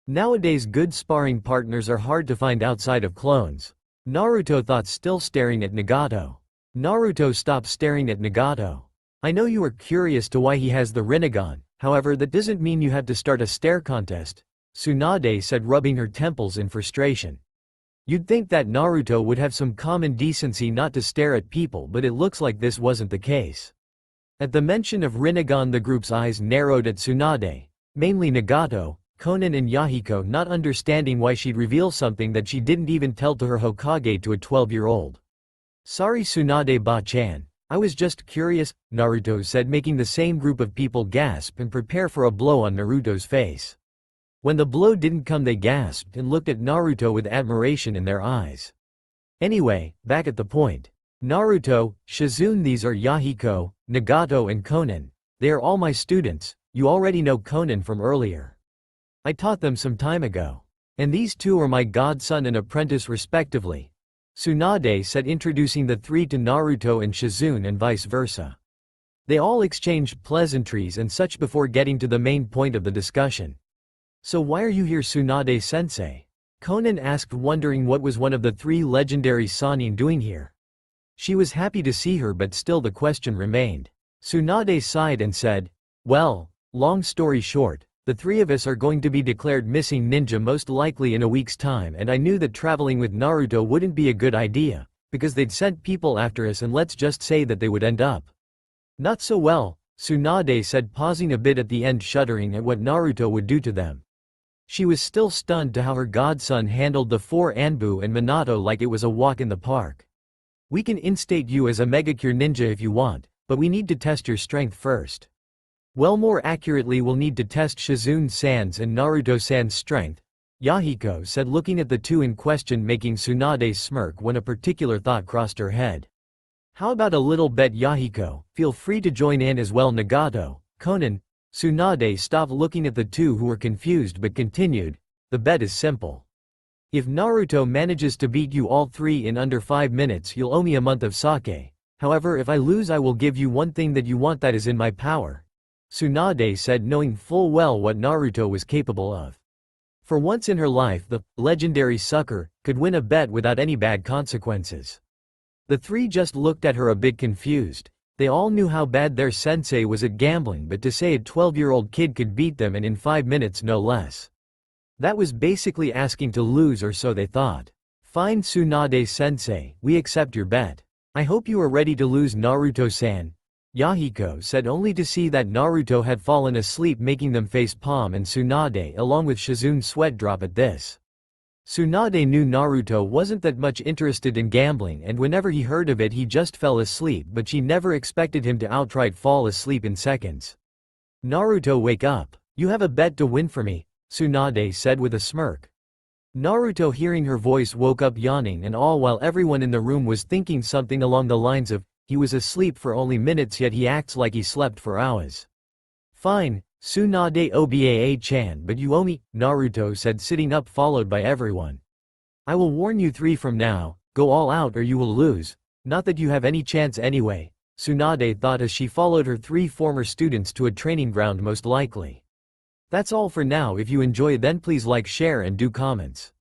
Nowadays good sparring partners are hard to find outside of clones, Naruto thought, still staring at Nagato. Naruto stopped staring at Nagato. "I know you are curious to why he has the Rinnegan, however that doesn't mean you have to start a stare contest," Tsunade said, rubbing her temples in frustration. You'd think that Naruto would have some common decency not to stare at people, but it looks like this wasn't the case. At the mention of Rinnegan, the group's eyes narrowed at Tsunade, mainly Nagato, Konan and Yahiko, not understanding why she'd reveal something that she didn't even tell to her Hokage, to a 12-year-old. "Sorry Tsunade-ba-chan," I was just curious, Naruto said, making the same group of people gasp and prepare for a blow on Naruto's face. When the blow didn't come, they gasped and looked at Naruto with admiration in their eyes. Anyway, back at the point. Naruto, Shizune, these are Yahiko, Nagato and Konan. They are all my students. You already know Konan from earlier. I taught them some time ago. And these two are my godson and apprentice respectively, Tsunade said, introducing the three to Naruto and Shizune and vice versa. They all exchanged pleasantries and such before getting to the main point of the discussion. So why are you here, Tsunade-sensei? Konan asked, wondering what was one of the three legendary Sannin doing here. She was happy to see her, but still the question remained. Tsunade sighed and said, well, long story short, the three of us are going to be declared missing ninja most likely in a week's time, and I knew that traveling with Naruto wouldn't be a good idea, because they'd sent people after us and let's just say that they would end up not so well, Tsunade said, pausing a bit at the end, shuddering at what Naruto would do to them. She was still stunned to how her godson handled the four Anbu and Minato like it was a walk in the park. We can instate you as a Megacure ninja if you want, but we need to test your strength first. Well, more accurately, we'll need to test Shizune-san's and Naruto-san's strength, Yahiko said, looking at the two in question, making Tsunade smirk when a particular thought crossed her head. How about a little bet, Yahiko? Feel free to join in as well, Nagato, Konan. Tsunade stopped looking at the two who were confused but continued, the bet is simple. If Naruto manages to beat you all three in under 5 minutes, you'll owe me a month of sake. However, if I lose, I will give you one thing that you want that is in my power, Tsunade said, knowing full well what Naruto was capable of. For once in her life, the legendary sucker could win a bet without any bad consequences. The three just looked at her a bit confused. They all knew how bad their sensei was at gambling, but to say a 12-year-old kid could beat them and in 5 minutes no less. That was basically asking to lose, or so they thought. Fine, Tsunade-sensei, we accept your bet. I hope you are ready to lose, Naruto-san, Yahiko said, only to see that Naruto had fallen asleep, making them face palm and Tsunade along with Shizune sweat drop at this. Tsunade knew Naruto wasn't that much interested in gambling, and whenever he heard of it he just fell asleep, but she never expected him to outright fall asleep in seconds. Naruto, wake up. You have a bet to win for me, Tsunade said with a smirk. Naruto, hearing her voice, woke up yawning and all, while everyone in the room was thinking something along the lines of, he was asleep for only minutes yet he acts like he slept for hours. Fine, Tsunade Obaa-chan, but you owe me, Naruto said, sitting up, followed by everyone. I will warn you three from now, go all out or you will lose. Not that you have any chance anyway, Tsunade thought as she followed her three former students to a training ground most likely. That's all for now. If you enjoy, then please like, share and do comments.